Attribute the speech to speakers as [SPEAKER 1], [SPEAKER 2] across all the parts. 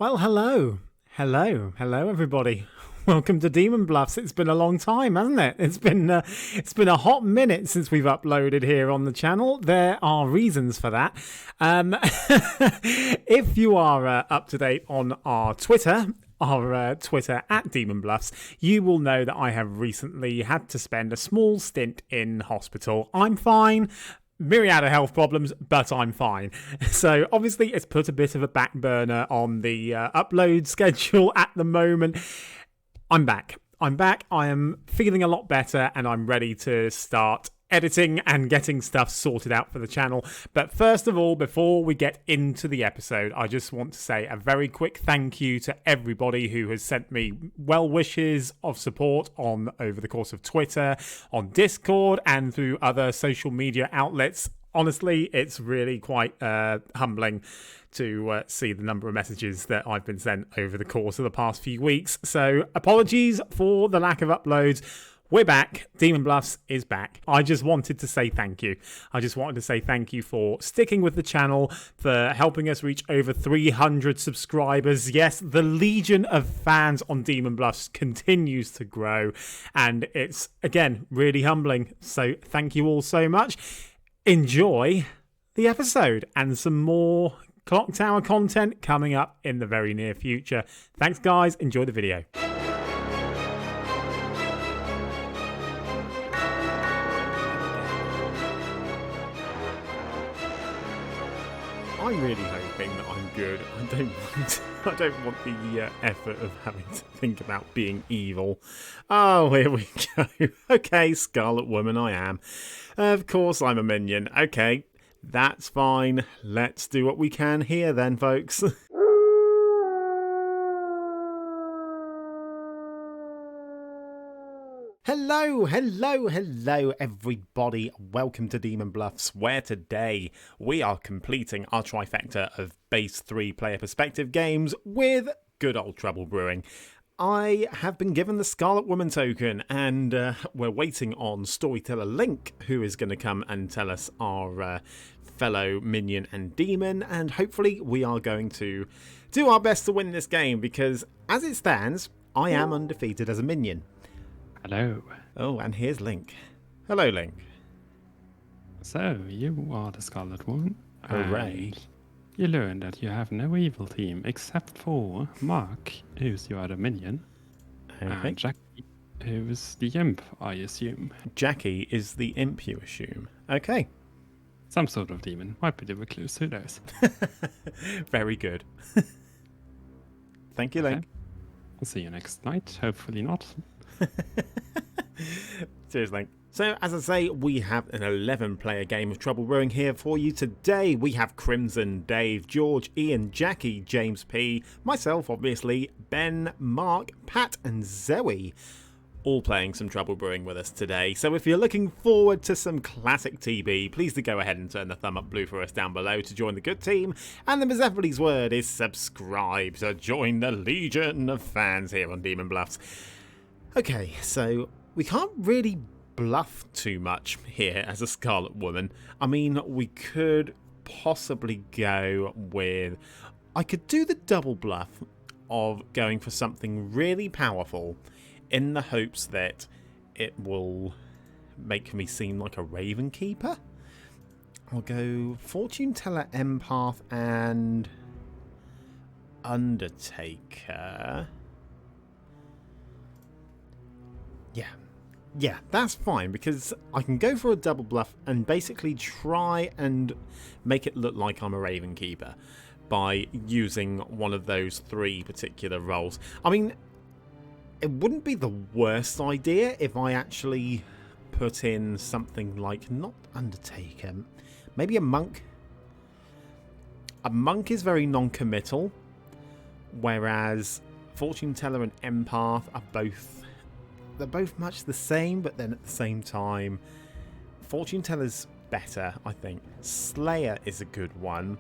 [SPEAKER 1] Well, hello, everybody. Welcome to Demon Bluffs. It's been a long time, hasn't it? It's been a hot minute since we've uploaded here on the channel. There are reasons for that. If you are up to date on our Twitter at Demon Bluffs, you will know that I have recently had to spend a small stint in hospital. I'm fine. Myriad of health problems, but I'm fine. So obviously it's put a bit of a back burner on the upload schedule at the moment. I'm back. I am feeling a lot better and I'm ready to start editing and getting stuff sorted out for the channel. But first of all, before we get into the episode, I just want to say a very quick thank you to everybody who has sent me well wishes of support over the course of Twitter, on Discord, and through other social media outlets. Honestly, it's really quite humbling to see the number of messages that I've been sent over the course of the past few weeks. So apologies for the lack of uploads. We're back. Demon Bluffs is back. I just wanted to say thank you. I just wanted to say thank you for sticking with the channel, for helping us reach over 300 subscribers. Yes, the legion of fans on Demon Bluffs continues to grow, and it's, again, really humbling. So thank you all so much. Enjoy the episode and some more Clocktower content coming up in the very near future. Thanks, guys. Enjoy the video. I'm really hoping that I'm good. I don't want the effort of having to think about being evil. Oh, here we go. Okay, Scarlet Woman, I am. Of course I'm a minion. Okay, that's fine. Let's do what we can here then, folks. Hello, everybody. Welcome to Demon Bluffs, where today we are completing our trifecta of base 3 player perspective games with good old Trouble Brewing. I have been given the Scarlet Woman token, and we're waiting on Storyteller Link, who is going to come and tell us our fellow minion and demon, and hopefully we are going to do our best to win this game, because as it stands, I am undefeated as a minion.
[SPEAKER 2] Hello.
[SPEAKER 1] Oh, and here's Link. Hello, Link.
[SPEAKER 2] So, you are the Scarlet Woman.
[SPEAKER 1] Hooray.
[SPEAKER 2] You learn that you have no evil team except for Mark, who's your other minion, and Jacqui, who's the imp, I assume.
[SPEAKER 1] Jacqui is the imp, you assume. Okay.
[SPEAKER 2] Some sort of demon. Might be the recluse, who knows?
[SPEAKER 1] Very good. Thank you, Link.
[SPEAKER 2] I'll see you next night. Hopefully not.
[SPEAKER 1] Cheers, Link. So, as I say, we have an 11-player game of Trouble Brewing here for you today. We have Crimson, Dave, George, Ian, Jacqui, James P, myself, obviously, Ben, Mark, Pat, and Zoe, all playing some Trouble Brewing with us today. So if you're looking forward to some classic TB, please do go ahead and turn the thumb up blue for us down below to join the good team. And then as everybody's word is subscribe to join the legion of fans here on Demon Bluffs. Okay, so we can't really bluff too much here as a Scarlet Woman. I mean, we could possibly go with... I could do the double bluff of going for something really powerful in the hopes that it will make me seem like a Raven Keeper. I'll go Fortune Teller, Empath, and Undertaker. Yeah, that's fine, because I can go for a double bluff and basically try and make it look like I'm a Raven Keeper by using one of those 3 particular roles. I mean, it wouldn't be the worst idea if I actually put in something like, not Undertaker, maybe a Monk. A Monk is very non-committal, whereas Fortune Teller and Empath are both... They're both much the same, but then at the same time, Fortune Teller's better, I think. Slayer is a good one.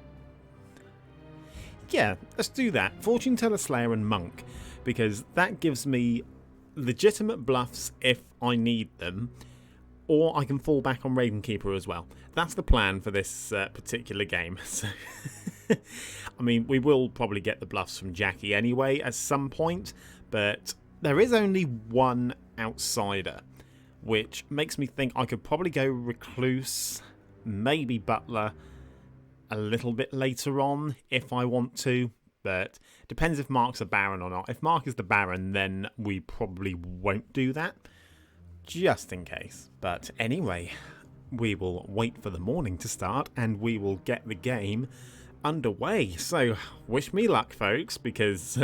[SPEAKER 1] Yeah, let's do that. Fortune Teller, Slayer, and Monk, because that gives me legitimate bluffs if I need them, or I can fall back on Raven Keeper as well. That's the plan for this particular game. So I mean, we will probably get the bluffs from Jacqui anyway at some point, but there is only one outsider, which makes me think I could probably go Recluse, maybe Butler, a little bit later on if I want to, but depends if Mark's a Baron or not. If Mark is the Baron, then we probably won't do that, just in case. But anyway, we will wait for the morning to start and we will get the game underway. So wish me luck, folks, because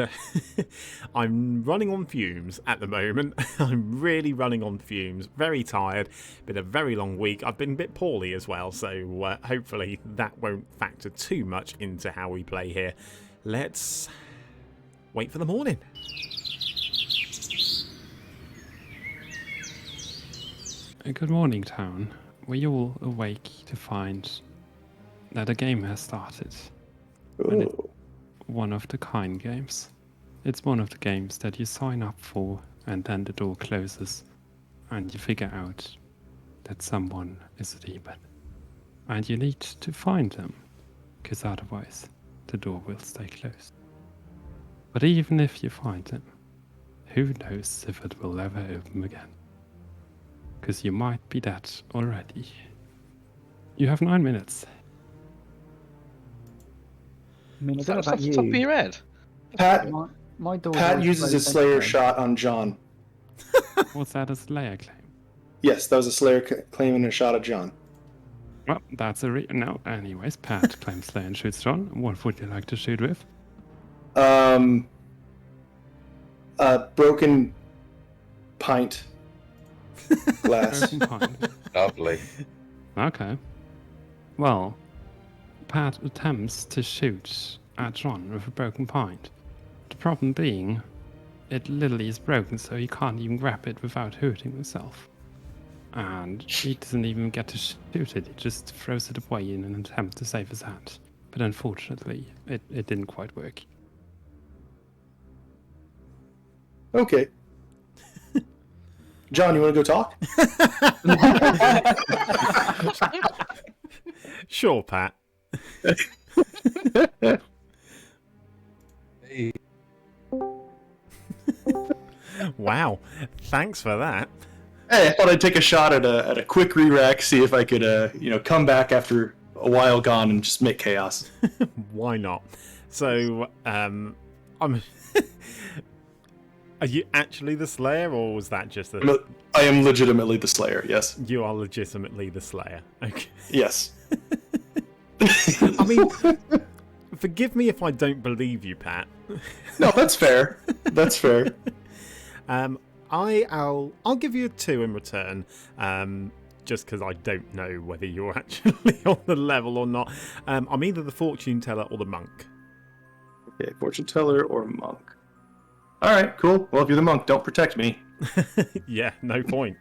[SPEAKER 1] I'm running on fumes at the moment. I'm really running on fumes, very tired, been a very long week. I've been a bit poorly as well, so hopefully that won't factor too much into how we play here. Let's wait for the morning.
[SPEAKER 2] Good morning, town. We all awake to find that a game has started. And it's one of the kind games. It's one of the games that you sign up for and then the door closes and you figure out that someone is a demon. And you need to find them, because otherwise the door will stay closed. But even if you find them, who knows if it will ever open again? Because you might be dead already. You have 9 minutes.
[SPEAKER 3] I mean, I
[SPEAKER 4] Is
[SPEAKER 3] don't know
[SPEAKER 4] that
[SPEAKER 3] about
[SPEAKER 4] off the
[SPEAKER 3] you.
[SPEAKER 4] top of your head?
[SPEAKER 5] Pat,
[SPEAKER 3] My door
[SPEAKER 5] Pat uses a Slayer shot on John.
[SPEAKER 2] Was that a Slayer claim?
[SPEAKER 5] Yes, that was a Slayer claim and a shot at John.
[SPEAKER 2] Well, that's a no. Anyways, Pat claims Slayer and shoots John. What would you like to shoot with?
[SPEAKER 5] Broken pint glass.
[SPEAKER 2] Broken pint.
[SPEAKER 4] Lovely.
[SPEAKER 2] Okay. Well, Pat attempts to shoot at John with a broken pint. The problem being, it literally is broken, so he can't even grab it without hurting himself. And he doesn't even get to shoot it, he just throws it away in an attempt to save his hand. But unfortunately, it didn't quite work.
[SPEAKER 5] Okay. John, you want to go talk?
[SPEAKER 1] Sure, Pat.
[SPEAKER 4] Hey.
[SPEAKER 1] Wow, thanks for that.
[SPEAKER 5] Hey, I thought I'd take a shot at a quick re-rack, see if I could, come back after a while gone and just make chaos.
[SPEAKER 1] Why not? So, I'm. Are you actually the Slayer, or was that just a?
[SPEAKER 5] I am legitimately the Slayer. Yes.
[SPEAKER 1] You are legitimately the Slayer. Okay.
[SPEAKER 5] Yes.
[SPEAKER 1] I mean, forgive me if I don't believe you, Pat.
[SPEAKER 5] No, that's fair. That's fair.
[SPEAKER 1] I'll give you a 2 in return. Just because I don't know whether you're actually on the level or not. I'm either the fortune teller or the monk.
[SPEAKER 5] Okay, fortune teller or monk. All right, cool. Well, if you're the monk, don't protect me.
[SPEAKER 1] Yeah, no point.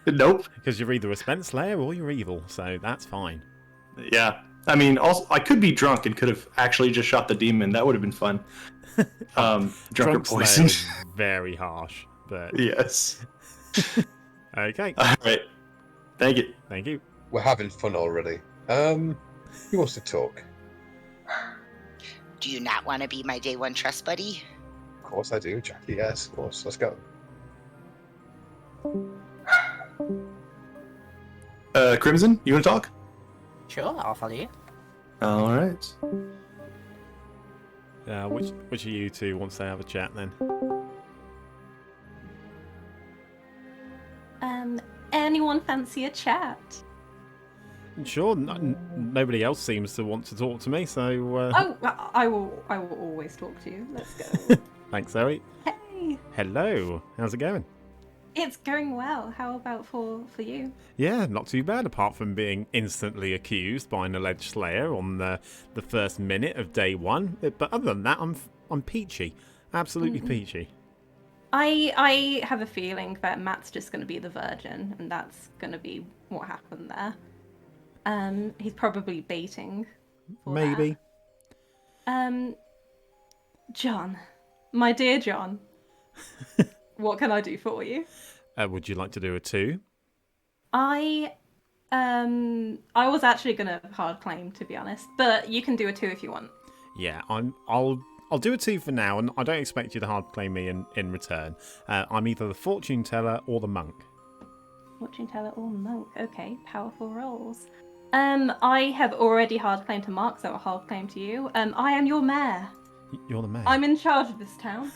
[SPEAKER 5] Nope.
[SPEAKER 1] Because you're either a spent slayer or you're evil, so that's fine.
[SPEAKER 5] Yeah. I mean, also, I could be drunk and could have actually just shot the demon. That would have been fun. Drunk or
[SPEAKER 1] slayer
[SPEAKER 5] poisoned.
[SPEAKER 1] is very harsh, but
[SPEAKER 5] Yes.
[SPEAKER 1] okay.
[SPEAKER 5] All right. Thank you.
[SPEAKER 1] Thank you.
[SPEAKER 4] We're having fun already. Who wants to talk?
[SPEAKER 6] Do you not want to be my day one trust buddy?
[SPEAKER 4] Of course I do, Jacqui. Yes, of course. Let's go.
[SPEAKER 5] Crimson, you want to talk?
[SPEAKER 7] Sure, I'll follow you.
[SPEAKER 5] All right.
[SPEAKER 1] Which of you two wants to have a chat then?
[SPEAKER 8] Anyone fancy a chat?
[SPEAKER 1] Sure. Nobody else seems to want to talk to me, so.
[SPEAKER 8] I will always talk to you. Let's go.
[SPEAKER 1] Thanks, Zoe.
[SPEAKER 8] Hey,
[SPEAKER 1] Hello. How's it going?
[SPEAKER 8] it's going well. How about for you?
[SPEAKER 1] Yeah, not too bad, apart from being instantly accused by an alleged slayer on the first minute of day 1. But other than that, I'm peachy. Absolutely peachy.
[SPEAKER 8] I have a feeling that Matt's just going to be the virgin, and that's going to be what happened there. He's probably baiting. For
[SPEAKER 1] Maybe.
[SPEAKER 8] that. John, my dear John, what can I do for you?
[SPEAKER 1] Would you like to do a 2?
[SPEAKER 8] I was actually going to hard claim, to be honest, but you can do a 2 if you want.
[SPEAKER 1] Yeah, I'll do a 2 for now, and I don't expect you to hard claim me in return. I'm either the fortune teller or the monk.
[SPEAKER 8] Fortune teller or monk. Okay, powerful rolls. I have already hard claimed to Mark, so I'll hard claim to you. I am your mayor.
[SPEAKER 1] You're the mayor.
[SPEAKER 8] I'm in charge of this town.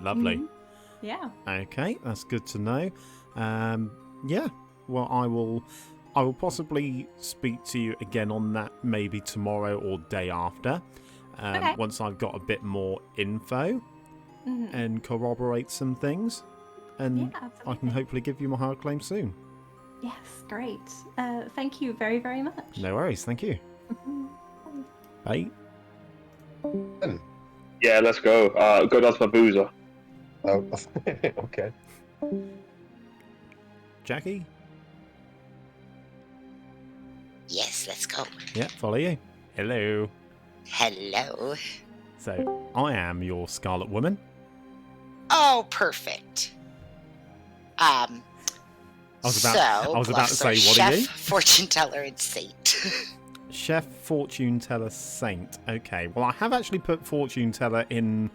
[SPEAKER 1] Lovely.
[SPEAKER 8] Yeah.
[SPEAKER 1] Okay, that's good to know. Yeah. Well, I will possibly speak to you again on that maybe tomorrow or day after.
[SPEAKER 8] Okay.
[SPEAKER 1] Once I've got a bit more info and corroborate some things, and
[SPEAKER 8] Yeah,
[SPEAKER 1] I can hopefully give you my hard claim soon.
[SPEAKER 8] Yes, great. Thank you very, very much.
[SPEAKER 1] No worries. Thank you. Bye.
[SPEAKER 9] Yeah, let's go. Go down to my boozer.
[SPEAKER 4] Oh, okay.
[SPEAKER 1] Jacqui?
[SPEAKER 6] Yes, let's go.
[SPEAKER 1] Yeah, follow you. Hello.
[SPEAKER 6] Hello.
[SPEAKER 1] So, I am your Scarlet Woman.
[SPEAKER 6] Oh, perfect.
[SPEAKER 1] I was about to say, what
[SPEAKER 6] chef,
[SPEAKER 1] are you?
[SPEAKER 6] fortune teller, and saint.
[SPEAKER 1] Chef, fortune teller, saint. Okay, well, I have actually put fortune teller in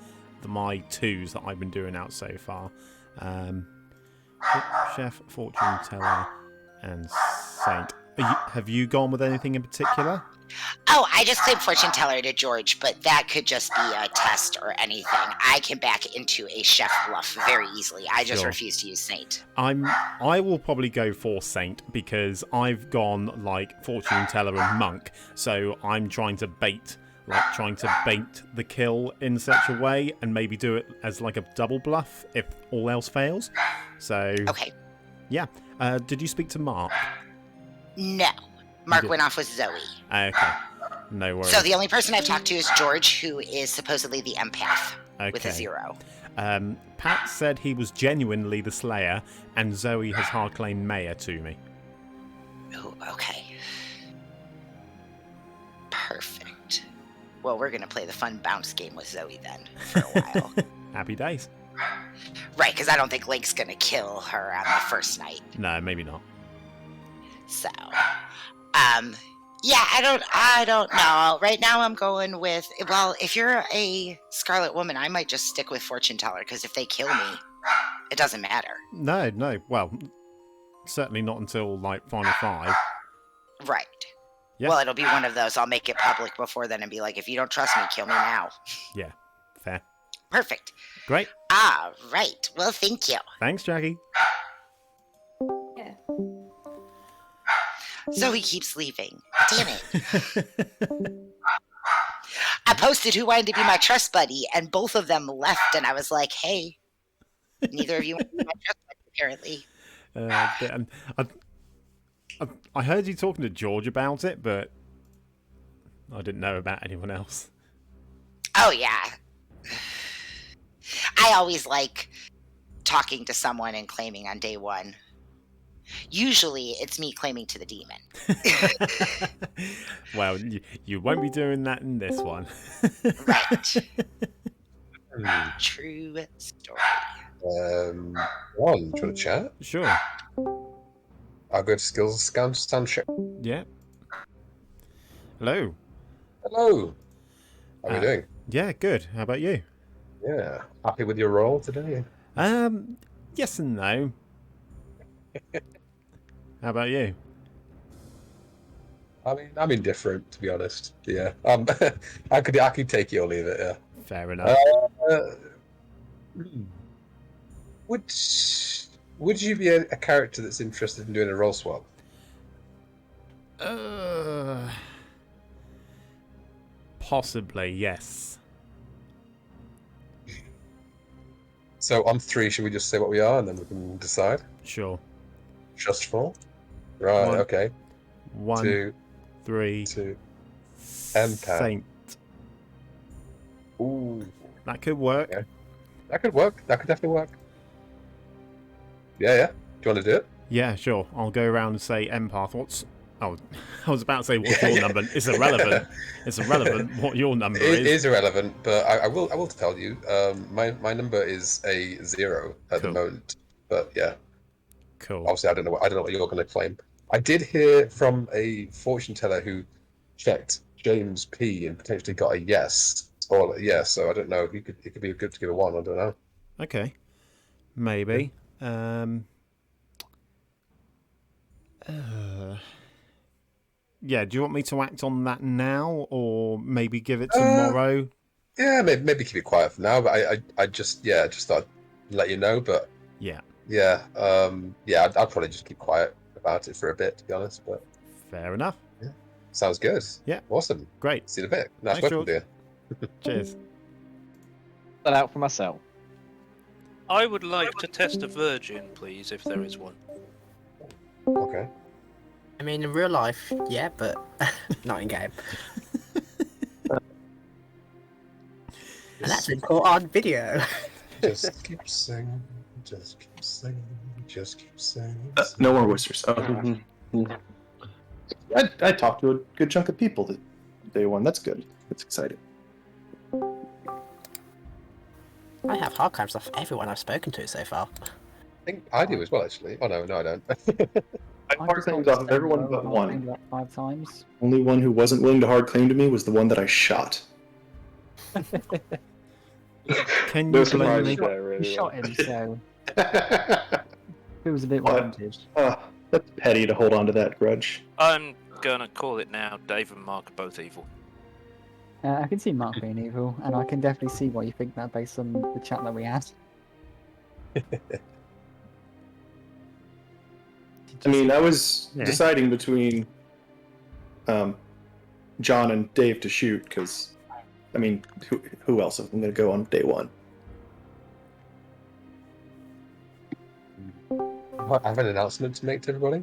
[SPEAKER 1] my 2s that I've been doing out so far. Chef, fortune teller, and saint. Have you gone with anything in particular?
[SPEAKER 6] Oh, I just claimed fortune teller to George, but that could just be a test or anything. I can back into a chef bluff very easily. I just
[SPEAKER 1] Sure.
[SPEAKER 6] refuse to use saint.
[SPEAKER 1] I will probably go for saint because I've gone like fortune teller and monk, so I'm trying to bait the kill in such a way and maybe do it as like a double bluff if all else fails. So
[SPEAKER 6] Okay.
[SPEAKER 1] yeah. Did you speak to Mark?
[SPEAKER 6] No. Mark
[SPEAKER 1] did.
[SPEAKER 6] went off with Zoe.
[SPEAKER 1] Okay. No worries.
[SPEAKER 6] So the only person I've talked to is George, who is supposedly the empath with a
[SPEAKER 1] Okay.
[SPEAKER 6] 0.
[SPEAKER 1] Pat said he was genuinely the Slayer, and Zoe has hard claimed Mayor to me.
[SPEAKER 6] Oh, okay. Perfect. Well, we're going to play the fun bounce game with Zoe then for a while.
[SPEAKER 1] Happy days.
[SPEAKER 6] Right, because I don't think Link's going to kill her on the first night.
[SPEAKER 1] No, maybe not.
[SPEAKER 6] So, yeah, I don't know. Right now I'm going with, well, if you're a Scarlet Woman, I might just stick with Fortune Teller, because if they kill me, it doesn't matter.
[SPEAKER 1] No. Well, certainly not until like Final 5.
[SPEAKER 6] Right.
[SPEAKER 1] Yeah.
[SPEAKER 6] Well, it'll be one of those. I'll make it public before then and be like, if you don't trust me, kill me now.
[SPEAKER 1] Yeah, fair.
[SPEAKER 6] Perfect.
[SPEAKER 1] Great.
[SPEAKER 6] Ah, right. Well, thank you.
[SPEAKER 1] Thanks, Jacqui.
[SPEAKER 8] Yeah.
[SPEAKER 6] Zoe keeps leaving. Damn it. I posted who wanted to be my trust buddy, and both of them left, and I was like, hey, neither of you want to be my trust buddy, apparently.
[SPEAKER 1] I heard you talking to George about it, but I didn't know about anyone else.
[SPEAKER 6] Oh, yeah. I always like talking to someone and claiming on day one. Usually, it's me claiming to the demon.
[SPEAKER 1] Well, you won't be doing that in this one.
[SPEAKER 6] Right. True story.
[SPEAKER 4] Ron, do you want to chat?
[SPEAKER 1] Sure.
[SPEAKER 4] I'll go to skills scan stand check.
[SPEAKER 1] Yeah. Hello.
[SPEAKER 4] Hello. How are you doing?
[SPEAKER 1] Yeah, good. How about you?
[SPEAKER 4] Yeah. Happy with your role today?
[SPEAKER 1] Yes and no. How about you?
[SPEAKER 4] I mean, I'm indifferent, to be honest. Yeah. I could take it or leave it. Yeah.
[SPEAKER 1] Fair enough.
[SPEAKER 4] Would you be a character that's interested in doing a role swap?
[SPEAKER 1] Possibly, yes.
[SPEAKER 4] So on 3, should we just say what we are and then we can decide?
[SPEAKER 1] Sure.
[SPEAKER 4] Just 4? Right.
[SPEAKER 1] One.
[SPEAKER 4] Okay.
[SPEAKER 1] 1,
[SPEAKER 4] 2,
[SPEAKER 1] 3.
[SPEAKER 4] 2. Empath.
[SPEAKER 1] Saint.
[SPEAKER 4] Ooh.
[SPEAKER 1] That could work.
[SPEAKER 4] Yeah. That could work. That could definitely work. Yeah. Do you want to do it?
[SPEAKER 1] Yeah, sure. I'll go around and say empath. Oh, I was about to say what's your number. It's irrelevant. It's irrelevant what your number is.
[SPEAKER 4] It is irrelevant, but I will tell you. My number is a 0 at the moment. But yeah.
[SPEAKER 1] Cool.
[SPEAKER 4] Obviously, I don't know what you're going to claim. I did hear from a fortune teller who checked James P and potentially got a yes or a yes. So I don't know. It could be good to give a 1. I don't know.
[SPEAKER 1] Okay, maybe. Yeah, do you want me to act on that now, or maybe give it tomorrow?
[SPEAKER 4] Yeah, maybe keep it quiet for now. But I just thought I'd let you know. But
[SPEAKER 1] Yeah.
[SPEAKER 4] I'd probably just keep quiet about it for a bit, to be honest. But
[SPEAKER 1] Fair enough.
[SPEAKER 4] yeah, sounds good.
[SPEAKER 1] Yeah.
[SPEAKER 4] Awesome.
[SPEAKER 1] Great.
[SPEAKER 4] See you in a bit. Nice
[SPEAKER 1] Thanks,
[SPEAKER 4] working with you.
[SPEAKER 1] Cheers.
[SPEAKER 10] That out for myself.
[SPEAKER 11] I would like to test a virgin, please, if there is one.
[SPEAKER 4] Okay.
[SPEAKER 7] I mean, in real life, yeah, but not in game. And that's been caught on video.
[SPEAKER 4] Just keep singing. Just keep singing. Just keep singing.
[SPEAKER 5] No more whispers. I talked to a good chunk of people that day one. That's good. That's exciting.
[SPEAKER 7] I have hard claims off everyone I've spoken to so far.
[SPEAKER 4] I think I do as well, actually. Oh no, I don't.
[SPEAKER 5] I hard claims off of everyone but one.
[SPEAKER 3] About 5 times.
[SPEAKER 5] Only one who wasn't willing to hard claim to me was the one that I shot.
[SPEAKER 1] Can
[SPEAKER 10] No
[SPEAKER 1] you blame
[SPEAKER 10] surprise
[SPEAKER 1] me?
[SPEAKER 10] there,
[SPEAKER 3] You
[SPEAKER 10] really.
[SPEAKER 3] shot him, so it was a bit warranted.
[SPEAKER 5] That's petty to hold on to that grudge.
[SPEAKER 11] I'm gonna call it now. Dave and Mark are both evil.
[SPEAKER 3] I can see Mark being evil, and I can definitely see why you think that based on the chat that we had.
[SPEAKER 5] I mean, I was
[SPEAKER 1] Yeah.
[SPEAKER 5] deciding between John and Dave to shoot, because, I mean, who else? I'm going to go on day one.
[SPEAKER 4] I have an announcement to make to everybody.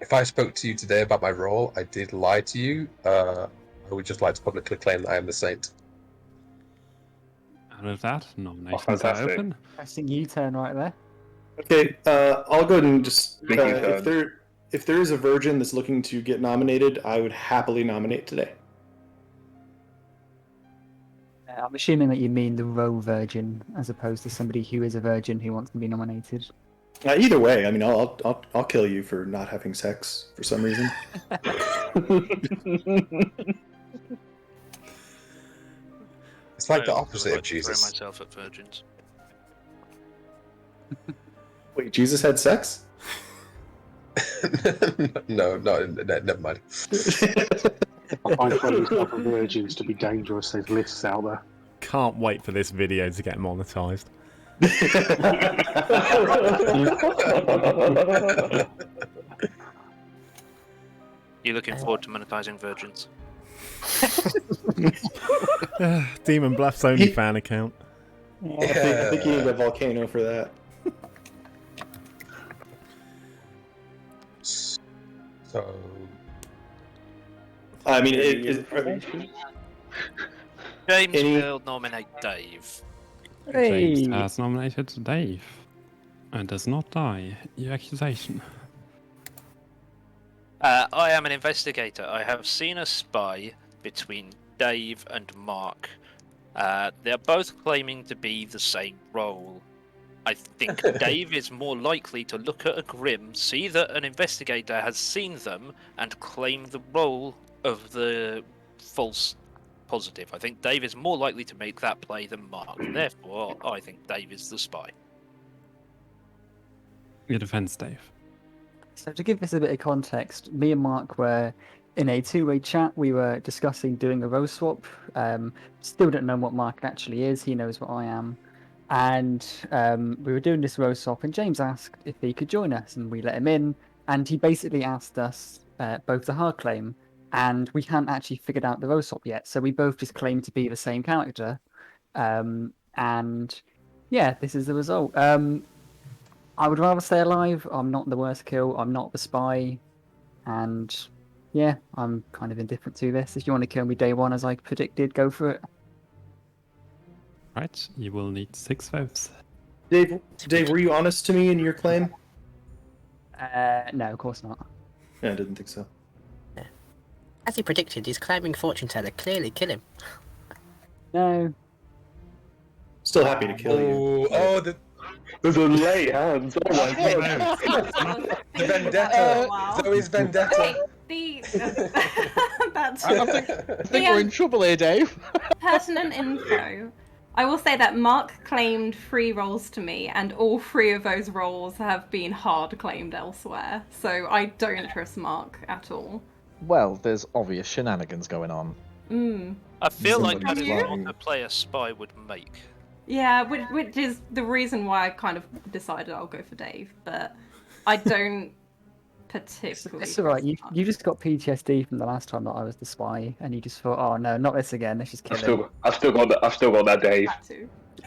[SPEAKER 4] If I spoke to you today about my role, I did lie to you. I would just like to publicly claim that I am the saint.
[SPEAKER 2] And with that, nominations are
[SPEAKER 9] fantastic.
[SPEAKER 2] open.
[SPEAKER 3] Interesting U-turn right there.
[SPEAKER 5] Okay, I'll go ahead and just
[SPEAKER 9] Thank you,
[SPEAKER 5] if there is a virgin that's looking to get nominated, I would happily nominate today.
[SPEAKER 3] I'm assuming that you mean the row virgin, as opposed to somebody who is a virgin who wants to be nominated.
[SPEAKER 5] Either way, I mean, I'll kill you for not having sex for some reason.
[SPEAKER 4] It's like the
[SPEAKER 11] I
[SPEAKER 4] opposite
[SPEAKER 11] would
[SPEAKER 4] of
[SPEAKER 11] like to throw
[SPEAKER 4] Jesus.
[SPEAKER 11] myself at virgins.
[SPEAKER 5] Wait, Jesus had sex?
[SPEAKER 4] no, never mind.
[SPEAKER 10] I find plenty of virgins to be dangerous. There's lists out there.
[SPEAKER 1] Can't wait for this video to get monetized.
[SPEAKER 11] You looking forward to monetizing virgins?
[SPEAKER 1] Demon Bluff's only fan account.
[SPEAKER 5] I think you need a volcano for that.
[SPEAKER 4] So,
[SPEAKER 5] I mean,
[SPEAKER 11] James
[SPEAKER 5] Any-
[SPEAKER 11] will nominate Dave.
[SPEAKER 3] Hey!
[SPEAKER 2] James has nominated Dave. And does not die. Your accusation.
[SPEAKER 11] I am an investigator. I have seen a spy between Dave and Mark. They're both claiming to be the same role. I think Dave is more likely to look at a grim, see that an investigator has seen them, and claim the role of the false positive. I think Dave is more likely to make that play than Mark. Therefore, I think Dave is the spy.
[SPEAKER 2] Your defense, Dave.
[SPEAKER 3] So to give this a bit of context, me and Mark were in a two-way chat. We were discussing doing a row swap. Still don't know what Mark actually is. He knows what I am. And we were doing this row swap, and James asked if he could join us, and we let him in. And he basically asked us both to hard claim, and we hadn't actually figured out the row swap yet. So we both just claimed to be the same character. And yeah, this is the result. I would rather stay alive. I'm not the worst kill. I'm not the spy. And yeah, I'm kind of indifferent to this. If you want to kill me day one, as I predicted, go for it.
[SPEAKER 2] Right, you will need 6 votes.
[SPEAKER 5] Dave, were you honest to me in your claim?
[SPEAKER 3] No, of course not.
[SPEAKER 5] Yeah, I didn't think so.
[SPEAKER 7] As he predicted, he's claiming fortune teller. Clearly, kill him.
[SPEAKER 3] No.
[SPEAKER 5] Still happy to kill you.
[SPEAKER 9] There's a lay hands. Oh my god.
[SPEAKER 4] The vendetta.
[SPEAKER 8] Wow.
[SPEAKER 4] Zoe's vendetta.
[SPEAKER 8] The that's
[SPEAKER 12] I think we're in trouble here, Dave.
[SPEAKER 8] pertinent info. I will say that Mark claimed 3 roles to me, and all 3 of those roles have been hard claimed elsewhere. So I don't trust Mark at all.
[SPEAKER 12] Well, there's obvious shenanigans going on.
[SPEAKER 11] I feel like that
[SPEAKER 12] Somebody's
[SPEAKER 11] is
[SPEAKER 12] lying.
[SPEAKER 11] what a player spy would make.
[SPEAKER 8] Yeah, which is the reason why I kind of decided I'll go for Dave, but I don't particularly.
[SPEAKER 3] It's alright. You just got PTSD from the last time that I was the spy, and you just thought, oh no, not this again. Let's just kill him.
[SPEAKER 9] I've still got that, Dave.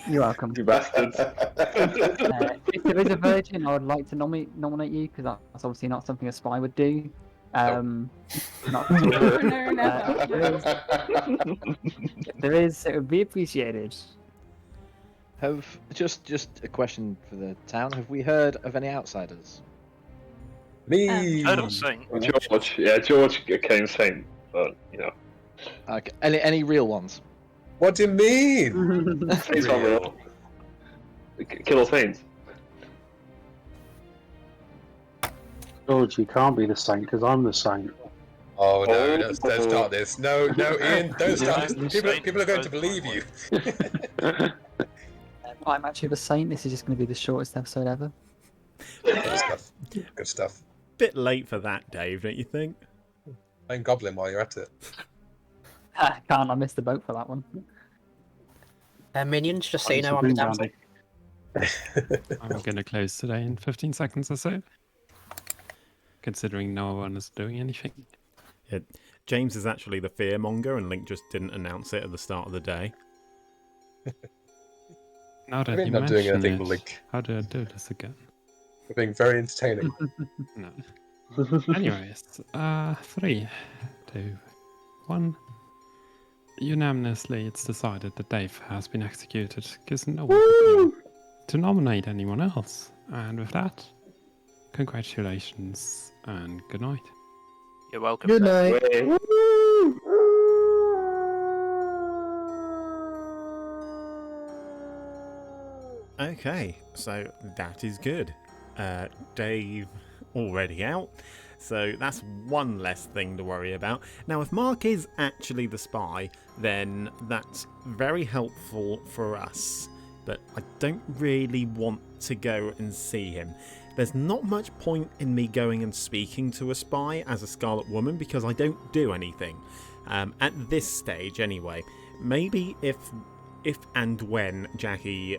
[SPEAKER 3] You're welcome.
[SPEAKER 9] You bastards.
[SPEAKER 3] If there is a virgin, I would like to nominate you because that's obviously not something a spy would do. Not if there is, it would be appreciated.
[SPEAKER 12] Have just a question for the town. Have we heard of any outsiders?
[SPEAKER 4] Me.
[SPEAKER 11] I don't think.
[SPEAKER 9] George came Saint, but you know.
[SPEAKER 12] Okay. Any real ones?
[SPEAKER 4] What do you mean?
[SPEAKER 9] Saints are real. Kill all Saints.
[SPEAKER 10] George, you can't be the saint because I'm the saint.
[SPEAKER 4] Oh no! Don't start this. No, Ian, don't start this. People are going to believe you.
[SPEAKER 3] I'm actually the saint. This is just going to be the shortest episode ever.
[SPEAKER 4] Good stuff. Good stuff.
[SPEAKER 1] Bit late for that, Dave, don't you think?
[SPEAKER 4] Playing Goblin while you're at it.
[SPEAKER 3] Can't I missed the boat for that one?
[SPEAKER 7] Minions, just so you know, I'm the damsel.
[SPEAKER 2] I'm going to close today in 15 seconds or so. Considering no one is doing anything.
[SPEAKER 1] Yeah, James is actually the fearmonger, and Link just didn't announce it at the start of the day.
[SPEAKER 2] Now that
[SPEAKER 4] We're
[SPEAKER 2] you
[SPEAKER 4] not doing
[SPEAKER 2] mention
[SPEAKER 4] anything,
[SPEAKER 2] it,
[SPEAKER 4] Link.
[SPEAKER 2] how do I do this again?
[SPEAKER 4] We're being very entertaining.
[SPEAKER 2] No. Anyways, 3, 2, 1. Unanimously, it's decided that Dave has been executed because no one could to nominate anyone else. And with that, congratulations and good night.
[SPEAKER 11] You're welcome.
[SPEAKER 3] Good night.
[SPEAKER 1] Okay, so that is good. Dave already out, so that's one less thing to worry about. Now, if Mark is actually the spy, then that's very helpful for us, but I don't really want to go and see him. There's not much point in me going and speaking to a spy as a Scarlet Woman because I don't do anything. At this stage anyway. Maybe if and when Jacqui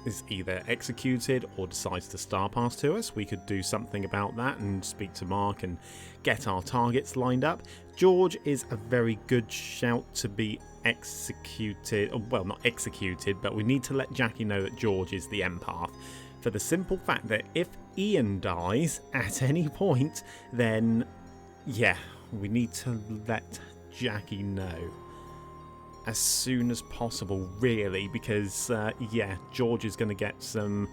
[SPEAKER 1] is either executed or decides to star pass to us, we could do something about that and speak to Mark and get our targets lined up. George is a very good shout to be executed. Well, not executed, but we need to let Jacqui know that George is the empath. For the simple fact that if Ian dies at any point, then yeah, we need to let Jacqui know as soon as possible, really, because yeah, George is going to get some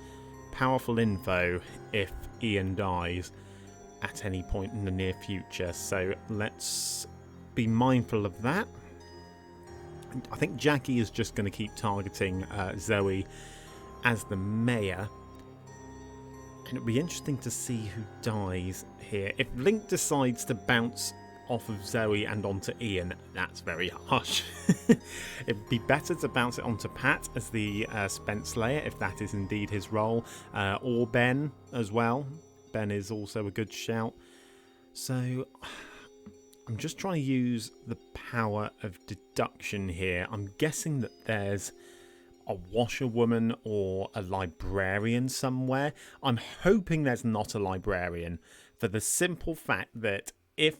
[SPEAKER 1] powerful info if Ian dies at any point in the near future, so let's be mindful of that. I think Jacqui is just going to keep targeting Zoe as the mayor. And it'll be interesting to see who dies here. If Link decides to bounce off of Zoe and onto Ian, that's very harsh. It'd be better to bounce it onto Pat as the Spent Slayer, if that is indeed his role, or Ben as well. Ben is also a good shout. So I'm just trying to use the power of deduction here. I'm guessing that there's a washerwoman or a librarian somewhere. I'm hoping there's not a librarian, for the simple fact that if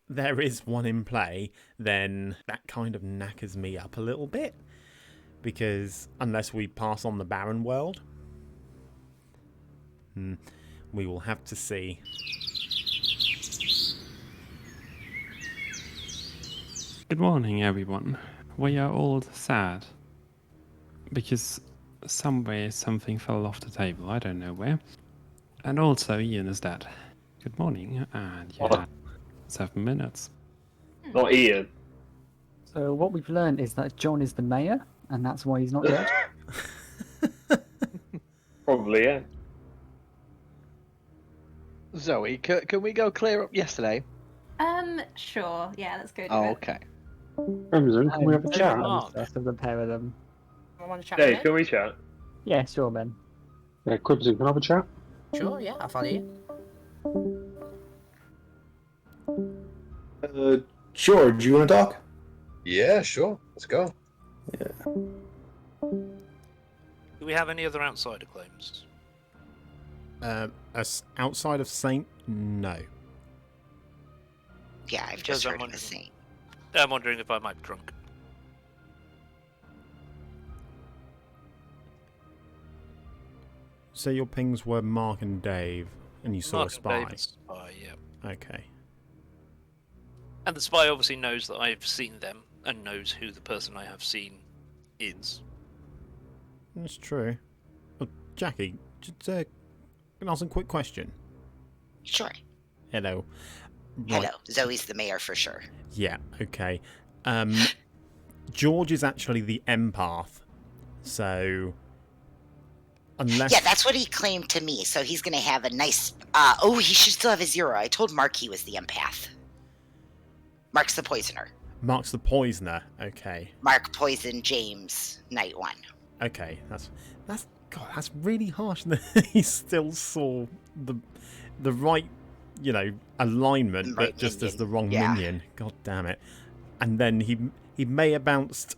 [SPEAKER 1] there is one in play, then that kind of knackers me up a little bit, because unless we pass on the barren world, we will have to see.
[SPEAKER 2] Good morning, everyone. We are all sad because somewhere something fell off the table. I don't know where. And also, Ian is dead. Good morning, and you have 7 minutes.
[SPEAKER 9] Not Ian.
[SPEAKER 3] So what we've learned is that John is the mayor, and that's why he's not dead.
[SPEAKER 9] Probably, yeah.
[SPEAKER 12] Zoe, can we go clear up yesterday?
[SPEAKER 8] Sure. Yeah, let's go do
[SPEAKER 12] Oh,
[SPEAKER 8] it.
[SPEAKER 12] okay.
[SPEAKER 10] Crimson, can we have a chat?
[SPEAKER 11] Mark.
[SPEAKER 3] Of the pair of them.
[SPEAKER 7] I want to chat
[SPEAKER 9] Dave,
[SPEAKER 7] with
[SPEAKER 9] can we chat?
[SPEAKER 3] Yeah, sure, Ben.
[SPEAKER 10] Yeah, Crimson, can I have a chat?
[SPEAKER 7] you? Sure, yeah, I'll follow you.
[SPEAKER 5] George, you want to talk?
[SPEAKER 4] Yeah, sure. Let's go.
[SPEAKER 11] Do we have any other outsider claims?
[SPEAKER 1] Outside of Saint, no.
[SPEAKER 6] Yeah, I've
[SPEAKER 11] Because
[SPEAKER 6] just
[SPEAKER 11] I'm
[SPEAKER 6] heard of a
[SPEAKER 11] wondering-
[SPEAKER 6] saint.
[SPEAKER 11] I'm wondering if I might be drunk.
[SPEAKER 1] So your pings were Mark and Dave, and you saw
[SPEAKER 11] Mark
[SPEAKER 1] a
[SPEAKER 11] and
[SPEAKER 1] spy.
[SPEAKER 11] Dave and spy, yeah.
[SPEAKER 1] Okay.
[SPEAKER 11] And the spy obviously knows that I've seen them and knows who the person I have seen is.
[SPEAKER 1] That's true. Well, Jacqui, just can I ask a quick question?
[SPEAKER 6] Sure.
[SPEAKER 1] Hello.
[SPEAKER 6] Hello. Zoe's the mayor for sure.
[SPEAKER 1] Yeah, okay. George is actually the empath, so unless...
[SPEAKER 6] Yeah, that's what he claimed to me. So he's going to have a nice... he should still have a 0. I told Mark he was the empath. Mark's the poisoner.
[SPEAKER 1] Mark's the poisoner. Okay.
[SPEAKER 6] Mark poisoned James night 1.
[SPEAKER 1] Okay, that's God, that's really harsh that he still saw the right, alignment,
[SPEAKER 6] The
[SPEAKER 1] but
[SPEAKER 6] right
[SPEAKER 1] just as
[SPEAKER 6] minion.
[SPEAKER 1] the wrong
[SPEAKER 6] Yeah.
[SPEAKER 1] minion. God damn it. And then he may have bounced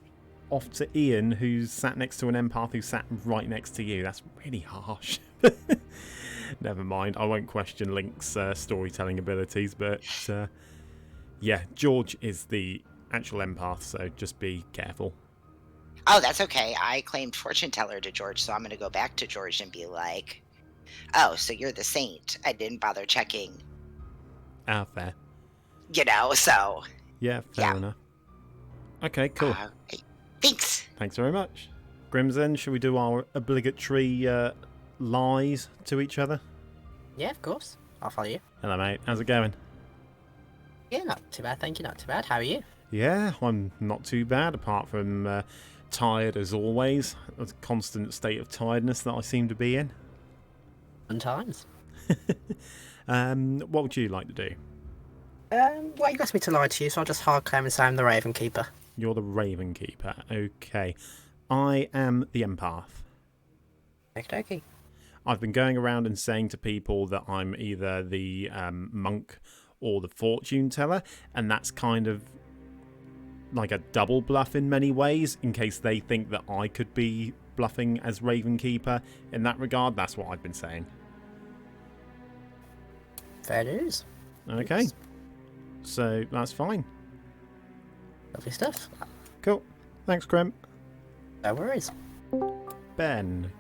[SPEAKER 1] off to Ian, who's sat next to an empath who sat right next to you. That's really harsh. Never mind. I won't question Link's storytelling abilities, but yeah, George is the actual empath, so just be careful.
[SPEAKER 6] Oh, that's okay. I claimed fortune teller to George, so I'm going to go back to George and be like, oh, so you're the saint. I didn't bother checking.
[SPEAKER 1] Fair.
[SPEAKER 6] So...
[SPEAKER 1] Yeah, fair enough. Okay, cool.
[SPEAKER 6] Thanks.
[SPEAKER 1] Thanks very much. Grimson, should we do our obligatory lies to each other?
[SPEAKER 7] Yeah, of course. I'll follow you.
[SPEAKER 1] Hello, mate. How's it going?
[SPEAKER 7] Yeah, not too bad, thank you. Not too bad. How are you?
[SPEAKER 1] Yeah, I'm not too bad, apart from tired as always. A constant state of tiredness that I seem to be in.
[SPEAKER 7] Fun times.
[SPEAKER 1] What would you like to do?
[SPEAKER 7] Well, you asked me to lie to you, so I'll just hard claim and say I'm the Raven Keeper.
[SPEAKER 1] You're the Raven Keeper. Okay. I am the empath.
[SPEAKER 7] Okie.
[SPEAKER 1] I've been going around and saying to people that I'm either the monk or the fortune teller, and that's kind of like a double bluff in many ways, in case they think that I could be bluffing as Raven Keeper. In that regard, that's what I've been saying.
[SPEAKER 7] Fair news.
[SPEAKER 1] Okay. So that's fine.
[SPEAKER 7] Lovely stuff.
[SPEAKER 1] Cool. Thanks, Crim.
[SPEAKER 7] No worries.
[SPEAKER 1] Ben.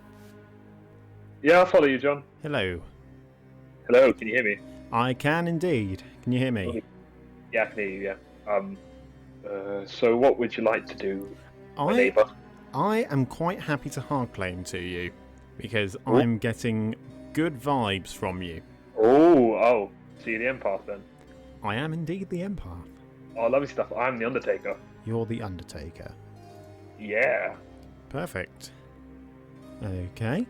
[SPEAKER 9] Yeah, I'll follow you, John.
[SPEAKER 1] Hello.
[SPEAKER 9] Hello, can you hear me?
[SPEAKER 1] I can indeed. Can you hear me?
[SPEAKER 9] Yeah, I can hear you, yeah. So what would you like to do, my
[SPEAKER 1] I
[SPEAKER 9] neighbour?
[SPEAKER 1] am quite happy to hard claim to you, because I'm getting good vibes from you.
[SPEAKER 9] Oh, so you're the empath then?
[SPEAKER 1] I am indeed the empath.
[SPEAKER 9] Oh, lovely stuff. I'm the Undertaker.
[SPEAKER 1] You're the Undertaker.
[SPEAKER 9] Yeah.
[SPEAKER 1] Perfect. Okay.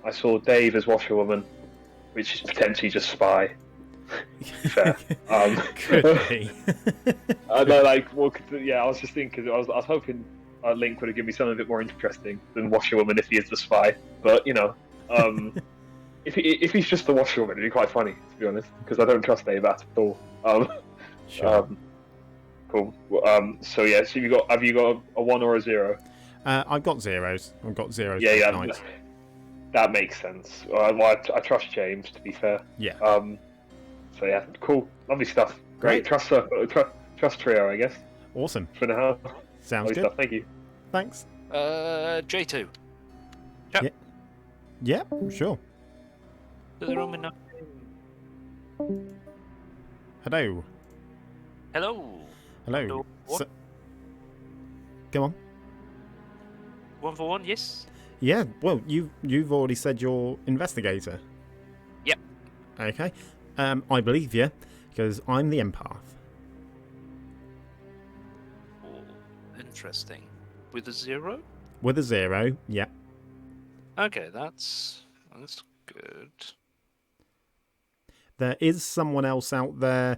[SPEAKER 9] I saw Dave as Washerwoman, which is potentially just spy. Fair.
[SPEAKER 1] Could be.
[SPEAKER 9] I know, I was just thinking, I was hoping Link would have given me something a bit more interesting than Washerwoman if he is the spy. But, if he's just the Washerwoman, it'd be quite funny, to be honest, because I don't trust Dave at all.
[SPEAKER 1] Sure.
[SPEAKER 9] Cool. So have you got a 1 or a 0?
[SPEAKER 1] I've got zeros. I've got zeros.
[SPEAKER 9] Yeah,
[SPEAKER 1] tonight.
[SPEAKER 9] that makes sense. I trust James, to be fair.
[SPEAKER 1] Yeah.
[SPEAKER 9] So yeah, cool, lovely stuff. Great. Trust trio, I guess.
[SPEAKER 1] Awesome.
[SPEAKER 9] For now.
[SPEAKER 1] Sounds
[SPEAKER 9] Lovely
[SPEAKER 1] good.
[SPEAKER 9] stuff. Thank you.
[SPEAKER 1] Thanks.
[SPEAKER 11] J2. Yep.
[SPEAKER 1] Yeah, sure.
[SPEAKER 11] To the room in
[SPEAKER 1] Hello.
[SPEAKER 11] Hello.
[SPEAKER 1] Hello.
[SPEAKER 11] What?
[SPEAKER 1] Go on.
[SPEAKER 11] 1 for 1, yes?
[SPEAKER 1] Yeah, well, you've already said you're investigator.
[SPEAKER 11] Yep.
[SPEAKER 1] Okay. I believe you, because I'm the empath.
[SPEAKER 11] Oh, interesting. With a 0?
[SPEAKER 1] With a 0, yeah.
[SPEAKER 11] Okay, that's good.
[SPEAKER 1] There is someone else out there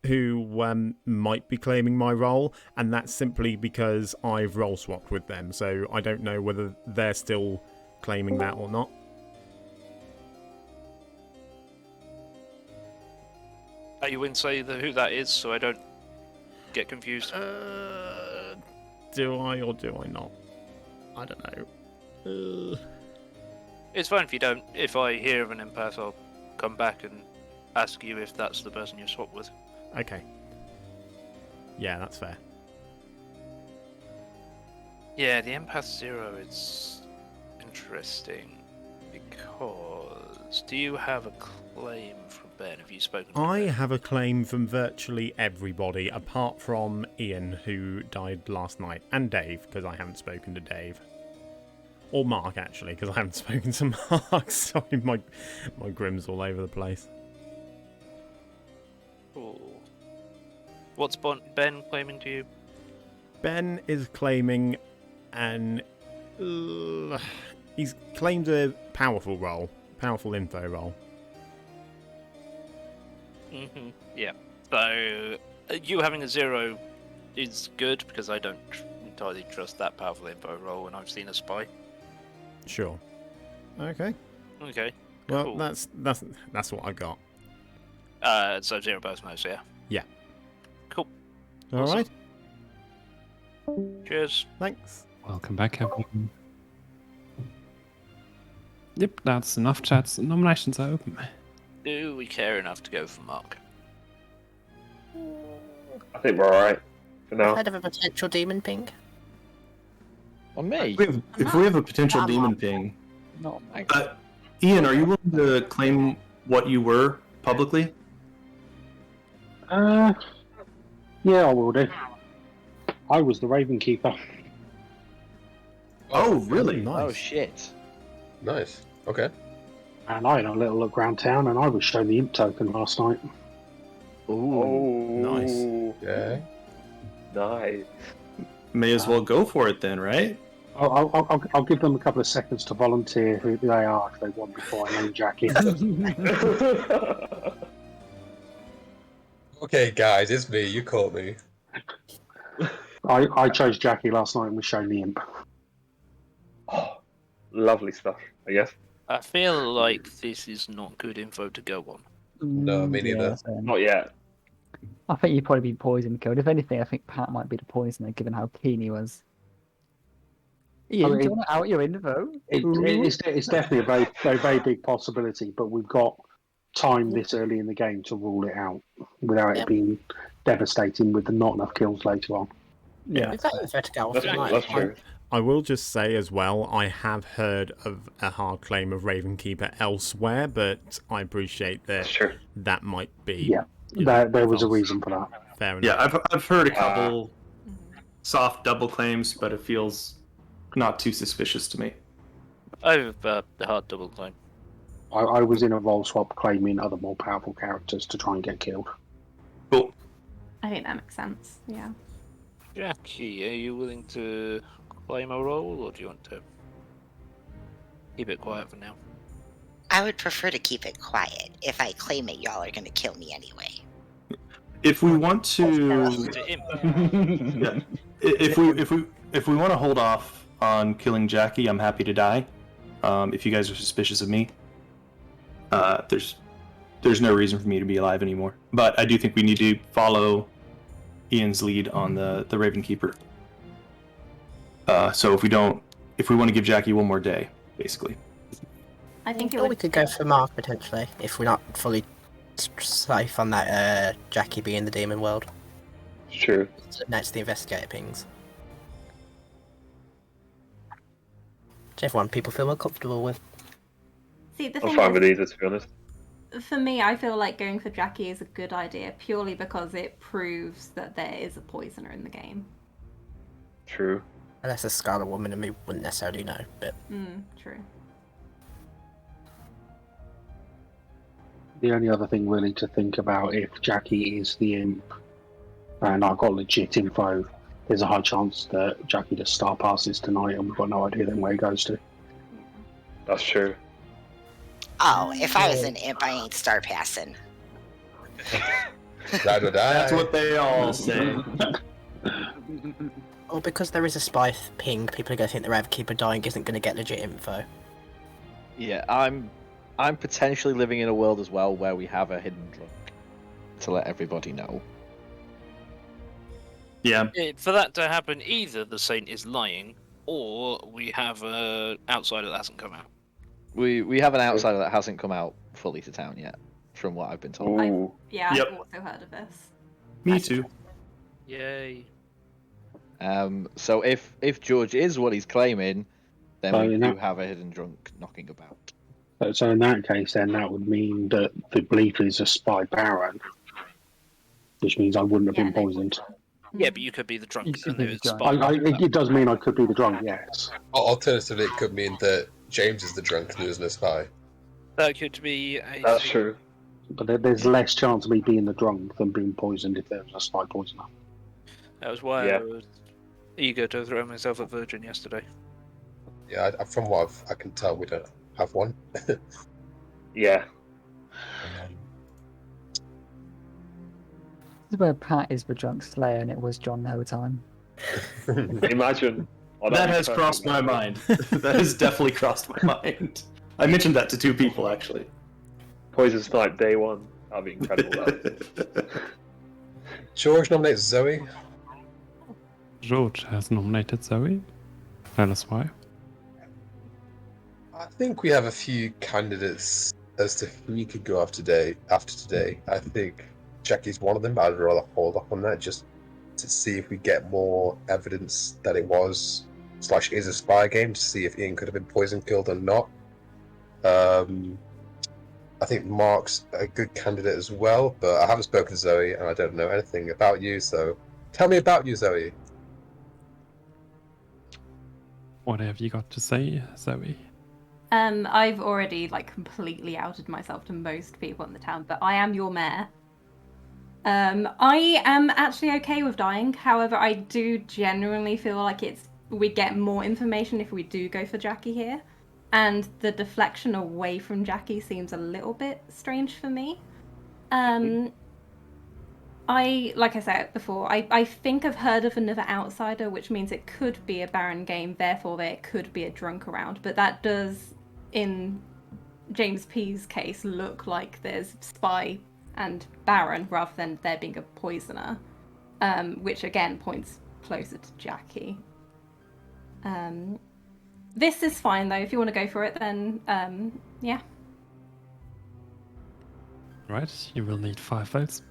[SPEAKER 1] who might be claiming my role, and that's simply because I've role swapped with them, so I don't know whether they're still claiming that or not.
[SPEAKER 11] You wouldn't say who that is, so I don't get confused.
[SPEAKER 1] Do I or do I not? I don't know.
[SPEAKER 11] It's fine if you don't. If I hear of an empath, I'll come back and ask you if that's the person you swapped with.
[SPEAKER 1] Okay. Yeah, that's fair.
[SPEAKER 11] Yeah, the empath 0 is interesting because do you have a claim from Ben? Have you spoken to
[SPEAKER 1] I
[SPEAKER 11] Ben?
[SPEAKER 1] have a claim from virtually everybody apart from Ian, who died last night, and Dave, because I haven't spoken to Dave. Or Mark, actually, because I haven't spoken to Mark. Sorry, my grim's all over the place.
[SPEAKER 11] Cool. What's Ben claiming to you?
[SPEAKER 1] Ben is claiming he's claimed a powerful role, powerful info role.
[SPEAKER 11] Yeah. So, you having a 0 is good because I don't entirely trust that powerful info role when I've seen a spy.
[SPEAKER 1] Sure. Okay.
[SPEAKER 11] Okay.
[SPEAKER 1] Well,
[SPEAKER 11] cool.
[SPEAKER 1] that's what I got.
[SPEAKER 11] So 0 both knows, yeah.
[SPEAKER 1] Yeah.
[SPEAKER 11] Cool.
[SPEAKER 1] All
[SPEAKER 11] Awesome.
[SPEAKER 1] right.
[SPEAKER 11] Cheers.
[SPEAKER 1] Thanks.
[SPEAKER 2] Welcome back, everyone. Yep, that's enough chats. Nominations are open.
[SPEAKER 11] Do we care enough to go for Mark?
[SPEAKER 9] I think we're alright for now.
[SPEAKER 7] Heard of a potential demon ping?
[SPEAKER 12] On me?
[SPEAKER 5] If we have a potential demon ping,
[SPEAKER 3] Not
[SPEAKER 5] Ian, are you willing to claim what you were publicly?
[SPEAKER 10] Yeah, I will do. I was the Raven Keeper.
[SPEAKER 5] Oh, really?
[SPEAKER 1] Nice.
[SPEAKER 12] Oh shit.
[SPEAKER 4] Nice. Okay.
[SPEAKER 10] And I had a little look around town and I was shown the imp token last night.
[SPEAKER 9] Oh,
[SPEAKER 1] Nice.
[SPEAKER 4] Yeah.
[SPEAKER 9] Nice.
[SPEAKER 5] May as well go for it then, right?
[SPEAKER 10] I'll give them a couple of seconds to volunteer who they are if they want before I name Jacqui.
[SPEAKER 4] Okay, guys, it's me. You caught me.
[SPEAKER 10] I chose Jacqui last night and was shown the imp.
[SPEAKER 9] Oh, lovely stuff, I guess.
[SPEAKER 11] I feel like this is not good info to go on.
[SPEAKER 4] No, me neither.
[SPEAKER 3] Yeah, same.
[SPEAKER 9] Not yet.
[SPEAKER 3] I think you'd probably be poison killed. If anything, I think Pat might be the poisoner, given how keen he was. Ian, do you want to out your info?
[SPEAKER 10] It's definitely a very big possibility, but we've got time this early in the game to rule it out without it being devastating with the not enough kills later on.
[SPEAKER 3] Yeah.
[SPEAKER 7] We've got info to go off
[SPEAKER 9] That's
[SPEAKER 7] tonight.
[SPEAKER 9] true.
[SPEAKER 1] I will just say as well, I have heard of a hard claim of Ravenkeeper elsewhere, but I appreciate that
[SPEAKER 9] That's true.
[SPEAKER 1] that might be.
[SPEAKER 10] Yeah, there was a reason for that.
[SPEAKER 1] Fair enough.
[SPEAKER 5] Yeah, I've heard a couple soft double claims, but it feels not too suspicious to me.
[SPEAKER 11] I have a hard double claim.
[SPEAKER 10] I was in a role swap claiming other more powerful characters to try and get killed.
[SPEAKER 5] Cool.
[SPEAKER 8] I think that makes sense. Yeah.
[SPEAKER 11] Jacqui, are you willing to claim a role, or do you want to keep it quiet for now?
[SPEAKER 6] I would prefer to keep it quiet. If I claim it, y'all are going to kill me anyway.
[SPEAKER 5] If we want to,
[SPEAKER 11] To imp.
[SPEAKER 5] yeah, if we want to hold off on killing Jacqui, I'm happy to die. If you guys are suspicious of me, there's no reason for me to be alive anymore. But I do think we need to follow Ian's lead on the Ravenkeeper. So if we want to give Jacqui one more day, basically.
[SPEAKER 8] I think it
[SPEAKER 7] Or we
[SPEAKER 8] would.
[SPEAKER 7] could go for Mark potentially, if we're not fully safe on that Jacqui being the demon world.
[SPEAKER 9] True.
[SPEAKER 7] Next to the investigator pings. Whichever one people feel more comfortable with.
[SPEAKER 8] See, the
[SPEAKER 9] I'm
[SPEAKER 8] thing
[SPEAKER 9] fine with
[SPEAKER 8] is,
[SPEAKER 9] either, to be honest.
[SPEAKER 8] for me, I feel like going for Jacqui is a good idea purely because it proves that there is a poisoner in the game.
[SPEAKER 9] True.
[SPEAKER 7] Unless it's Scarlet Woman and we wouldn't necessarily know, but...
[SPEAKER 8] True.
[SPEAKER 10] The only other thing really to think about, if Jacqui is the imp and I've got legit info, there's a high chance that Jacqui just star passes tonight and we've got no idea then where he goes to.
[SPEAKER 9] That's true.
[SPEAKER 6] Oh, if I was an imp, I ain't star passing.
[SPEAKER 4] Ride or die.
[SPEAKER 5] That's what they all say.
[SPEAKER 7] Or because there is a spy ping, people are going to think the Rev-Keeper dying isn't going to get legit info.
[SPEAKER 12] Yeah, I'm potentially living in a world as well where we have a hidden drunk to let everybody know.
[SPEAKER 5] Yeah.
[SPEAKER 11] For that to happen, either the Saint is lying, or we have an outsider that hasn't come out.
[SPEAKER 12] We have an outsider that hasn't come out fully to town yet, from what I've been told.
[SPEAKER 8] I've
[SPEAKER 5] Yep.
[SPEAKER 8] also heard of this.
[SPEAKER 5] Me too.
[SPEAKER 11] Yay.
[SPEAKER 12] So if George is what he's claiming, then
[SPEAKER 10] So
[SPEAKER 12] we
[SPEAKER 10] in
[SPEAKER 12] do
[SPEAKER 10] that-
[SPEAKER 12] have a hidden drunk knocking about.
[SPEAKER 10] So in that case, then that would mean that the belief is a spy Baron, which means I wouldn't have been poisoned.
[SPEAKER 11] Yeah, but you could be the drunk
[SPEAKER 3] You could
[SPEAKER 11] and
[SPEAKER 3] be
[SPEAKER 11] it's
[SPEAKER 3] the drunk.
[SPEAKER 11] spot.
[SPEAKER 10] It does mean I could be the drunk, yes.
[SPEAKER 4] Alternatively, it could mean that James is the drunk and there's no spy.
[SPEAKER 11] That could be a...
[SPEAKER 9] That's true.
[SPEAKER 10] But there's less chance of me being the drunk than being poisoned if there was a spy poisoner.
[SPEAKER 11] That was why
[SPEAKER 9] Yeah.
[SPEAKER 11] I was eager to throw myself at Virgin yesterday.
[SPEAKER 4] Yeah, from what I can tell, we don't have one.
[SPEAKER 9] Yeah.
[SPEAKER 3] This is where Pat is the drunk slayer and it was John the whole time.
[SPEAKER 9] Imagine. Oh,
[SPEAKER 5] That
[SPEAKER 9] that'd be
[SPEAKER 5] has
[SPEAKER 9] perfect,
[SPEAKER 5] crossed my mind. That has definitely crossed my mind. I mentioned that to 2 people, actually.
[SPEAKER 9] Poison Snipe day 1. That'd be incredible.
[SPEAKER 4] George nominates Zoe.
[SPEAKER 2] George has nominated Zoe. Tell us why.
[SPEAKER 4] I think we have a few candidates as to who we could go after today. I think Jacqui's one of them, but I'd rather hold up on that just to see if we get more evidence that it was / is a spy game, to see if Ian could have been poison killed or not. I think Mark's a good candidate as well, but I haven't spoken to Zoe and I don't know anything about you, so tell me about you, Zoe.
[SPEAKER 2] What have you got to say, Zoe?
[SPEAKER 8] I've already completely outed myself to most people in the town, but I am your mayor. I am actually okay with dying. However, I do genuinely feel like we get more information if we do go for Jacqui here, and the deflection away from Jacqui seems a little bit strange for me. Like I said before, I think I've heard of another outsider, which means it could be a Baron game, therefore there could be a drunk around. But that does, in James P's case, look like there's spy and Baron rather than there being a poisoner, which again points closer to Jacqui. This is fine though, if you want to go for it then, yeah.
[SPEAKER 2] Right, you will need 5 votes.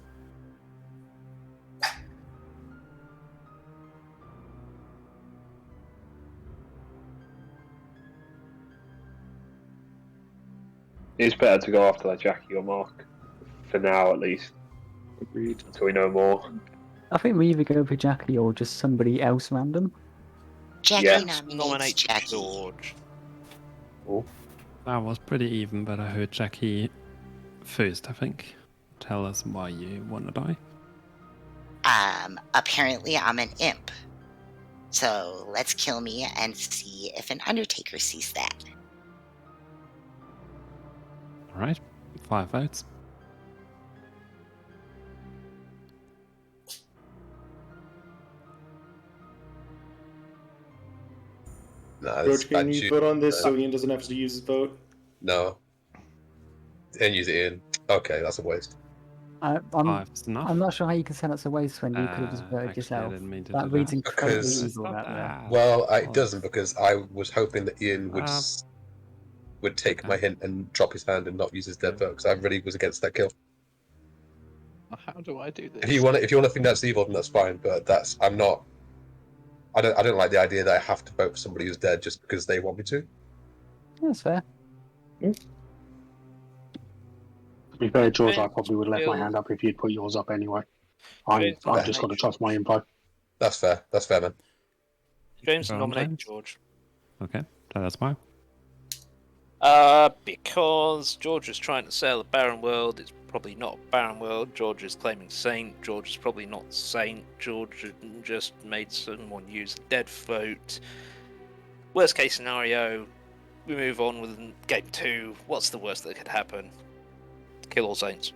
[SPEAKER 9] It's better to go after Jacqui or Mark. For now, at least.
[SPEAKER 10] Agreed.
[SPEAKER 9] Until we know more.
[SPEAKER 3] I think we either go for Jacqui or just somebody else random.
[SPEAKER 6] Jacqui
[SPEAKER 9] Yeah.
[SPEAKER 6] nominates
[SPEAKER 11] Nominate
[SPEAKER 6] Jacqui.
[SPEAKER 11] George.
[SPEAKER 2] That was pretty even, but I heard Jacqui first, I think. Tell us why you want to die.
[SPEAKER 6] Apparently I'm an imp. So let's kill me and see if an Undertaker sees that.
[SPEAKER 2] Alright, 5 votes.
[SPEAKER 4] No, that's
[SPEAKER 5] George, can
[SPEAKER 4] bad
[SPEAKER 5] you
[SPEAKER 4] juice.
[SPEAKER 5] vote on this so Ian doesn't have to use his vote?
[SPEAKER 4] No. And use it in. Okay, that's a waste.
[SPEAKER 3] I'm
[SPEAKER 2] 5's enough.
[SPEAKER 3] I'm not sure how you can say that's a waste when you could have just voted
[SPEAKER 2] Actually,
[SPEAKER 3] yourself.
[SPEAKER 2] I didn't mean to
[SPEAKER 3] That
[SPEAKER 2] do
[SPEAKER 3] reads
[SPEAKER 2] that.
[SPEAKER 3] incredibly
[SPEAKER 4] Because-
[SPEAKER 3] evil that way.
[SPEAKER 4] Well, it doesn't, because I was hoping that Ian would take my
[SPEAKER 2] okay.
[SPEAKER 4] hint and drop his hand and not use his dead vote, because I really was against that kill.
[SPEAKER 12] How do I do this?
[SPEAKER 4] If you want to think that's evil, then that's fine. But I'm not. I don't like the idea that I have to vote for somebody who's dead just because they want me to.
[SPEAKER 3] That's fair.
[SPEAKER 10] To be fair, George, I probably would have left my
[SPEAKER 11] Bill.
[SPEAKER 10] hand up if you'd put yours up anyway. I've
[SPEAKER 11] James,
[SPEAKER 10] just got to trust my info.
[SPEAKER 4] That's fair. That's fair, man.
[SPEAKER 11] James
[SPEAKER 2] Go on,
[SPEAKER 11] nominate
[SPEAKER 2] James.
[SPEAKER 11] George.
[SPEAKER 2] Okay, tell us why.
[SPEAKER 11] Because George is trying to sell a barren world. It's probably not a barren world. George is claiming saint. George is probably not saint. George just made someone use a dead vote. Worst case scenario, we move on with game 2. What's the worst that could happen? Kill all saints.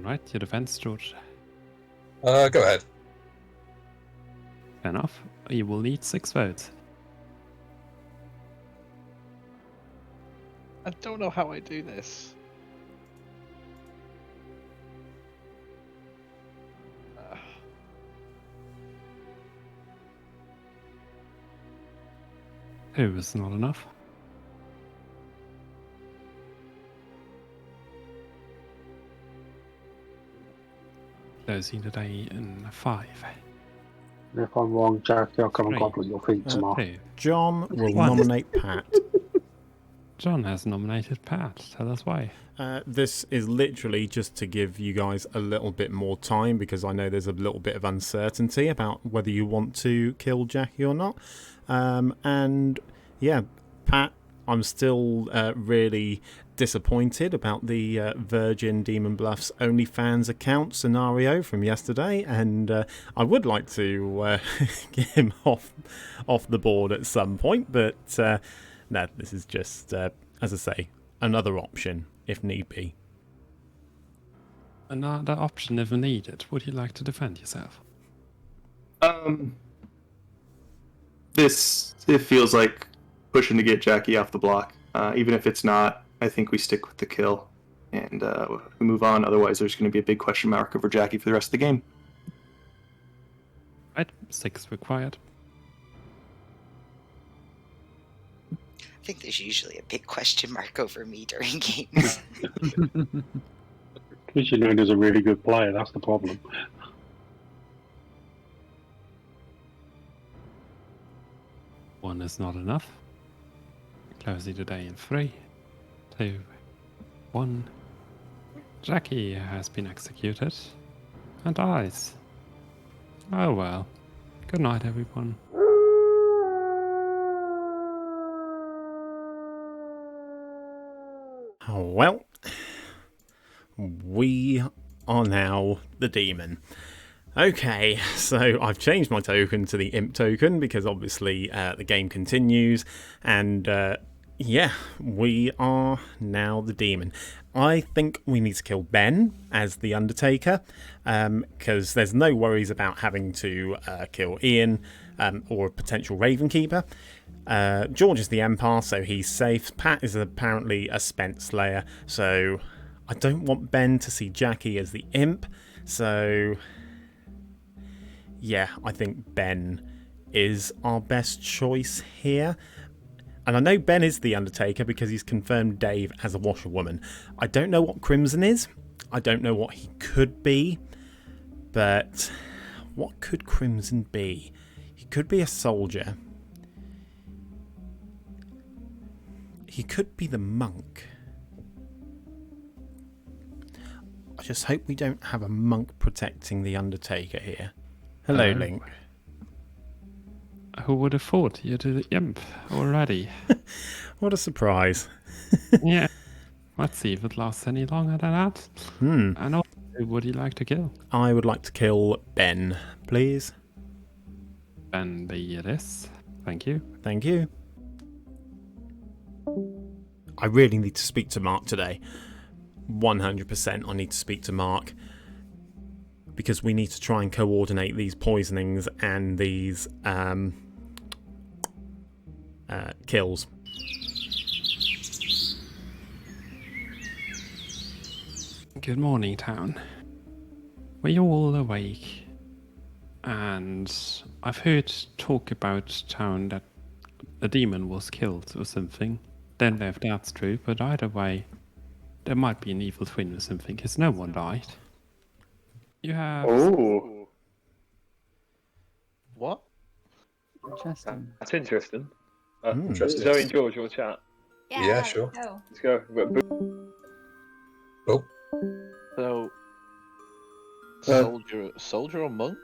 [SPEAKER 2] Alright, your defense, George.
[SPEAKER 4] Go ahead.
[SPEAKER 2] Fair enough. You will need 6 votes.
[SPEAKER 12] I don't know how I do this.
[SPEAKER 2] Two is not enough. Closing today in 5.
[SPEAKER 10] If I'm wrong, Jacqui, I'll come and
[SPEAKER 2] 3.
[SPEAKER 10] gobble at your feet tomorrow.
[SPEAKER 2] 2.
[SPEAKER 1] John will
[SPEAKER 2] 1.
[SPEAKER 1] nominate Pat.
[SPEAKER 2] John has nominated Pat. Tell us why.
[SPEAKER 1] This is literally just to give you guys a little bit more time, because I know there's a little bit of uncertainty about whether you want to kill Jacqui or not. And yeah, Pat, I'm still really disappointed about the Virgin Demon Bluffs OnlyFans account scenario from yesterday, and I would like to get him off the board at some point, but no, this is just, as I say, another option if need be.
[SPEAKER 2] Another option if needed. Would you like to defend yourself?
[SPEAKER 5] It feels like pushing to get Jacqui off the block. Even if it's not, I think we stick with the kill and we move on. Otherwise, there's going to be a big question mark over Jacqui for the rest of the game.
[SPEAKER 2] Right, 6 required.
[SPEAKER 6] I think there's usually a big question mark over me during games.
[SPEAKER 10] Because you know there's a really good player, that's the problem.
[SPEAKER 2] One is not enough. Closing today in 3, 2, 1. Jacqui has been executed and dies. Oh well. Good night, everyone.
[SPEAKER 1] Well, we are now the demon. Okay, so I've changed my token to the imp token because obviously the game continues, and yeah, we are now the demon. I think we need to kill Ben as the Undertaker, because there's no worries about having to kill Ian or a potential Ravenkeeper. George is the Empire, so he's safe. Pat is apparently a spent slayer, so I don't want Ben to see Jacqui as the imp, so yeah, I think Ben is our best choice here. And I know Ben is the Undertaker because he's confirmed Dave as a washerwoman. I don't know what Crimson is. I don't know what he could be. But what could Crimson be? He could be a soldier. He could be the monk. I just hope we don't have a monk protecting the Undertaker here. Hello, Link.
[SPEAKER 2] Who would have thought you're the imp already?
[SPEAKER 1] What a surprise.
[SPEAKER 2] Yeah. Let's see if it lasts any longer than that. And also, who would you like to kill?
[SPEAKER 1] I would like to kill Ben, please.
[SPEAKER 2] Ben be it is. Thank you.
[SPEAKER 1] Thank you. I really need to speak to Mark today. 100% I need to speak to Mark. Because we need to try and coordinate these poisonings and these kills.
[SPEAKER 2] Good morning, town. We're all awake, and I've heard talk about town that a demon was killed or something. Don't know if that's true, but either way, there might be an evil twin or something, because no one died. You have...
[SPEAKER 9] Oh.
[SPEAKER 12] What?
[SPEAKER 3] Interesting.
[SPEAKER 9] That's interesting.
[SPEAKER 4] Interesting.
[SPEAKER 9] Zoe and George, your chat.
[SPEAKER 4] Yeah, sure.
[SPEAKER 8] Go.
[SPEAKER 9] Let's go. We've got
[SPEAKER 4] Oh,
[SPEAKER 12] So, soldier or monk?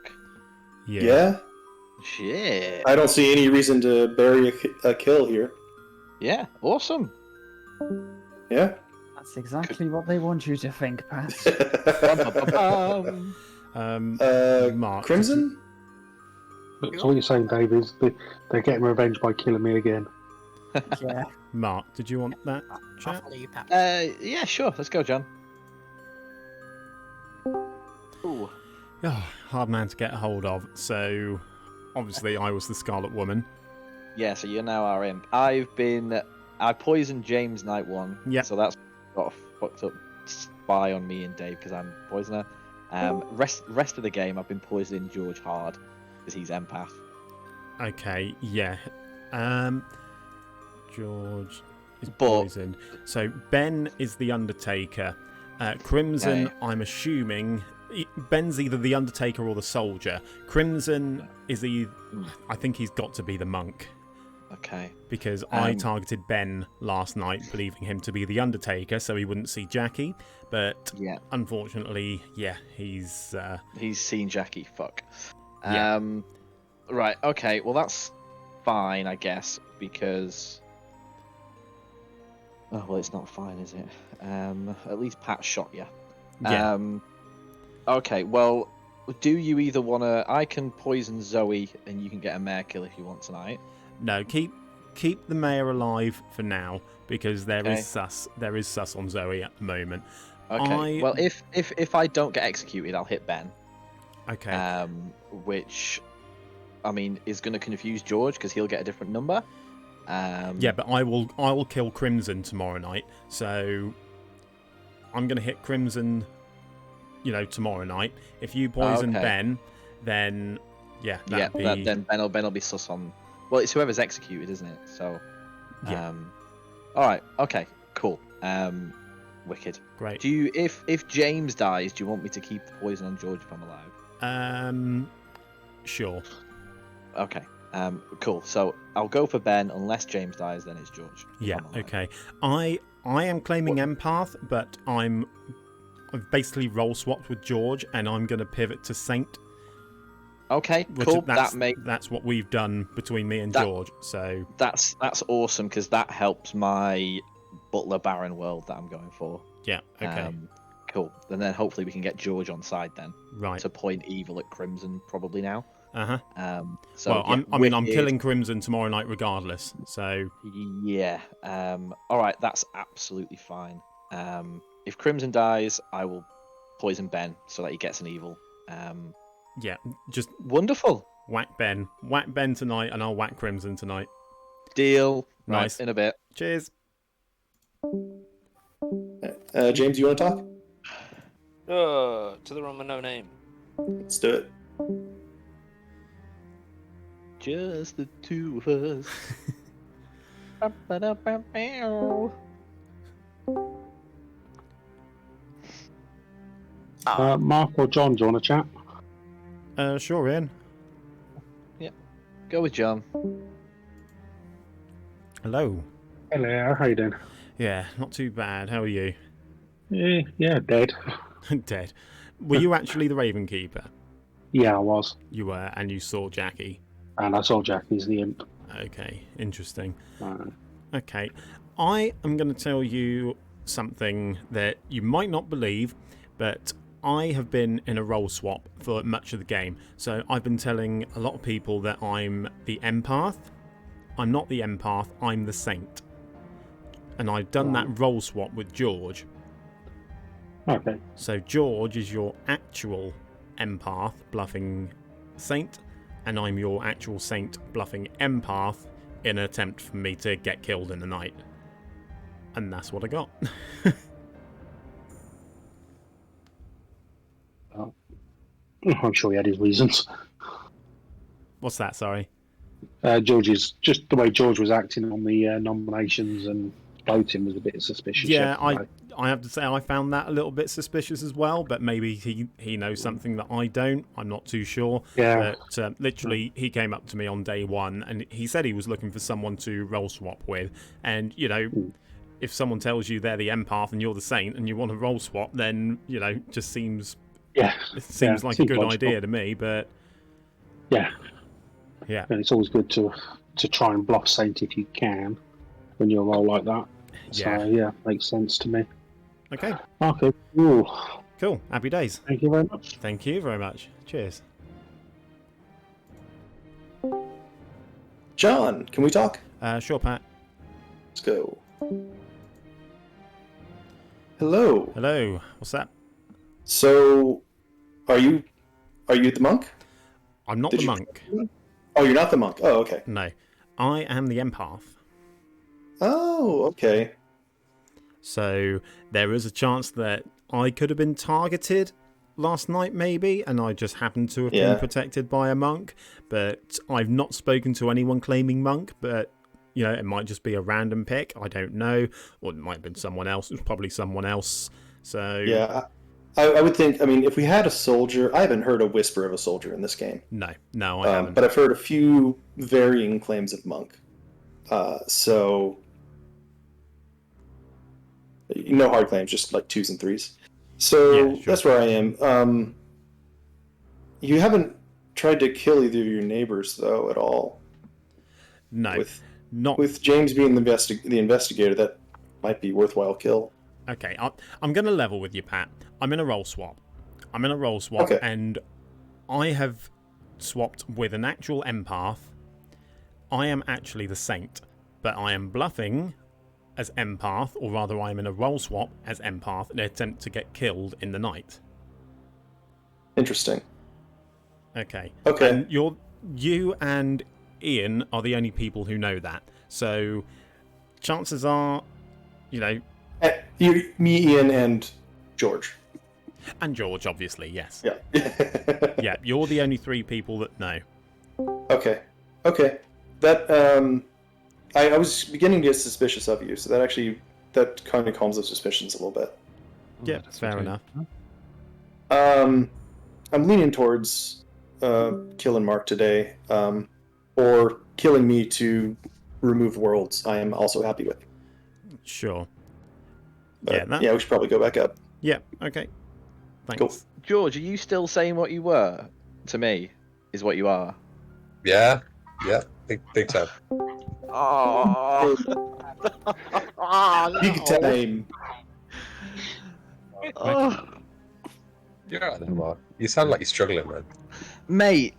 [SPEAKER 13] Yeah.
[SPEAKER 12] Shit.
[SPEAKER 13] I don't see any reason to bury a kill here.
[SPEAKER 12] Yeah, awesome.
[SPEAKER 13] Yeah.
[SPEAKER 3] That's exactly what they want you to think, Pat.
[SPEAKER 1] Mark.
[SPEAKER 13] Crimson?
[SPEAKER 10] So what you're saying, Dave, is they're getting revenge by killing me again.
[SPEAKER 3] Yeah.
[SPEAKER 1] Mark, did you want that chat?
[SPEAKER 7] Follow you, Pat.
[SPEAKER 12] Yeah, sure. Let's go, John.
[SPEAKER 1] Oh, hard man to get a hold of. So, obviously, I was the Scarlet Woman.
[SPEAKER 12] Yeah, so you're now our imp. I poisoned James night one.
[SPEAKER 1] Yep.
[SPEAKER 12] So that's got a fucked up spy on me and Dave because I'm poisoner. Rest of the game, I've been poisoning George hard because he's empath.
[SPEAKER 1] Okay, yeah. George is poisoned. So Ben is the Undertaker. Crimson, I'm assuming Ben's either the Undertaker or the Soldier. Crimson is I think he's got to be the Monk.
[SPEAKER 12] Okay.
[SPEAKER 1] Because I targeted Ben last night, believing him to be the Undertaker, so he wouldn't see Jacqui. But unfortunately, he's
[SPEAKER 12] seen Jacqui. Fuck.
[SPEAKER 1] Yeah.
[SPEAKER 12] Right. Okay. Well, that's fine, I guess, because. Oh well, it's not fine, is it? At least Pat shot you.
[SPEAKER 1] Yeah.
[SPEAKER 12] Okay. Well, do you either want to? I can poison Zoe, and you can get a mare kill if you want tonight.
[SPEAKER 1] No, keep the mayor alive for now because there is sus on Zoe at the moment.
[SPEAKER 12] Okay. Well, if I don't get executed, I'll hit Ben.
[SPEAKER 1] Okay.
[SPEAKER 12] Which, I mean, is going to confuse George because he'll get a different number.
[SPEAKER 1] Yeah, but I will kill Crimson tomorrow night. So I'm going to hit Crimson, tomorrow night. If you poison Ben, then
[SPEAKER 12] then Ben will be sus on. Well, it's whoever's executed, isn't it? So, all right, okay, cool. Wicked.
[SPEAKER 1] Great.
[SPEAKER 12] Do you, if James dies, do you want me to keep the poison on George if I'm alive?
[SPEAKER 1] Sure.
[SPEAKER 12] Okay. Cool. So I'll go for Ben. Unless James dies, then it's George.
[SPEAKER 1] Yeah. Okay. I am claiming empath, but I've basically role swapped with George, and I'm going to pivot to Saint.
[SPEAKER 12] Okay, cool.
[SPEAKER 1] That's what we've done between me and George. So
[SPEAKER 12] that's awesome because that helps my Butler Baron world that I'm going for.
[SPEAKER 1] Yeah. Okay.
[SPEAKER 12] Cool. And then hopefully we can get George on side then.
[SPEAKER 1] Right.
[SPEAKER 12] To point evil at Crimson probably now.
[SPEAKER 1] So I'm killing Crimson tomorrow night regardless. So
[SPEAKER 12] yeah. All right. That's absolutely fine. If Crimson dies, I will poison Ben so that he gets an evil.
[SPEAKER 1] Yeah, just
[SPEAKER 12] wonderful.
[SPEAKER 1] Whack Ben tonight, and I'll whack Crimson tonight.
[SPEAKER 12] Deal.
[SPEAKER 1] Nice.
[SPEAKER 12] Right, in a bit.
[SPEAKER 1] Cheers.
[SPEAKER 13] James, you want to talk?
[SPEAKER 11] To the wrong with no name.
[SPEAKER 13] Let's do it.
[SPEAKER 12] Just the two of us.
[SPEAKER 10] Mark or John, do you want to chat?
[SPEAKER 1] Sure, Ian.
[SPEAKER 12] Yep. Go with John.
[SPEAKER 1] Hello.
[SPEAKER 10] Hello, how you doing?
[SPEAKER 1] Yeah, not too bad. How are you?
[SPEAKER 10] Yeah, dead.
[SPEAKER 1] Dead. Were you actually the Raven Keeper?
[SPEAKER 10] Yeah, I was.
[SPEAKER 1] You were, and you saw Jacqui?
[SPEAKER 10] And I saw Jacqui as the imp.
[SPEAKER 1] Okay, interesting. Okay, I am going to tell you something that you might not believe, but I have been in a role swap for much of the game. So I've been telling a lot of people that I'm the empath. I'm not the empath, I'm the saint. And I've done that role swap with George.
[SPEAKER 10] Okay.
[SPEAKER 1] So George is your actual empath bluffing saint, and I'm your actual saint bluffing empath in an attempt for me to get killed in the night. And that's what I got.
[SPEAKER 10] I'm sure he had his reasons.
[SPEAKER 1] What's that, sorry?
[SPEAKER 10] George's, just the way George was acting on the nominations and voting was a bit suspicious.
[SPEAKER 1] Yeah, I have to say I found that a little bit suspicious as well, but maybe he knows something that I don't. I'm not too sure.
[SPEAKER 10] Yeah.
[SPEAKER 1] But literally, he came up to me on day one, and he said he was looking for someone to role swap with. And, if someone tells you they're the empath and you're the saint and you want to role swap, then, just seems...
[SPEAKER 10] Yeah.
[SPEAKER 1] It seems like a good
[SPEAKER 10] logical
[SPEAKER 1] idea to me, but...
[SPEAKER 10] Yeah.
[SPEAKER 1] Yeah.
[SPEAKER 10] And it's always good to try and bluff Saint if you can when you roll like that.
[SPEAKER 1] Yeah.
[SPEAKER 10] So, yeah, makes sense to me.
[SPEAKER 1] Okay.
[SPEAKER 10] Okay, cool.
[SPEAKER 1] Cool. Happy days.
[SPEAKER 10] Thank you very much.
[SPEAKER 1] Thank you very much. Cheers.
[SPEAKER 13] John, can we talk?
[SPEAKER 1] Sure, Pat.
[SPEAKER 13] Let's go. Hello.
[SPEAKER 1] Hello. What's that?
[SPEAKER 13] So, are you Are you the monk?
[SPEAKER 1] I'm not
[SPEAKER 13] Did
[SPEAKER 1] the
[SPEAKER 13] you-
[SPEAKER 1] monk.
[SPEAKER 13] Oh, you're not the monk. Oh, okay.
[SPEAKER 1] No. I am the empath.
[SPEAKER 13] Oh, okay.
[SPEAKER 1] So there is a chance that I could have been targeted last night, maybe, and I just happened to have
[SPEAKER 13] Yeah.
[SPEAKER 1] been protected by a monk. But I've not spoken to anyone claiming monk, but, you know, it might just be a random pick. I don't know. Or it might have been someone else. It was probably someone else. So...
[SPEAKER 13] Yeah, I would think, I mean, if we had a soldier, I haven't heard a whisper of a soldier in this game.
[SPEAKER 1] No, I haven't.
[SPEAKER 13] But I've heard a few varying claims of monk. So, no hard claims, just like 2s and 3s. So,
[SPEAKER 1] Yeah, sure.
[SPEAKER 13] that's where I am. You haven't tried to kill either of your neighbors, though, at all.
[SPEAKER 1] No, not...
[SPEAKER 13] With James being the investigator, that might be worthwhile kill.
[SPEAKER 1] Okay, I'm going to level with you, Pat. I'm in a role swap.
[SPEAKER 13] Okay.
[SPEAKER 1] And I have swapped with an actual empath. I am actually the saint, but I am bluffing as empath, or rather I am in a role swap as empath in an attempt to get killed in the night.
[SPEAKER 13] Interesting.
[SPEAKER 1] Okay.
[SPEAKER 13] Okay.
[SPEAKER 1] And you and Ian are the only people who know that. So chances are, you know...
[SPEAKER 13] Me, Ian, and George.
[SPEAKER 1] And George, obviously, yes.
[SPEAKER 13] Yeah.
[SPEAKER 1] Yeah, you're the only 3 people that know.
[SPEAKER 13] Okay. That, I was beginning to get suspicious of you, so that kind of calms those suspicions a little bit.
[SPEAKER 1] Yeah, fair enough.
[SPEAKER 13] I'm leaning towards killing Mark today, or killing me to remove worlds. I am also happy with.
[SPEAKER 1] Sure.
[SPEAKER 13] But, yeah, we should probably go back up.
[SPEAKER 1] Yeah, okay. Thanks.
[SPEAKER 13] Cool.
[SPEAKER 12] George, are you still saying what you were to me? Is what you are?
[SPEAKER 4] Yeah, big time.
[SPEAKER 12] Oh,
[SPEAKER 13] Big time.
[SPEAKER 12] Oh.
[SPEAKER 4] You're right there, Mark. You sound like you're struggling, man.
[SPEAKER 12] Mate,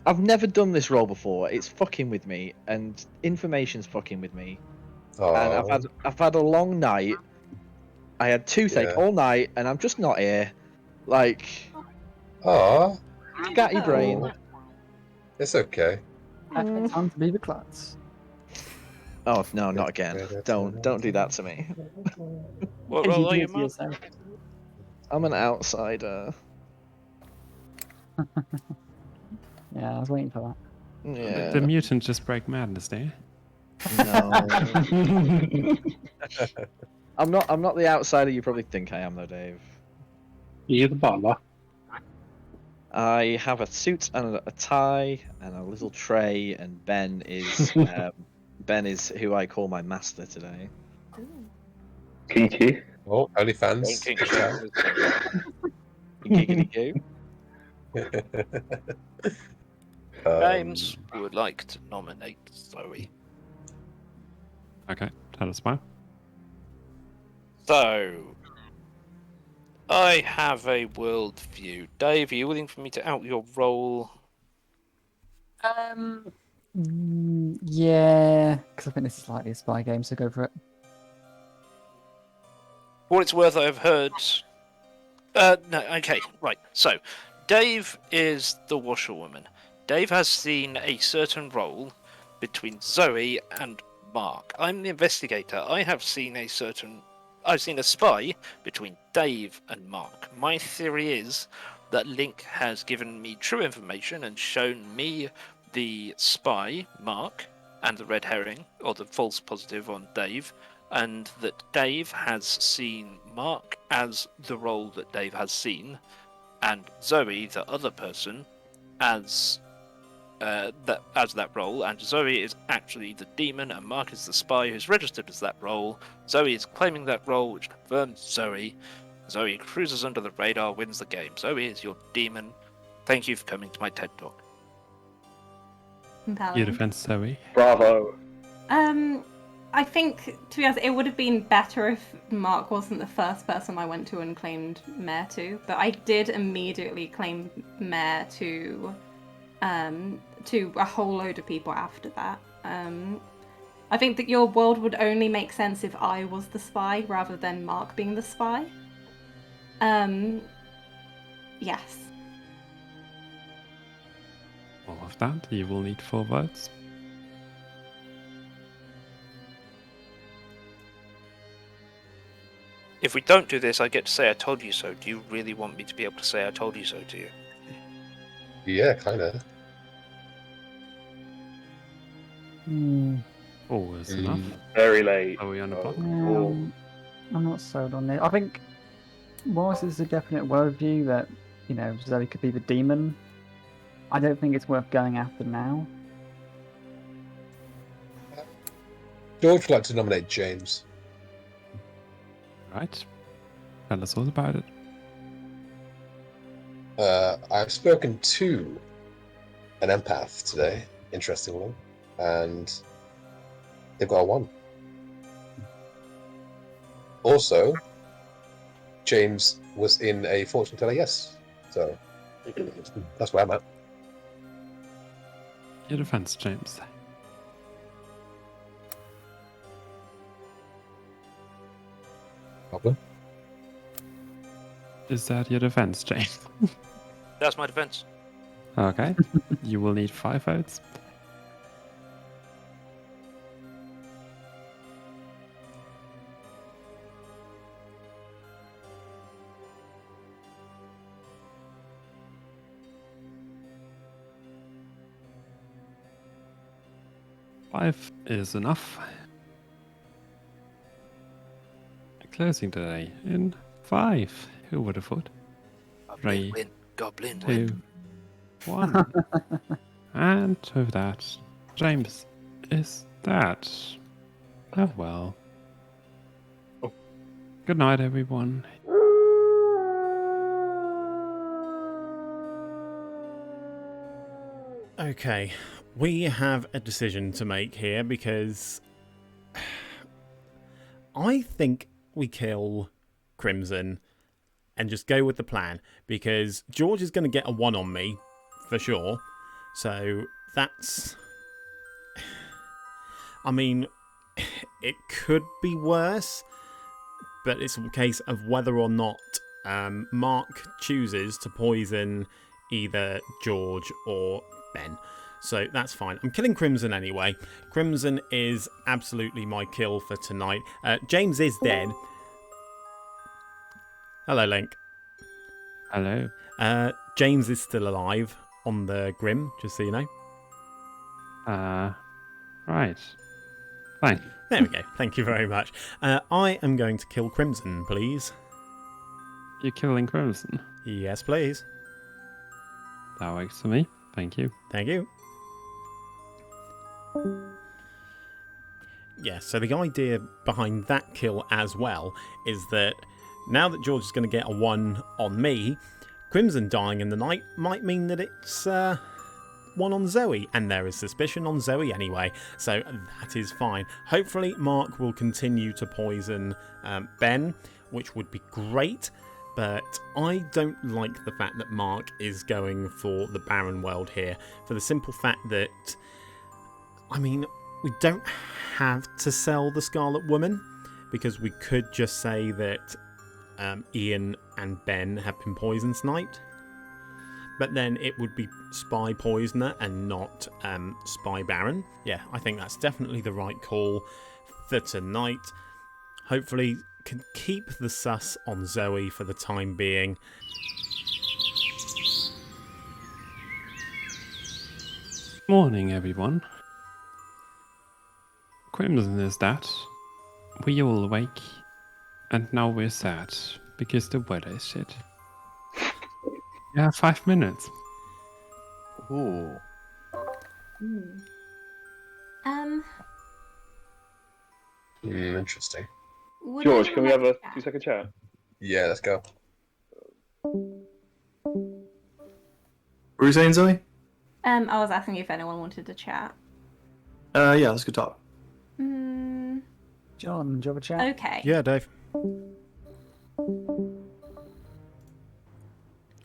[SPEAKER 12] I've never done this role before. It's fucking with me, and information's fucking with me.
[SPEAKER 4] Oh.
[SPEAKER 12] And I've had a long night. I had toothache all night, and I'm just not here. Like, scat your brain.
[SPEAKER 4] It's okay.
[SPEAKER 3] Perfect time to be the klutz.
[SPEAKER 12] Oh no, not again! Don't do that to me.
[SPEAKER 11] What role are you, Mark?
[SPEAKER 12] I'm an outsider.
[SPEAKER 3] Yeah, I was waiting for that.
[SPEAKER 12] Yeah.
[SPEAKER 2] The mutant just break madness, do you?
[SPEAKER 12] No. I'm not the outsider you probably think I am, though, Dave.
[SPEAKER 10] You're the butler.
[SPEAKER 12] I have a suit and a tie and a little tray, and Ben is who I call my master today.
[SPEAKER 9] Kinky.
[SPEAKER 4] Oh, OnlyFans.
[SPEAKER 12] Giggity goo.
[SPEAKER 11] James would like to nominate Zoe.
[SPEAKER 2] Okay, tell us why.
[SPEAKER 11] So, I have a world view. Dave, are you willing for me to out your role?
[SPEAKER 3] Yeah, because I think this is likely a spy game, so go for it.
[SPEAKER 11] For what it's worth, I've heard... no, okay, right. So, Dave is the washerwoman. Dave has seen a certain role between Zoe and Mark. I'm the investigator. I've seen a spy between Dave and Mark. My theory is that Link has given me true information and shown me the spy, Mark, and the red herring, or the false positive on Dave, and that Dave has seen Mark as the role that Dave has seen, and Zoe, the other person, as that role, and Zoe is actually the demon, and Mark is the spy who's registered as that role. Zoe is claiming that role, which confirms Zoe. Zoe cruises under the radar, wins the game. Zoe is your demon. Thank you for coming to my TED Talk.
[SPEAKER 2] Your defense, Zoe.
[SPEAKER 9] Bravo.
[SPEAKER 8] I think, to be honest, it would have been better if Mark wasn't the first person I went to and claimed Mayor to, but I did immediately claim Mayor to a whole load of people after that. I think that your world would only make sense if I was the spy rather than Mark being the spy. Yes.
[SPEAKER 2] All of that, you will need 4 votes.
[SPEAKER 11] If we don't do this, I get to say I told you so. Do you really want me to be able to say I told you so to you?
[SPEAKER 4] Yeah, kind of.
[SPEAKER 2] Always enough.
[SPEAKER 9] Very late.
[SPEAKER 2] Are we on a block?
[SPEAKER 3] I'm not sold on it. I think, whilst it's a definite worldview that, you know, Zoe could be the demon, I don't think it's worth going after now.
[SPEAKER 4] George would like to nominate James.
[SPEAKER 2] Right. Tell us all about it.
[SPEAKER 4] I've spoken to an empath today, interestingly, and they've got a 1. Also, James was in a fortune teller, yes. So that's where I'm at.
[SPEAKER 2] Your defense, James.
[SPEAKER 4] Problem?
[SPEAKER 2] Is that your defense, James?
[SPEAKER 11] That's my defense.
[SPEAKER 2] Okay. You will need 5 votes. Five is enough. Closing today in 5. Who would have thought? 3,
[SPEAKER 11] Goblin
[SPEAKER 2] 2,
[SPEAKER 11] win.
[SPEAKER 2] 1. And with that, James is that. Oh well. Good night, everyone.
[SPEAKER 1] Okay, we have a decision to make here because I think we kill Crimson and just go with the plan because George is going to get a 1 on me for sure. So that's... I mean, it could be worse, but it's a case of whether or not Mark chooses to poison either George or Ben. So that's fine. I'm killing Crimson anyway. Crimson is absolutely my kill for tonight. James is dead. Hello, Link.
[SPEAKER 2] Hello.
[SPEAKER 1] James is still alive on the Grim, just so you know.
[SPEAKER 2] Right. Fine.
[SPEAKER 1] There we go. Thank you very much. I am going to kill Crimson, please.
[SPEAKER 2] You're killing Crimson?
[SPEAKER 1] Yes, please.
[SPEAKER 2] That works for me. Thank you.
[SPEAKER 1] Thank you. Yeah, so the idea behind that kill as well is that now that George is going to get a 1 on me, Crimson dying in the night might mean that it's 1 on Zoe, and there is suspicion on Zoe anyway, so that is fine. Hopefully Mark will continue to poison Ben, which would be great, but I don't like the fact that Mark is going for the barren world here, for the simple fact that, I mean, we don't have to sell the Scarlet Woman, because we could just say that Ian and Ben have been poisoned tonight. But then it would be Spy Poisoner and not Spy Baron. Yeah, I think that's definitely the right call for tonight. Hopefully can keep the sus on Zoe for the time being.
[SPEAKER 2] Morning, everyone. Crimson is that. We all awake, and now we're sad because the weather is shit. Yeah, 5 minutes.
[SPEAKER 12] Ooh.
[SPEAKER 4] Interesting.
[SPEAKER 9] George, can we have a 2-second chat?
[SPEAKER 4] Yeah, let's go.
[SPEAKER 13] What were you saying, Zoe?
[SPEAKER 8] I was asking if anyone wanted to chat.
[SPEAKER 13] Yeah, let's go talk.
[SPEAKER 3] John, do you have a chat?
[SPEAKER 8] Okay.
[SPEAKER 1] Yeah, Dave.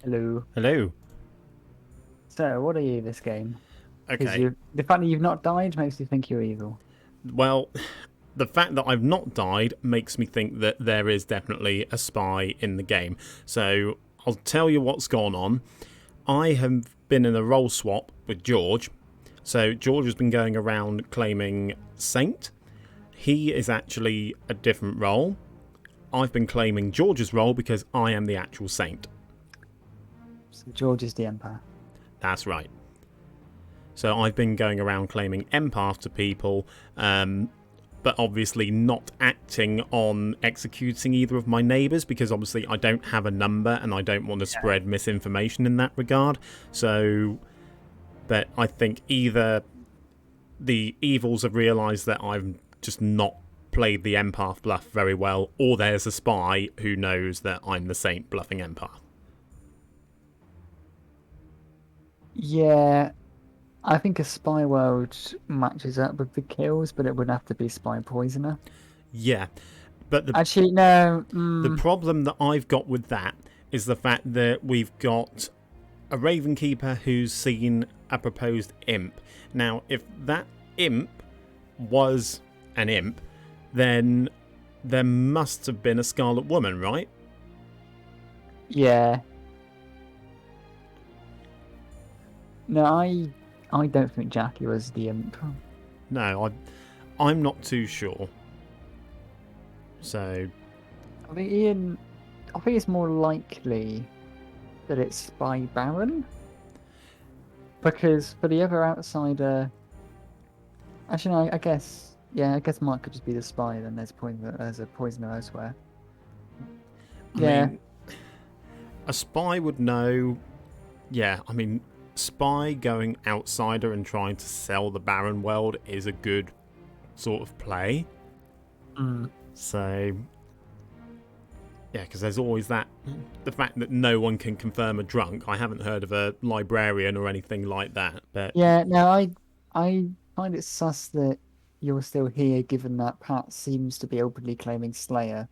[SPEAKER 3] Hello.
[SPEAKER 1] Hello.
[SPEAKER 3] So, what are you this game?
[SPEAKER 1] Okay.
[SPEAKER 3] The fact that you've not died makes you think you're evil.
[SPEAKER 1] Well, the fact that I've not died makes me think that there is definitely a spy in the game. So I'll tell you what's gone on. I have been in a role swap with George. So George has been going around claiming Saint. He is actually a different role. I've been claiming George's role because I am the actual Saint.
[SPEAKER 3] So George is the Empire.
[SPEAKER 1] That's right. So I've been going around claiming empath to people, but obviously not acting on executing either of my neighbours, because obviously I don't have a number and I don't want to spread misinformation in that regard. So, but I think either the evils have realised that I've just not played the empath bluff very well, or there's a spy who knows that I'm the Saint bluffing empath.
[SPEAKER 3] Yeah, I think a spy world matches up with the kills, but it would have to be spy poisoner.
[SPEAKER 1] Yeah, but
[SPEAKER 3] actually no.
[SPEAKER 1] The problem that I've got with that is the fact that we've got a Ravenkeeper who's seen a proposed imp. Now, if that imp was an imp, then there must have been a Scarlet Woman, right?
[SPEAKER 3] Yeah. No, I don't think Jacqui was the imp.
[SPEAKER 1] No, I'm not too sure. So,
[SPEAKER 3] I think it's more likely that it's Spy Baron, because for the other outsider, actually, no, I guess Mark could just be the spy. Then there's a poisoner elsewhere.
[SPEAKER 1] I mean, a spy would know. Yeah, I mean, spy going outsider and trying to sell the Baron world is a good sort of play. So, yeah, because there's always the fact that no one can confirm a drunk. I haven't heard of a librarian or anything like that. But
[SPEAKER 3] yeah, no, I find it sus that you're still here, given that Pat seems to be openly claiming Slayer.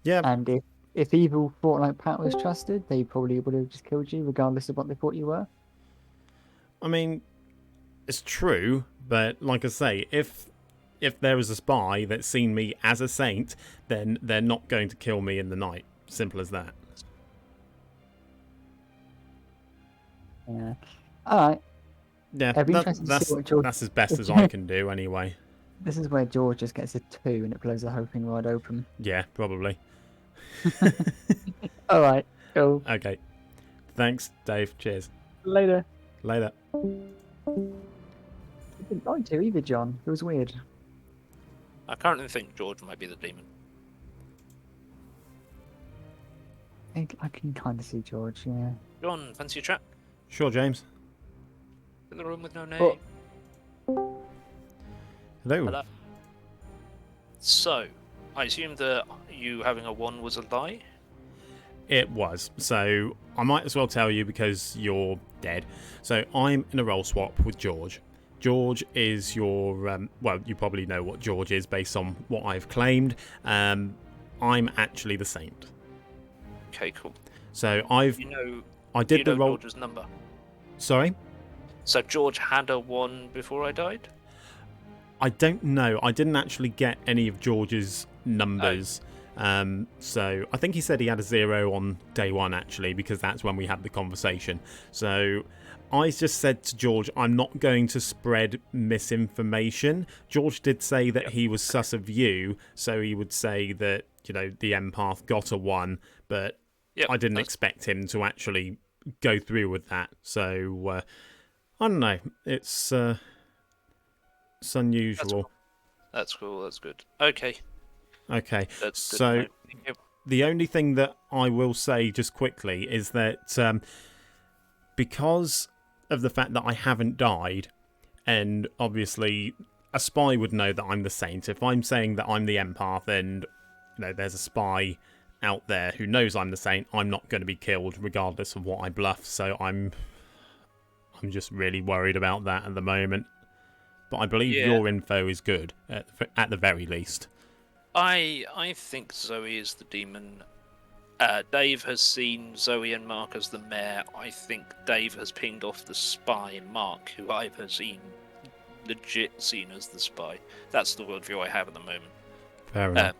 [SPEAKER 1] Yeah,
[SPEAKER 3] and if evil thought like Pat was trusted, they probably would have just killed you, regardless of what they thought you were.
[SPEAKER 1] I mean, it's true, but like I say, if there is a spy that's seen me as a saint, then they're not going to kill me in the night. Simple as that.
[SPEAKER 3] Yeah. Alright.
[SPEAKER 1] Yeah, that's as best as I can do anyway.
[SPEAKER 3] This is where George just gets a 2 and it blows the whole thing wide open.
[SPEAKER 1] Yeah, probably.
[SPEAKER 3] Alright, cool.
[SPEAKER 1] Okay. Thanks, Dave. Cheers.
[SPEAKER 3] Later.
[SPEAKER 1] Later.
[SPEAKER 3] You didn't like to either, John. It was weird.
[SPEAKER 11] I currently think George might be the demon.
[SPEAKER 3] I can kind of see George, yeah.
[SPEAKER 11] John, fancy a chat?
[SPEAKER 1] Sure, James.
[SPEAKER 11] In the room with no name.
[SPEAKER 1] Hello.
[SPEAKER 11] So, I assume that you having a 1 was a lie?
[SPEAKER 1] It was. So, I might as well tell you because you're dead. So, I'm in a role swap with George. George is your... well, you probably know what George is based on what I've claimed. I'm actually the Saint.
[SPEAKER 11] Okay, cool.
[SPEAKER 1] So, I did the role...
[SPEAKER 11] George's number?
[SPEAKER 1] Sorry?
[SPEAKER 11] So George had a 1 before I died?
[SPEAKER 1] I don't know. I didn't actually get any of George's numbers. So I think he said he had a 0 on day 1, actually, because that's when we had the conversation. So I just said to George, I'm not going to spread misinformation. George did say that he was sus of you, so he would say that, you know, the empath got a 1, but I didn't expect him to actually go through with that. So I don't know. It's unusual.
[SPEAKER 11] That's cool. That's good. Okay.
[SPEAKER 1] So the only thing that I will say just quickly is that because of the fact that I haven't died, and obviously a spy would know that I'm the Saint. If I'm saying that I'm the empath and there's a spy out there who knows I'm the Saint, I'm not going to be killed regardless of what I bluff. So I'm just really worried about that at the moment. But I believe your info is good, at the very least.
[SPEAKER 11] I think Zoe is the demon. Dave has seen Zoe and Mark as the mayor. I think Dave has pinged off the spy, Mark, who I've legit seen as the spy. That's the worldview I have at the moment.
[SPEAKER 1] Fair enough.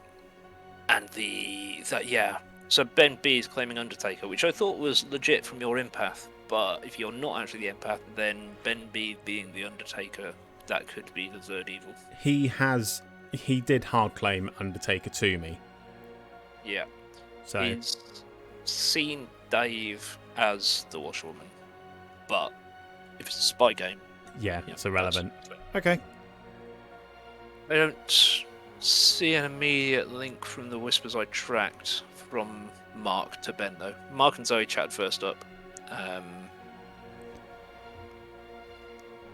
[SPEAKER 11] So Ben B is claiming Undertaker, which I thought was legit from your empath. But if you're not actually the empath, then Ben B being the Undertaker, that could be the third evil.
[SPEAKER 1] He did hard claim Undertaker to me.
[SPEAKER 11] Yeah.
[SPEAKER 1] So
[SPEAKER 11] he's seen Dave as the Washerwoman, but if it's a spy game,
[SPEAKER 1] yeah, it's irrelevant. Okay.
[SPEAKER 11] I don't see an immediate link from the whispers I tracked from Mark to Ben, though. Mark and Zoe chatted first up.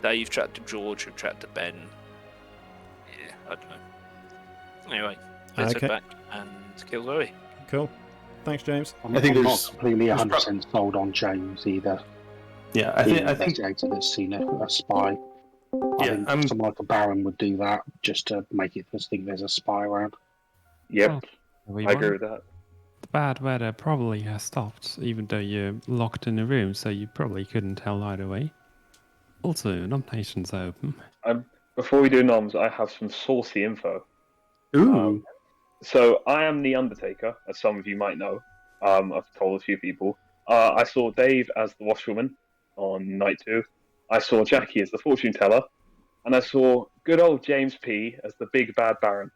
[SPEAKER 11] Dave chatted to George, who chatted to Ben. Yeah, I don't know. Anyway, let's head back and kill Zoe.
[SPEAKER 1] Cool. Thanks, James.
[SPEAKER 10] I'm not completely 100% sold on James either.
[SPEAKER 5] Yeah, I think
[SPEAKER 10] investigator that's seen a spy. I think someone like a Baron would do that just to make it just think there's a spy around.
[SPEAKER 9] Yep, I agree with that.
[SPEAKER 2] The bad weather probably has stopped, even though you're locked in a room, so you probably couldn't tell either way. Also, nominations open.
[SPEAKER 9] Before we do noms, I have some saucy info.
[SPEAKER 3] Ooh.
[SPEAKER 9] So I am the Undertaker, as some of you might know. I've told a few people. I saw Dave as the Washwoman on night 2. I saw Jacqui as the Fortune Teller, and I saw good old James P as the Big Bad Baron.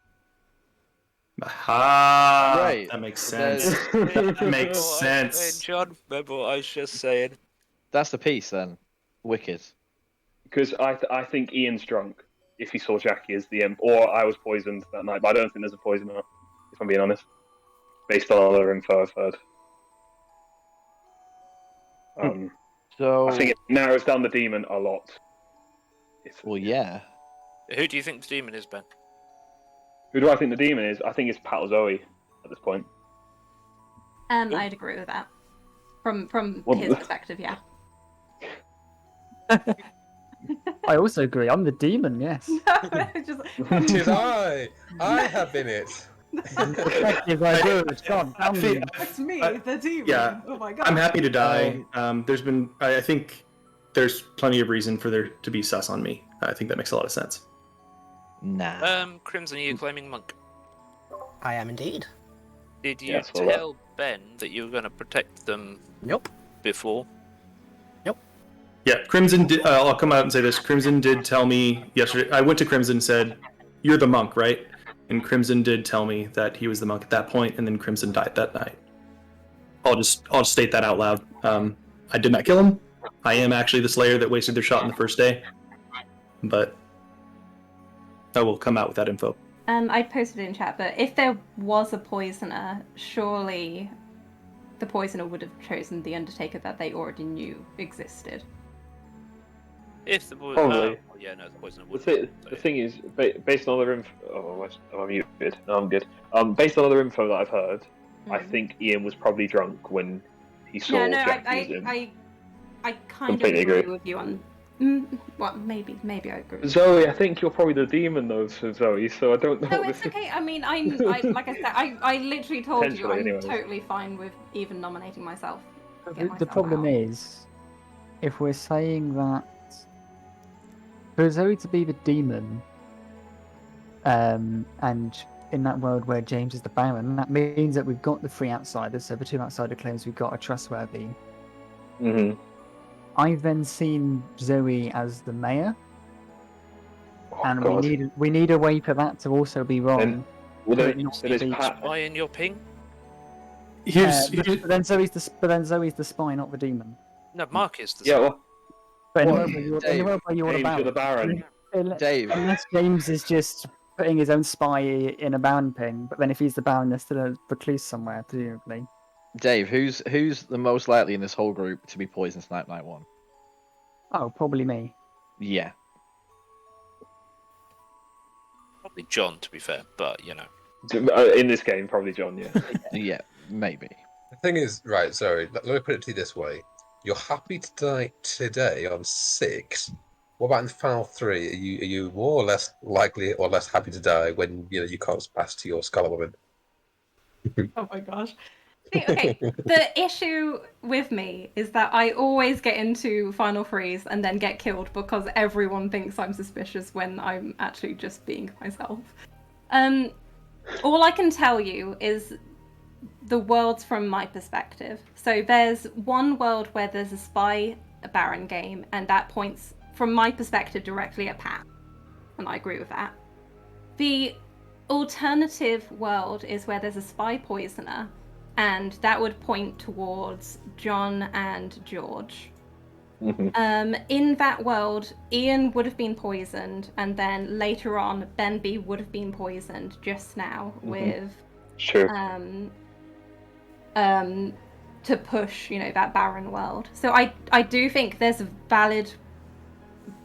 [SPEAKER 5] Aha!
[SPEAKER 12] Right.
[SPEAKER 5] That makes sense. That makes sense.
[SPEAKER 11] John, remember what I was just saying.
[SPEAKER 12] That's the piece then. Wicked.
[SPEAKER 9] Because I think Ian's drunk if he saw Jacqui as the imp, or I was poisoned that night, but I don't think there's a poisoner, if I'm being honest, based on other info I've heard.
[SPEAKER 12] So
[SPEAKER 9] I think it narrows down the demon a lot.
[SPEAKER 12] Well, yeah.
[SPEAKER 11] Who do you think the demon is, Ben?
[SPEAKER 9] Who do I think the demon is? I think it's Pat or Zoe at this point.
[SPEAKER 8] I'd agree with that. From his perspective, yeah.
[SPEAKER 3] I also agree. I'm the demon, yes.
[SPEAKER 4] Tis I have been it.
[SPEAKER 8] It's me, the demon.
[SPEAKER 5] Yeah,
[SPEAKER 8] oh my god.
[SPEAKER 5] I'm happy to die. I think there's plenty of reason for there to be sus on me. I think that makes a lot of sense.
[SPEAKER 12] Nah.
[SPEAKER 11] Crimson, are you claiming monk?
[SPEAKER 7] I am indeed.
[SPEAKER 11] Did you tell Ben that you were going to protect them?
[SPEAKER 7] Nope.
[SPEAKER 11] Before?
[SPEAKER 5] Yeah, Crimson did. I'll come out and say this. Crimson did tell me yesterday. I went to Crimson and said, "You're the monk, right?" And Crimson did tell me that he was the monk at that point, and then Crimson died that night. I'll just state that out loud. I did not kill him. I am actually the Slayer that wasted their shot on the first day, but I will come out with that info.
[SPEAKER 8] I posted it in chat, but if there was a poisoner, surely the poisoner would have chosen the Undertaker that they already knew existed.
[SPEAKER 11] If the
[SPEAKER 9] Probably.
[SPEAKER 11] yeah, no, the poisoner
[SPEAKER 9] The
[SPEAKER 11] would.
[SPEAKER 9] thing is, based on other info... Oh, I'm muted. No, I'm good. Based on other info that I've heard, I think Ian was probably drunk when he saw Jacqui.
[SPEAKER 8] I kind of
[SPEAKER 9] Completely
[SPEAKER 8] agree
[SPEAKER 9] agree.
[SPEAKER 8] with you on... well, maybe I agree.
[SPEAKER 9] Zoe, I think you're probably the demon though, for Zoe, so I don't know.
[SPEAKER 8] No, it's okay. I mean, I like I said, I literally told you
[SPEAKER 9] Potentially,
[SPEAKER 8] I'm
[SPEAKER 9] anyways.
[SPEAKER 8] totally fine with even nominating myself.
[SPEAKER 3] The problem is, if we're saying that for Zoe to be the demon, and in that world where James is the Baron, that means that we've got the 3 outsiders, so the 2 outsider claims we've got are trustworthy.
[SPEAKER 9] Mm-hmm.
[SPEAKER 3] I've then seen Zoe as the mayor, and
[SPEAKER 9] God.
[SPEAKER 3] we need a way for that to also be wrong.
[SPEAKER 11] Spy in your ping?
[SPEAKER 3] But then Zoe's the spy, not the demon.
[SPEAKER 11] No, Mark is the
[SPEAKER 9] Yeah, well,
[SPEAKER 3] But in
[SPEAKER 12] What?
[SPEAKER 3] the world where you're
[SPEAKER 9] James, you're the Baron.
[SPEAKER 12] Dave.
[SPEAKER 3] Unless James is just putting his own spy in a Baron ping, but then if he's the Baron, there's still a recluse somewhere, presumably.
[SPEAKER 12] Dave, who's the most likely in this whole group to be poisoned tonight, night 1?
[SPEAKER 3] Oh, probably me.
[SPEAKER 12] Yeah.
[SPEAKER 11] Probably John, to be fair, but you know.
[SPEAKER 9] In this game, probably John, yeah.
[SPEAKER 12] Yeah, maybe.
[SPEAKER 4] The thing is, right, sorry, let me put it to you this way. You're happy to die today on 6. What about in final 3? Are you more or less likely or less happy to die when you can't pass to your Scarlet Woman?
[SPEAKER 8] Oh my gosh. Okay, the issue with me is that I always get into final 3s and then get killed because everyone thinks I'm suspicious when I'm actually just being myself. All I can tell you is the worlds from my perspective. So there's one world where there's a spy baron game, and that points, from my perspective, directly at Pat. And I agree with that. The alternative world is where there's a spy poisoner, and that would point towards John and George. In that world, Ian would have been poisoned, and then later on, Ben B would have been poisoned just now with to push, that barren world. So I do think there's a valid.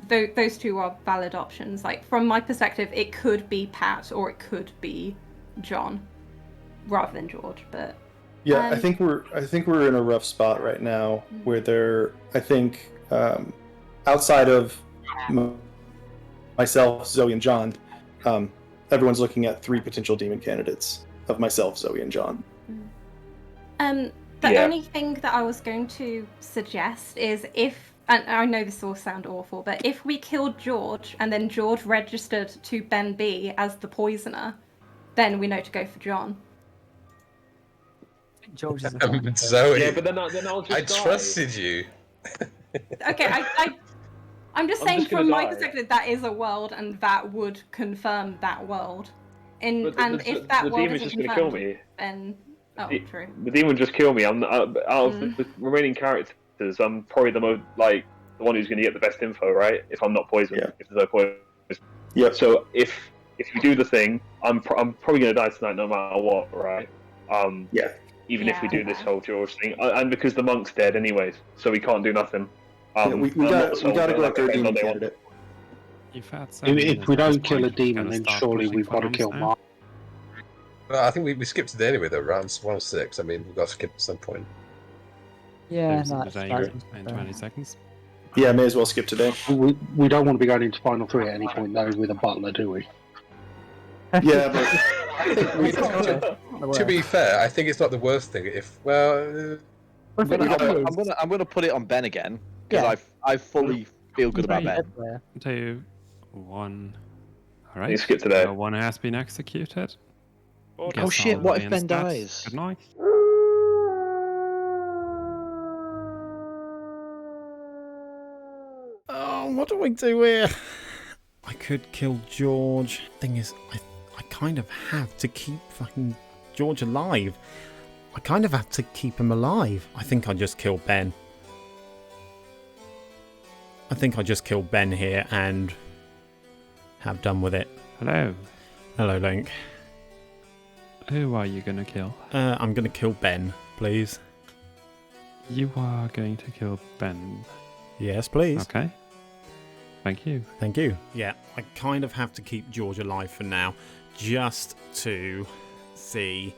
[SPEAKER 8] Those two are valid options. Like, from my perspective, it could be Pat or it could be John, rather than George. But
[SPEAKER 13] yeah, I think we're in a rough spot right now where outside of myself, Zoe, and John, everyone's looking at 3 potential demon candidates of myself, Zoe, and John.
[SPEAKER 8] The only thing that I was going to suggest is and I know this will sound awful, but if we killed George and then George registered to Ben B as the poisoner, then we know to go for John.
[SPEAKER 3] George is
[SPEAKER 4] Zoe,
[SPEAKER 9] yeah, but then I'll just
[SPEAKER 4] I
[SPEAKER 9] die.
[SPEAKER 4] trusted you.
[SPEAKER 8] Okay, I'm just saying, from my perspective, that is a world, and that would confirm that world. If that world
[SPEAKER 9] demon's
[SPEAKER 8] isn't
[SPEAKER 9] just gonna
[SPEAKER 8] confirmed,
[SPEAKER 9] kill me.
[SPEAKER 8] then true.
[SPEAKER 9] The demon just killed me. Out of the remaining characters, I'm probably the one who's going to get the best info, right? If I'm not poisoned, if there's no poison.
[SPEAKER 13] Yeah.
[SPEAKER 9] So if you do the thing, I'm probably going to die tonight, no matter what, right? Even if we do this whole George thing, and because the monk's dead anyways, so we can't do nothing.
[SPEAKER 13] We got to go after a demon candidate.
[SPEAKER 10] If we don't kill a demon, then surely we've got to kill Mark.
[SPEAKER 4] Well, I think we skipped today anyway, though. Round 1 of 6. I mean, we've got to skip at some point.
[SPEAKER 3] Yeah,
[SPEAKER 2] in 20 seconds.
[SPEAKER 13] Yeah, may as well skip today.
[SPEAKER 10] We don't want to be going into Final 3 at any point, though, with a butler, do we?
[SPEAKER 13] Yeah, but
[SPEAKER 4] to be fair, I think it's not the worst thing.
[SPEAKER 12] I'm gonna put it on Ben again because I fully feel good about Ben.
[SPEAKER 2] 2, 1. All right.
[SPEAKER 9] You skip today.
[SPEAKER 2] One has been executed.
[SPEAKER 12] Oh shit! What if Ben dies?
[SPEAKER 2] Good night.
[SPEAKER 1] Oh, what do I do here? I could kill George. Thing is, I kind of have to keep fucking George alive. I kind of have to keep him alive. I think I just kill Ben. I think I just kill Ben here and have done with it.
[SPEAKER 2] Hello.
[SPEAKER 1] Hello, Link.
[SPEAKER 2] Who are you gonna kill?
[SPEAKER 1] I'm gonna kill Ben, please.
[SPEAKER 2] You are going to kill Ben.
[SPEAKER 1] Yes, please.
[SPEAKER 2] Okay. Thank you.
[SPEAKER 1] Thank you. Yeah, I kind of have to keep George alive for now, just to see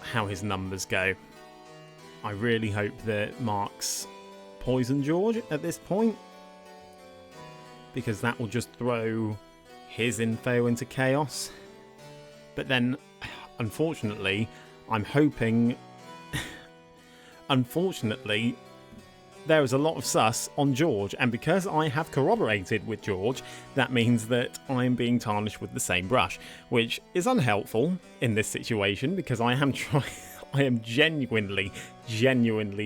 [SPEAKER 1] how his numbers go. I really hope that Mark's poison George at this point, because that will just throw his info into chaos. But then, unfortunately, I'm hoping... unfortunately, there is a lot of sus on George, and because I have corroborated with George, that means that I'm being tarnished with the same brush, which is unhelpful in this situation, because I am genuinely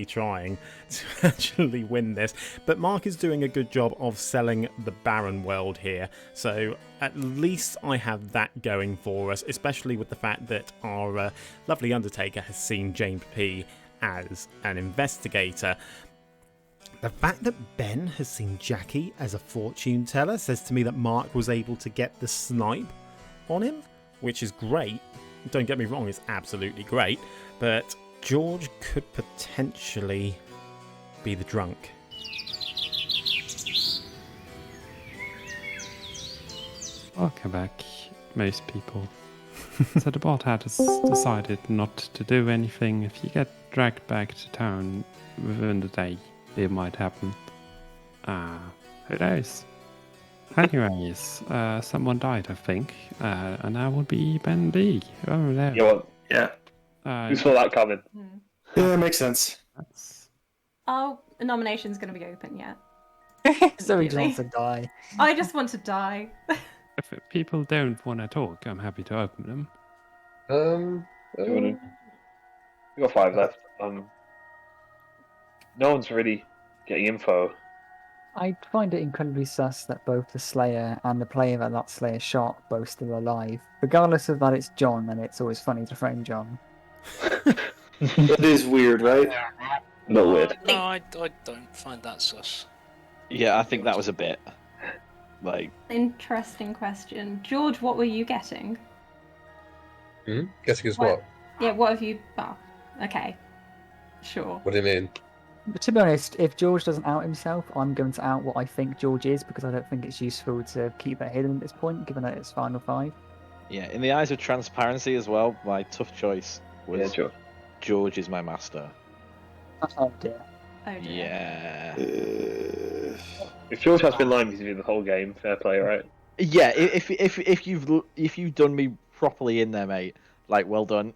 [SPEAKER 1] trying to actually win this. But Mark is doing a good job of selling the barren world here, so at least I have that going for us, especially with the fact that our lovely Undertaker has seen James P as an investigator. The fact that Ben has seen Jacqui as a fortune teller says to me that Mark was able to get the snipe on him, which is great. Don't get me wrong, it's absolutely great, but George could potentially be the drunk.
[SPEAKER 2] Welcome back, most people. So the bot had decided not to do anything. If you get dragged back to town within the day, it might happen. Who knows? Anyways, someone died, I think, and that would be Ben D. Oh, no.
[SPEAKER 9] Yeah. Who saw that coming?
[SPEAKER 13] Yeah, that makes sense.
[SPEAKER 8] Oh, the nomination's going to be open yet.
[SPEAKER 3] Zoe just wants to die.
[SPEAKER 8] I just want to die.
[SPEAKER 2] If people don't want to talk, I'm happy to open them.
[SPEAKER 9] We got 5 left. No one's really getting info.
[SPEAKER 3] I find it incredibly sus that both the Slayer and the player that Slayer shot both still alive. Regardless of that, it's John, and it's always funny to frame John.
[SPEAKER 13] It is weird, right?
[SPEAKER 9] A little weird.
[SPEAKER 11] No, I don't find that sus.
[SPEAKER 12] Yeah, I think that was a bit like.
[SPEAKER 8] Interesting question. George, what were you getting?
[SPEAKER 4] Guessing as what?
[SPEAKER 8] Yeah, what have you... Oh, okay. Sure.
[SPEAKER 4] What do you mean?
[SPEAKER 3] But to be honest, if George doesn't out himself, I'm going to out what I think George is, because I don't think it's useful to keep that hidden at this point, given that it's final 5.
[SPEAKER 12] Yeah, in the eyes of transparency as well, my tough choice was
[SPEAKER 9] George.
[SPEAKER 12] George is my master.
[SPEAKER 3] Oh dear.
[SPEAKER 8] Oh dear.
[SPEAKER 12] Yeah.
[SPEAKER 9] If George has been lying to you the whole game, fair play, right?
[SPEAKER 12] Yeah, if you've done me properly in there, mate, like well done.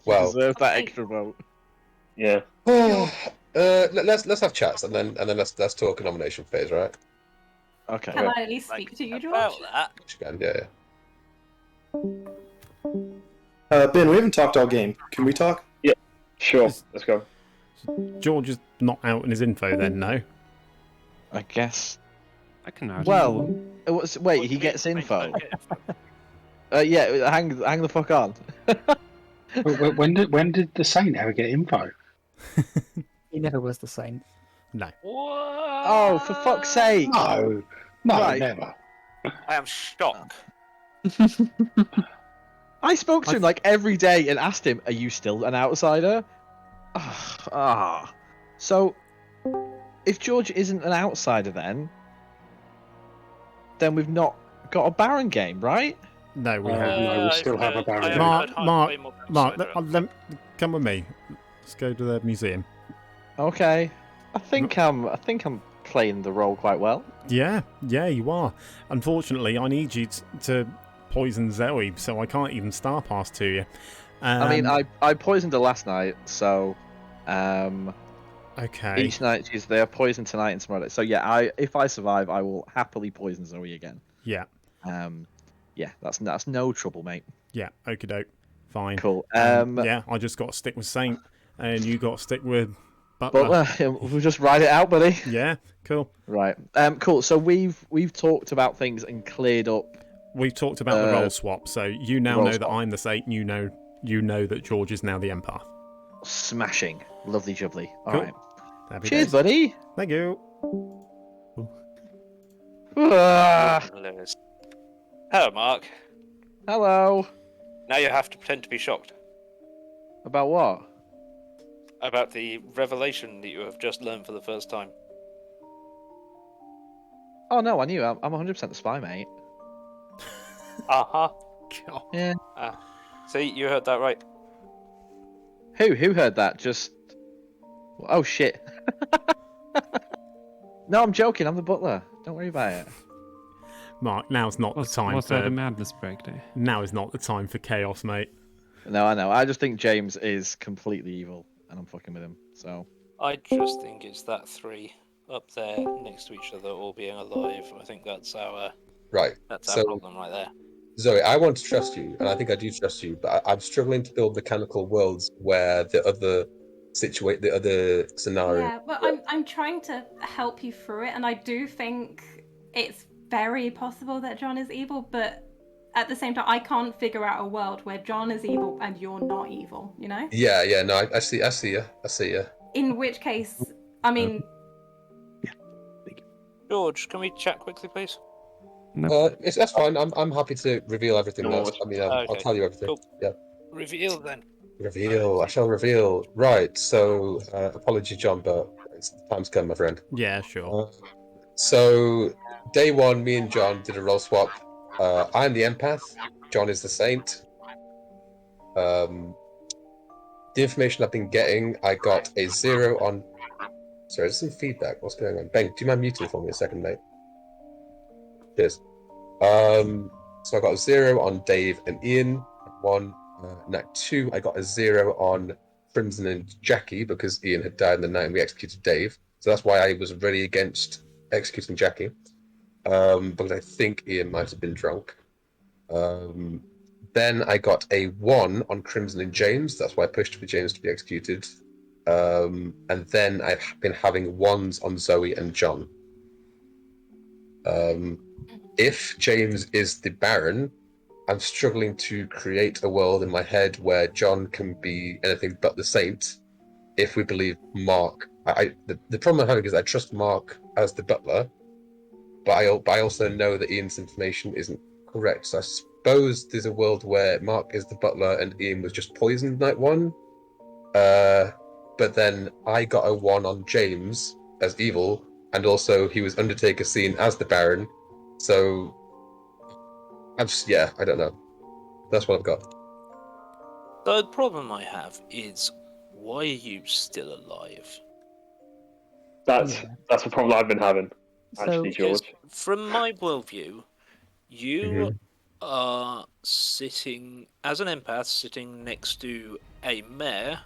[SPEAKER 4] Well,
[SPEAKER 12] you deserve that extra vote.
[SPEAKER 9] Yeah.
[SPEAKER 4] Let's have chats and then let's talk a nomination phase, right?
[SPEAKER 12] Okay.
[SPEAKER 8] Can I at least speak to you, George?
[SPEAKER 11] About that.
[SPEAKER 4] Yeah.
[SPEAKER 13] Ben, we haven't talked all game. Can we talk?
[SPEAKER 9] Yeah. Sure. Let's go.
[SPEAKER 1] George is not out in his info then, no?
[SPEAKER 12] I guess.
[SPEAKER 2] I can now.
[SPEAKER 12] Well, wait, he gets info. Yeah, hang the fuck on.
[SPEAKER 10] When did the Saint ever get info?
[SPEAKER 3] He never was the same.
[SPEAKER 1] No.
[SPEAKER 12] Oh, for fuck's sake!
[SPEAKER 10] No,
[SPEAKER 12] Right.
[SPEAKER 10] never.
[SPEAKER 11] I am shocked.
[SPEAKER 12] I spoke to him like every day and asked him, "Are you still an outsider?" So, if George isn't an outsider, then we've not got a Baron game, right?
[SPEAKER 1] No, we
[SPEAKER 10] No,
[SPEAKER 1] haven't.
[SPEAKER 10] we still have a Baron game.
[SPEAKER 1] Mark, come with me. Let's go to the museum.
[SPEAKER 12] Okay. I think I'm playing the role quite well.
[SPEAKER 1] Yeah, you are. Unfortunately, I need you to poison Zoe, so I can't even star pass to you.
[SPEAKER 12] I mean, I poisoned her last night, so
[SPEAKER 1] okay.
[SPEAKER 12] each night she's there. Poison tonight and tomorrow. So yeah, if I survive, I will happily poison Zoe again.
[SPEAKER 1] Yeah.
[SPEAKER 12] Yeah, that's no trouble, mate.
[SPEAKER 1] Yeah, okie doke. Fine.
[SPEAKER 12] Cool.
[SPEAKER 1] Yeah, I just got to stick with Saint, and you got to stick with Butler.
[SPEAKER 12] We'll just ride it out, buddy.
[SPEAKER 1] Yeah, cool.
[SPEAKER 12] Right. Cool. So we've talked about things and cleared up.
[SPEAKER 1] We've talked about the role swap, so you now
[SPEAKER 12] role
[SPEAKER 1] know
[SPEAKER 12] swap.
[SPEAKER 1] that I'm the Saint. You know that George is now the Empath.
[SPEAKER 12] Smashing. Lovely jubbly. All
[SPEAKER 1] Cool.
[SPEAKER 12] right.
[SPEAKER 1] Happy
[SPEAKER 12] Cheers,
[SPEAKER 1] days.
[SPEAKER 12] buddy.
[SPEAKER 1] Thank you.
[SPEAKER 11] Lewis. Hello, Mark.
[SPEAKER 12] Hello.
[SPEAKER 11] Now you have to pretend to be shocked
[SPEAKER 12] About what?
[SPEAKER 11] about the revelation that you have just learned for the first time.
[SPEAKER 12] Oh no, I knew. I'm 100% the spy, mate.
[SPEAKER 11] Uh-huh.
[SPEAKER 12] Yeah.
[SPEAKER 11] See, you heard that right.
[SPEAKER 12] Who heard that? Just. Oh shit. No, I'm joking. I'm the butler. Don't worry about it.
[SPEAKER 1] Mark, now's not the time
[SPEAKER 2] Was
[SPEAKER 1] for
[SPEAKER 2] that a madness break day?
[SPEAKER 1] now is not the time for chaos, mate.
[SPEAKER 12] No, I know. I just think James is completely evil, and I'm fucking with him. So.
[SPEAKER 11] I just think it's that 3 up there next to each other all being alive. I think that's our
[SPEAKER 4] Right.
[SPEAKER 11] that's our problem right there.
[SPEAKER 4] Zoe, I want to trust you, and I think I do trust you, but I'm struggling to build mechanical worlds where the other scenario.
[SPEAKER 8] Yeah, but I'm trying to help you through it, and I do think it's very possible that John is evil, but at the same time, I can't figure out a world where John is evil and you're not evil, you know?
[SPEAKER 4] Yeah, no, I see you.
[SPEAKER 8] In which case, I mean...
[SPEAKER 11] George, can we chat quickly, please?
[SPEAKER 4] That's fine. I'm happy to reveal everything.
[SPEAKER 9] No,
[SPEAKER 4] I'll
[SPEAKER 11] okay.
[SPEAKER 4] tell you everything.
[SPEAKER 11] Cool.
[SPEAKER 4] Yeah.
[SPEAKER 11] Reveal then.
[SPEAKER 4] Reveal. I shall reveal. Right. So, apology, John, but time's come, my friend.
[SPEAKER 1] Yeah, sure.
[SPEAKER 4] So, day one, me and John did a role swap. I'm the empath. John is the saint. The information I've been getting, I got a 0 on. Sorry, there's some feedback. What's going on? Ben, do you mind muting for me a second, mate? Cheers. So I got a 0 on Dave and Ian. 1. Night 2, I got a 0 on Crimson and Jacqui because Ian had died in the night and we executed Dave. So that's why I was really against executing Jacqui. Because I think Ian might have been drunk. Then I got a 1 on Crimson and James. That's why I pushed for James to be executed. And then I've been having 1s on Zoe and John. If James is the Baron, I'm struggling to create a world in my head where John can be anything but the Saint. If we believe Mark, the problem I'm having is I trust Mark as the Butler, but I also know that Ian's information isn't correct. So I suppose there's a world where Mark is the Butler and Ian was just poisoned night 1. But then I got a 1 on James as evil, and also he was Undertaker seen as the Baron. So I don't know. That's what I've got.
[SPEAKER 11] The problem I have is, why are you still alive?
[SPEAKER 9] That's a problem I've been having, actually,
[SPEAKER 11] Because
[SPEAKER 9] George.
[SPEAKER 11] from my worldview, you are sitting as an empath, sitting next to a mayor,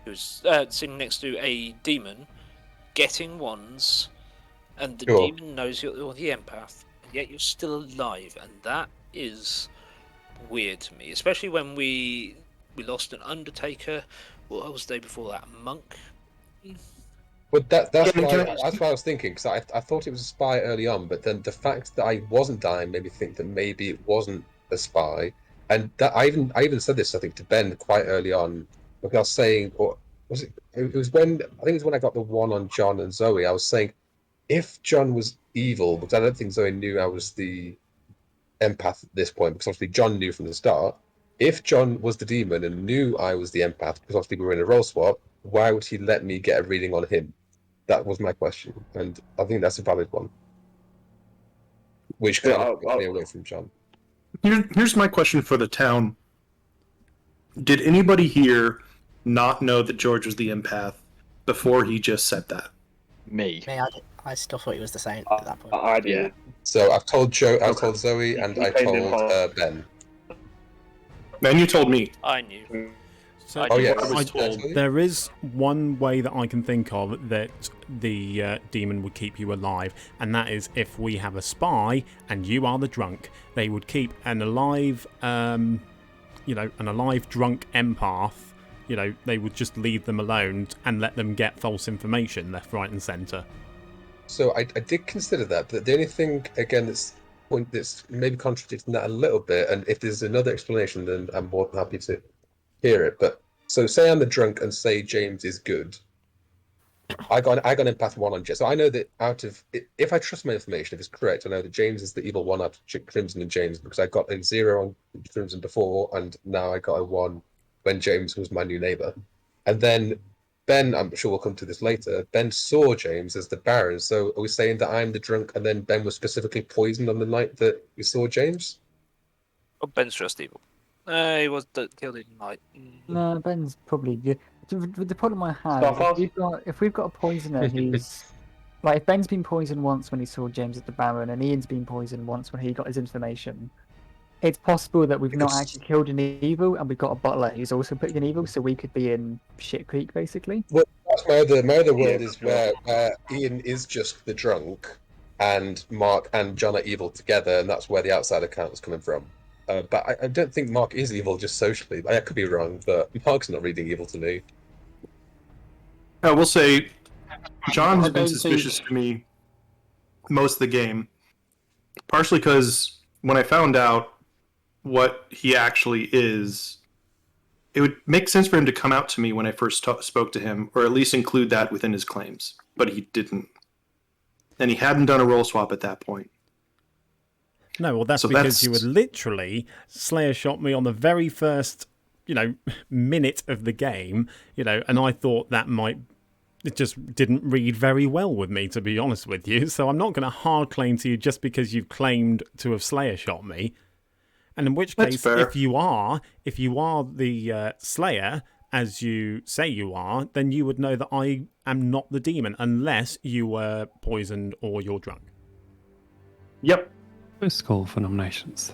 [SPEAKER 11] who's sitting next to a demon, getting 1s, and the demon knows you're the empath, and yet you're still alive, and that is weird to me, especially when we lost an Undertaker. What was the day before that? A monk.
[SPEAKER 4] But that's what I was thinking, because I thought it was a spy early on, but then the fact that I wasn't dying made me think that maybe it wasn't a spy, and that I even said this, I think, to Ben quite early on, because I was saying, or was it? It was when I got the 1 on John and Zoe. I was saying, if John was evil, because I don't think Zoe knew I was the empath at this point, because obviously John knew from the start. If John was the demon and knew I was the empath, because obviously we were in a role swap, why would he let me get a reading on him? That was my question, and I think that's a valid one. Which kind of took me away from John.
[SPEAKER 13] Here's my question for the town. Did anybody here not know that George was the empath before he just said that?
[SPEAKER 12] Me.
[SPEAKER 7] I still thought he was the Saint at that point.
[SPEAKER 9] I did.
[SPEAKER 4] Yeah. So I've told Zoe, and I told Ben.
[SPEAKER 13] And you told me.
[SPEAKER 11] I knew.
[SPEAKER 1] So
[SPEAKER 11] I
[SPEAKER 1] there is one way that I can think of that the demon would keep you alive, and that is if we have a spy and you are the drunk. They would keep an alive, an alive drunk empath. They would just leave them alone and let them get false information left, right, and centre.
[SPEAKER 4] So I did consider that, but the only thing again that's maybe contradicting that a little bit, and if there's another explanation, then I'm more than happy to hear it. But so say I'm the drunk and say James is good. I got an empath 1 on James. So I know that if I trust my information, if it's correct, I know that James is the evil 1 out of Crimson and James, because I got a 0 on Crimson before, and now I got a 1 when James was my new neighbour. And then Ben, I'm sure we'll come to this later, Ben saw James as the Baron. So are we saying that I'm the drunk and then Ben was specifically poisoned on the night that we saw James?
[SPEAKER 11] Oh, Ben's just evil. He was killed in night.
[SPEAKER 3] No, Ben's probably good. The problem I have, if we've got a poisoner who's like, if Ben's been poisoned once when he saw James at the Baron, and Ian's been poisoned once when he got his information, it's possible that we've not actually killed an evil, and we've got a butler who's also putting an evil, so we could be in shit creek basically.
[SPEAKER 4] Well, that's my other world is where Ian is just the drunk, and Mark and John are evil together, and that's where the outside account is coming from. But I don't think Mark is evil just socially. I could be wrong, but Mark's not reading evil to me.
[SPEAKER 13] I will say, John has been suspicious to me most of the game, partially because when I found out what he actually is, it would make sense for him to come out to me when I first spoke to him, or at least include that within his claims. But he didn't. And he hadn't done a role swap at that point.
[SPEAKER 1] No, well, that's because you would literally Slayer shot me on the very first, minute of the game, and I thought that it just didn't read very well with me, to be honest with you. So I'm not going to hard claim to you just because you've claimed to have Slayer shot me. And in which case, if you are the Slayer, as you say you are, then you would know that I am not the demon, unless you were poisoned or you're drunk.
[SPEAKER 13] Yep.
[SPEAKER 2] First call for nominations.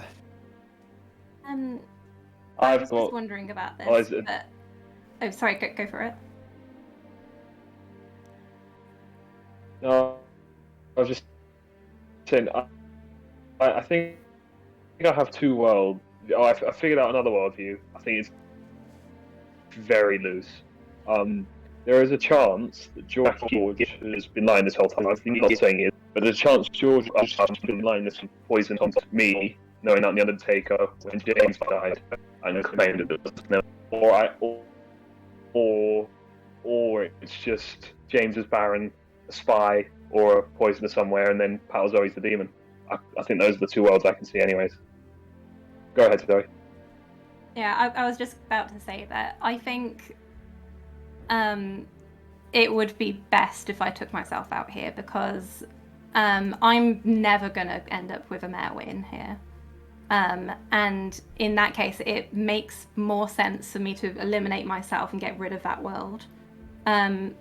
[SPEAKER 8] I was just wondering about this, but... Oh, sorry, go for it.
[SPEAKER 9] No, I was just saying, I think I have two worlds I figured out another worldview. I think it's very loose. There is a chance that George has been lying this whole time. I'm not saying it, but there's a chance George has been lying this and poisoned me, knowing that the Undertaker, when James died, and claimed that there was no, or it's just James is Baron, a spy, or a poisoner somewhere, and then Pal Zoe's the demon. I think those are the two worlds I can see, anyways. Go ahead, Zoe.
[SPEAKER 8] Yeah, I was just about to say that. I think it would be best if I took myself out here, because I'm never going to end up with a mayor win here. And in that case, it makes more sense for me to eliminate myself and get rid of that world. And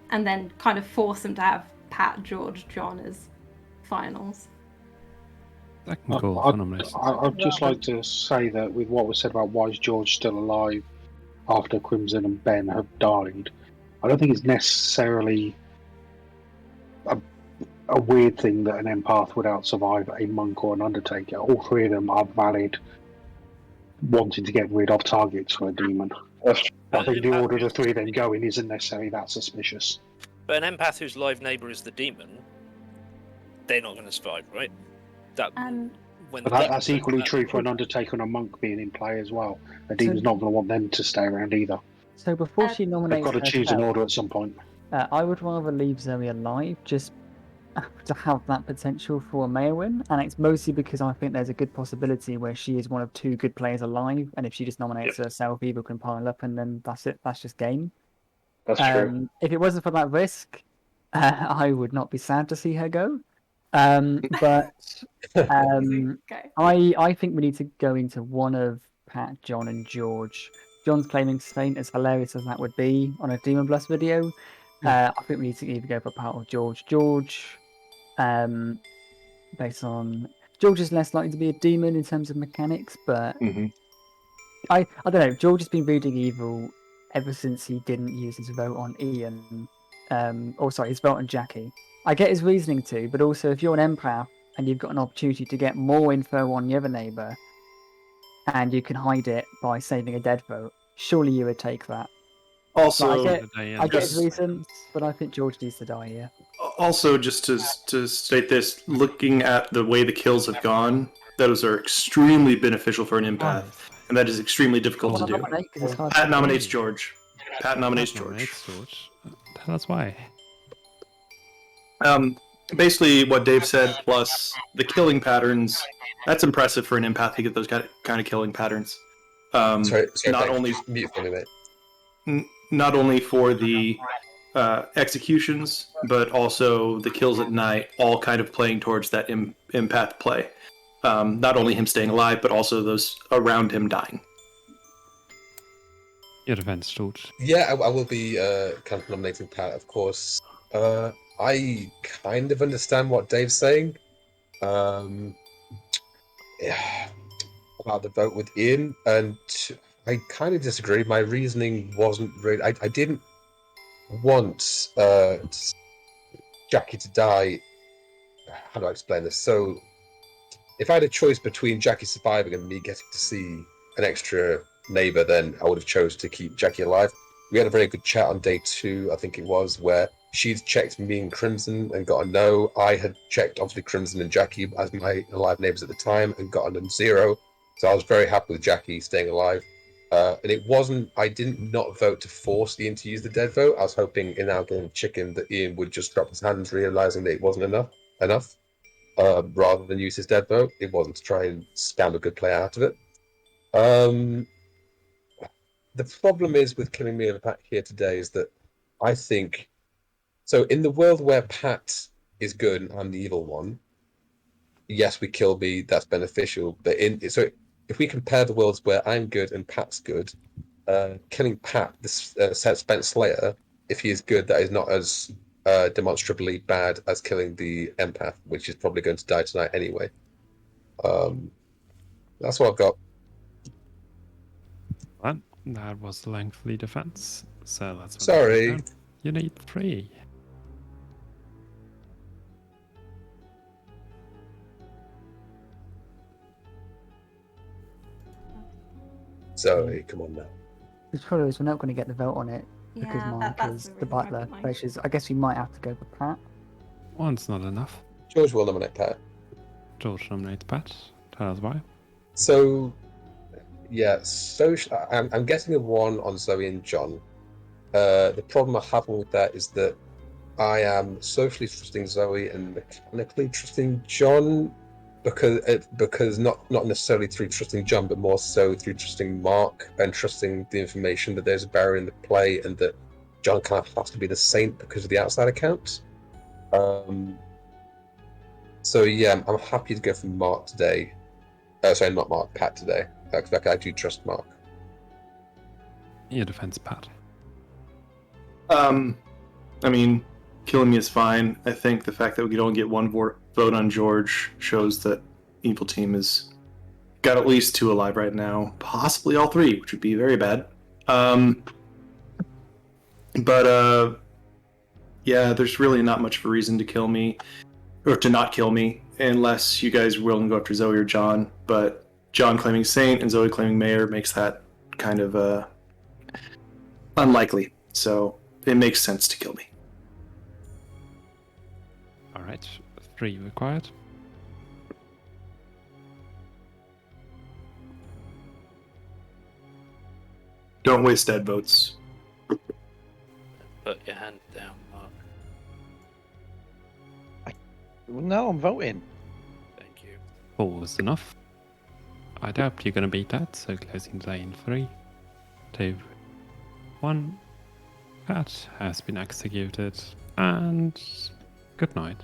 [SPEAKER 8] then kind of force them to have Pat, George, John as finals.
[SPEAKER 10] I'd just like to say that with what was said about why is George still alive after Crimson and Ben have died, I don't think it's necessarily a weird thing that an empath would out-survive a monk or an undertaker. All three of them are valid wanting to get rid of targets for a demon. I think the order the three of them going isn't necessarily that suspicious.
[SPEAKER 11] But an empath whose live neighbour is the demon, they're not going to survive, right?
[SPEAKER 10] But that's equally true for an undertaker and a monk being in play as well. A demon's not going to want them to stay around either.
[SPEAKER 3] So before she nominates
[SPEAKER 10] They've got to choose an
[SPEAKER 3] herself,
[SPEAKER 10] order at some point.
[SPEAKER 3] I would rather leave Zoe alive just to have that potential for a mayor win, and it's mostly because I think there's a good possibility where she is one of two good players alive, and if she just nominates herself, evil can pile up, and then that's it. That's just game.
[SPEAKER 9] That's true.
[SPEAKER 3] If it wasn't for that risk, I would not be sad to see her go. But I think we need to go into one of Pat, John, and George. John's claiming Saint, as hilarious as that would be on a Demon Bluffs video. I think we need to either go for Pat or George. George, based on George is less likely to be a demon in terms of mechanics, but I don't know. George has been reading evil ever since he didn't use his vote on Ian. His vote on Jacqui. I get his reasoning too, but also if you're an empath and you've got an opportunity to get more info on the other neighbour, and you can hide it by saving a dead vote, surely you would take that.
[SPEAKER 13] Also,
[SPEAKER 3] I get his reasons, but I think George needs to die here.
[SPEAKER 13] Also, just to state this, looking at the way the kills have gone, those are extremely beneficial for an empath, and that is extremely difficult to do. Pat nominates George. Pat nominates George.
[SPEAKER 2] Tell us why.
[SPEAKER 13] Basically, what Dave said, plus the killing patterns, that's impressive for an empath to get those kind of killing patterns.
[SPEAKER 4] Sorry,
[SPEAKER 13] not only
[SPEAKER 4] mute for me, mate.
[SPEAKER 13] Not only for the executions, but also the kills at night, all kind of playing towards that empath play. Not only him staying alive, but also those around him dying.
[SPEAKER 2] Your defense, George.
[SPEAKER 4] Yeah, I will be kind of nominating Pat, of course. I kind of understand what Dave's saying. About the vote with Ian, and I kind of disagree. My reasoning wasn't really... I didn't want Jacqui to die. How do I explain this? So, if I had a choice between Jacqui surviving and me getting to see an extra neighbour, then I would have chose to keep Jacqui alive. We had a very good chat on day 2, I think it was, where she'd checked me and Crimson and got a no. I had checked, obviously, Crimson and Jacqui as my alive neighbours at the time and got a 0. So I was very happy with Jacqui staying alive. And it wasn't... I didn't not vote to force Ian to use the dead vote. I was hoping in our game of chicken that Ian would just drop his hands, realising that it wasn't enough. Rather than use his dead vote. It wasn't to try and scam a good play out of it. The problem is with killing me and Pat here today is that I think... So in the world where Pat is good and I'm the evil one, yes, we kill me, that's beneficial. But so if we compare the worlds where I'm good and Pat's good, killing Pat, this spent Slayer, if he is good, that is not as demonstrably bad as killing the empath, which is probably going to die tonight anyway. That's what I've got.
[SPEAKER 2] Well, that was the lengthy defense. So that's...
[SPEAKER 4] Sorry.
[SPEAKER 2] You need 3.
[SPEAKER 4] Zoe, come on now.
[SPEAKER 3] The trouble is, we're not going to get the vote on it because
[SPEAKER 8] Yeah,
[SPEAKER 3] Mark
[SPEAKER 8] that's
[SPEAKER 3] is
[SPEAKER 8] the
[SPEAKER 3] the
[SPEAKER 8] reason why I
[SPEAKER 3] butler.
[SPEAKER 8] put mine.
[SPEAKER 3] Which is, I guess we might have to go for Pat.
[SPEAKER 2] One's not enough.
[SPEAKER 4] George will nominate Pat.
[SPEAKER 2] George nominates Pat. Tell us why.
[SPEAKER 4] So, yeah, I'm getting a 1 on Zoe and John. The problem I have with that is that I am socially trusting Zoe and mechanically trusting John, because not necessarily through trusting John, but more so through trusting Mark and trusting the information that there's a barrier in the play and that John kind of has to be the saint because of the outside account. So yeah, I'm happy to go for Mark today. Sorry, not Mark, Pat today. Because I do trust Mark.
[SPEAKER 2] Your defense, Pat.
[SPEAKER 13] I mean, killing me is fine. I think the fact that we could only get one vote on George shows that Evil Team has got at least 2 alive right now, possibly all 3, which would be very bad. Yeah, there's really not much of a reason to kill me, or to not kill me, unless you guys are willing to go after Zoe or John. But John claiming Saint and Zoe claiming Mayor makes that kind of unlikely. So it makes sense to kill me.
[SPEAKER 2] Alright, 3 required.
[SPEAKER 13] Don't waste dead votes.
[SPEAKER 11] Put your hand down, Mark.
[SPEAKER 12] No, I'm voting.
[SPEAKER 11] Thank you.
[SPEAKER 2] 4 was enough. I doubt you're going to beat that, so closing the day in 3, 2, 1. Pat has been executed, and good night.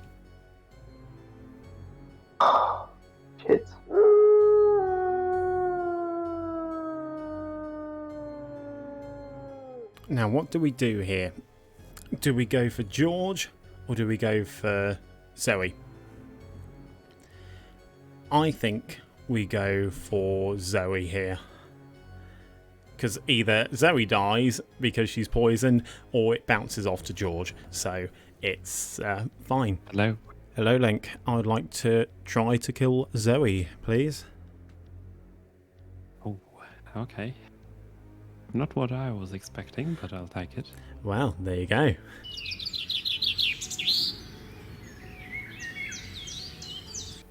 [SPEAKER 9] Shit.
[SPEAKER 1] Now, what do we do here? Do we go for George or do we go for Zoe? I think we go for Zoe here. Because either Zoe dies because she's poisoned or it bounces off to George. So it's fine.
[SPEAKER 2] Hello.
[SPEAKER 1] Hello, Link. I would like to try to kill Zoe, please.
[SPEAKER 2] Oh, okay. Not what I was expecting, but I'll take it.
[SPEAKER 1] Well, there you go.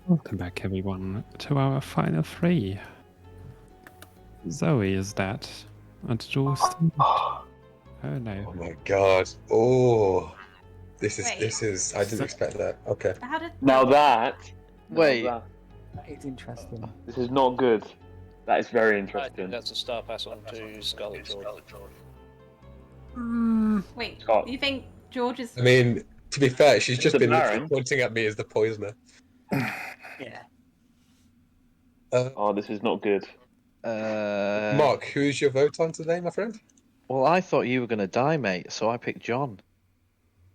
[SPEAKER 2] Welcome back, everyone, to our final 3. Zoe is dead, and George. Oh no!
[SPEAKER 4] Oh my god! Oh, this
[SPEAKER 8] Wait.
[SPEAKER 4] is. I didn't expect that. Okay.
[SPEAKER 8] How did
[SPEAKER 9] Now that.
[SPEAKER 12] Wait.
[SPEAKER 9] Now
[SPEAKER 3] That is interesting.
[SPEAKER 9] this is not good. That is very
[SPEAKER 11] I think
[SPEAKER 9] interesting.
[SPEAKER 11] that's a star pass on to Scarlet George.
[SPEAKER 8] Wait,
[SPEAKER 9] Scott.
[SPEAKER 8] you think George is...
[SPEAKER 4] I mean, to be fair, she's just
[SPEAKER 9] the
[SPEAKER 4] been
[SPEAKER 9] Baron.
[SPEAKER 4] pointing at me as the poisoner.
[SPEAKER 3] Yeah.
[SPEAKER 9] Oh, this is not good.
[SPEAKER 4] Mark, who's your vote on today, my friend?
[SPEAKER 12] Well, I thought you were going to die, mate, so I picked John.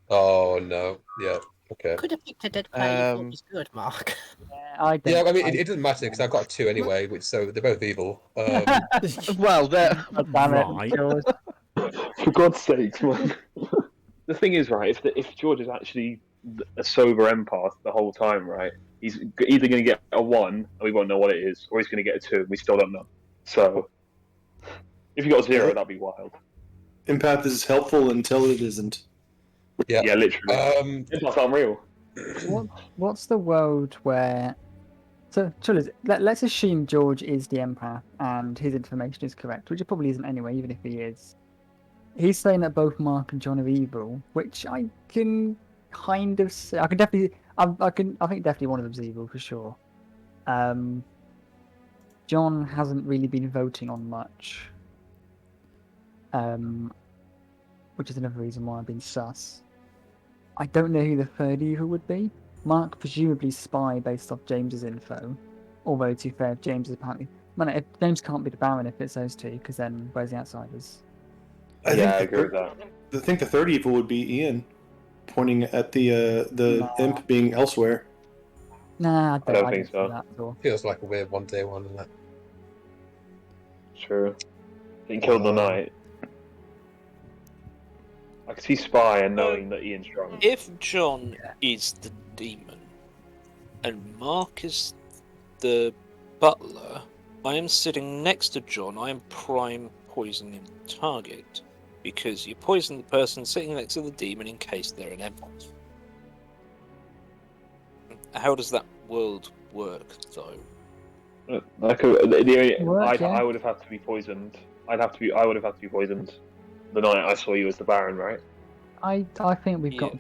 [SPEAKER 4] Oh no. Yeah. Okay.
[SPEAKER 7] Could have picked a dead player you thought was good, Mark.
[SPEAKER 4] Yeah, I mean, it doesn't matter because I've got 2 anyway, which so they're both evil.
[SPEAKER 12] Well, they're
[SPEAKER 1] Right.
[SPEAKER 9] For God's sakes, man. The thing is, right, if George is actually a sober empath the whole time, right, he's either going to get a 1, and we won't know what it is, or he's going to get a 2, and we still don't know. So, if you got 0, that'd be wild.
[SPEAKER 13] Empath is helpful until it isn't.
[SPEAKER 4] Yeah.
[SPEAKER 9] Yeah, literally. Empaths aren't real.
[SPEAKER 3] What's the world where... So, let's assume George is the empath and his information is correct, which it probably isn't anyway, even if he is. He's saying that both Mark and John are evil, which I can kind of say. I can definitely... I think definitely one of them's evil, for sure. John hasn't really been voting on much. Which is another reason why I've been sus. I don't know who the third evil would be. Mark, presumably spy based off James's info. Although, to be fair, James is apparently... Man, if James can't be the Baron if it's those 2, because then where's the outsiders?
[SPEAKER 9] I agree with that.
[SPEAKER 13] I think the third evil would be Ian, pointing at the imp being elsewhere.
[SPEAKER 3] Nah,
[SPEAKER 9] I don't think
[SPEAKER 3] see
[SPEAKER 9] so.
[SPEAKER 3] that at all.
[SPEAKER 4] Feels like a weird one-day one, isn't it?
[SPEAKER 9] True. Being killed the night. I can see Spy and knowing that Ian's strong.
[SPEAKER 11] If John is the demon and Mark is the butler, I am sitting next to John. I am prime poisoning the target because you poison the person sitting next to the demon in case they're an empath. How does that world work, though?
[SPEAKER 9] I would have had to be poisoned. I would have had to be poisoned the night I saw you as the Baron, right?
[SPEAKER 3] I think we've got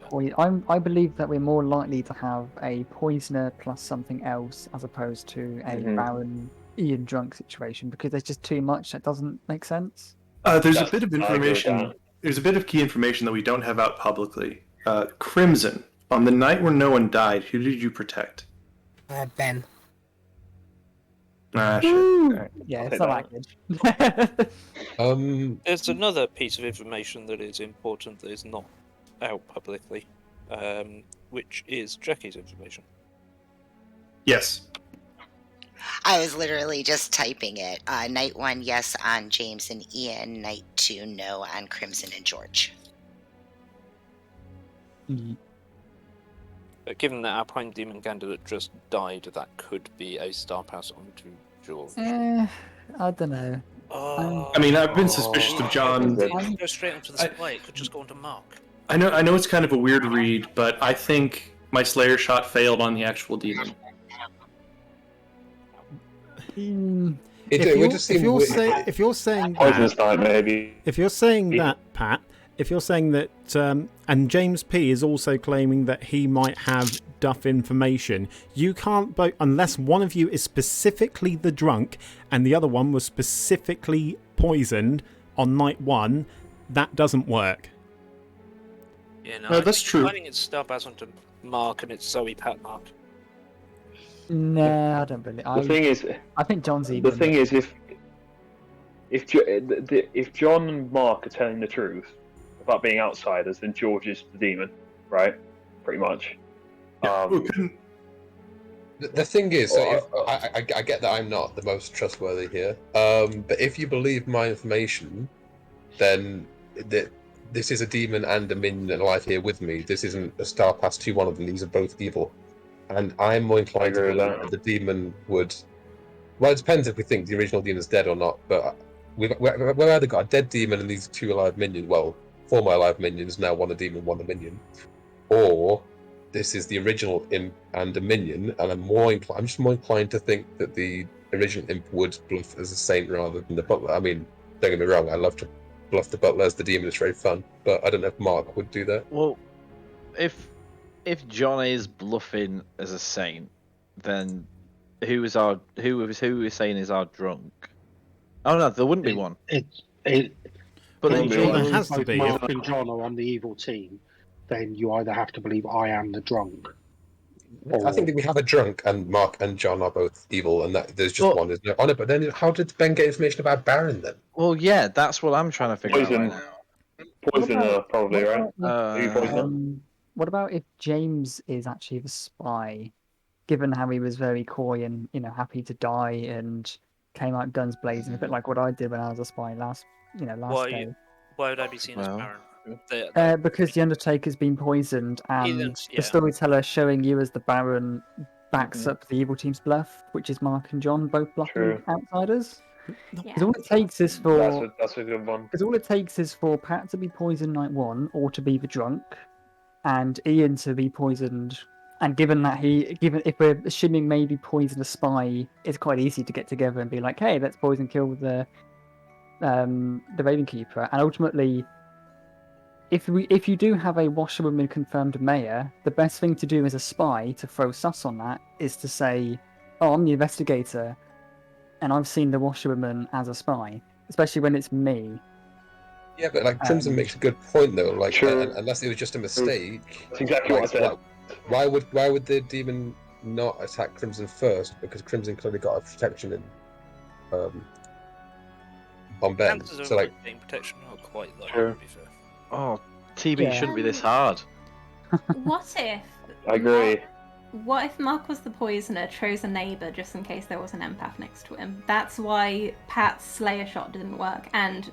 [SPEAKER 3] I believe that we're more likely to have a poisoner plus something else as opposed to a Baron Ian drunk situation because there's just too much that doesn't make sense.
[SPEAKER 13] There's a bit of information. There's a bit of key information that we don't have out publicly. Crimson, on the night where no one died, who did you protect?
[SPEAKER 7] Ben.
[SPEAKER 13] Ah, shit.
[SPEAKER 3] Yeah, it's not that good.
[SPEAKER 11] There's another piece of information that is important that is not out publicly, which is Jacqui's information.
[SPEAKER 13] Yes.
[SPEAKER 6] I was literally just typing it. Night 1, yes on James and Ian. Night 2, no on Crimson and George.
[SPEAKER 11] But given that our prime demon candidate just died, that could be a star pass onto George.
[SPEAKER 3] I don't know.
[SPEAKER 13] I mean, I've been suspicious of John.
[SPEAKER 11] It could go straight onto the spy. It could just go onto Mark.
[SPEAKER 13] I know it's kind of a weird read, but I think my Slayer shot failed on the actual demon.
[SPEAKER 1] If you're saying that, Pat, if you're saying that, and James P is also claiming that he might have duff information, you can't vote unless one of you is specifically the drunk and the other one was specifically poisoned on night 1. That doesn't work.
[SPEAKER 11] Yeah,
[SPEAKER 13] no, that's true.
[SPEAKER 11] I think it's star pass onto Mark and it's Zoe, Pat, Mark.
[SPEAKER 3] No, I don't believe.
[SPEAKER 9] The thing is,
[SPEAKER 3] I think John's even.
[SPEAKER 9] The thing is, if John and Mark are telling the truth about being outsiders, then George is the demon, right? Pretty much.
[SPEAKER 4] The thing is, I get that I'm not the most trustworthy here, but if you believe my information, then this is a demon and a minion alive here with me. This isn't a star pass to one of them. These are both evil. And I'm more inclined to believe that the demon would... Well, it depends if we think the original demon is dead or not, but we've either got a dead demon and these 2 alive minions, well, 4 more alive minions, now 1 a demon, 1 a minion, or this is the original imp and a minion, and I'm just more inclined to think that the original imp would bluff as a saint rather than the butler. I mean, don't get me wrong, I love to bluff the butler as the demon, it's very fun, but I don't know if Mark would do that.
[SPEAKER 12] Well, if John is bluffing as a saint, then who is saying is our drunk? Oh no, there wouldn't be one.
[SPEAKER 10] But then there has to be. Mark and John are on the evil team, then you either have to believe I am the drunk.
[SPEAKER 4] I think that we have a drunk, and Mark and John are both evil, and that there's just one, isn't there? On it, but then how did Ben get information about Baron then?
[SPEAKER 12] Well, yeah, that's what I'm trying to figure out right now.
[SPEAKER 9] Poisoner, probably, right?
[SPEAKER 3] What about if James is actually the spy, given how he was very coy and happy to die and came out guns blazing, a bit like what I did when I was a spy last day.
[SPEAKER 11] Why would I be seen as Baron?
[SPEAKER 3] Because the Undertaker's been poisoned, and the Storyteller showing you as the Baron backs up the evil team's bluff, which is Mark and John both bluffing outsiders. Because all it takes is for
[SPEAKER 9] that's a good one.
[SPEAKER 3] Because all it takes is for Pat to be poisoned night 1, or to be the drunk, and Ian to be poisoned. And given if we're assuming maybe poison a spy, it's quite easy to get together and be like, hey, let's poison kill the Ravenkeeper. And ultimately, if you do have a washerwoman confirmed mayor, the best thing to do as a spy to throw sus on that is to say, oh, I'm the investigator, and I've seen the washerwoman as a spy, especially when it's me.
[SPEAKER 4] Yeah, but like Crimson makes a good point though. Like, unless it was just a mistake.
[SPEAKER 9] That's exactly what I said.
[SPEAKER 4] Why would the demon not attack Crimson first? Because Crimson clearly got a protection in on Ben. So like,
[SPEAKER 11] protection not quite though.
[SPEAKER 9] Sure.
[SPEAKER 11] To be fair.
[SPEAKER 12] Oh, TB shouldn't be this hard.
[SPEAKER 8] What if?
[SPEAKER 9] I agree.
[SPEAKER 8] What if Mark was the poisoner, chose a neighbour just in case there was an empath next to him? That's why Pat's Slayer shot didn't work, and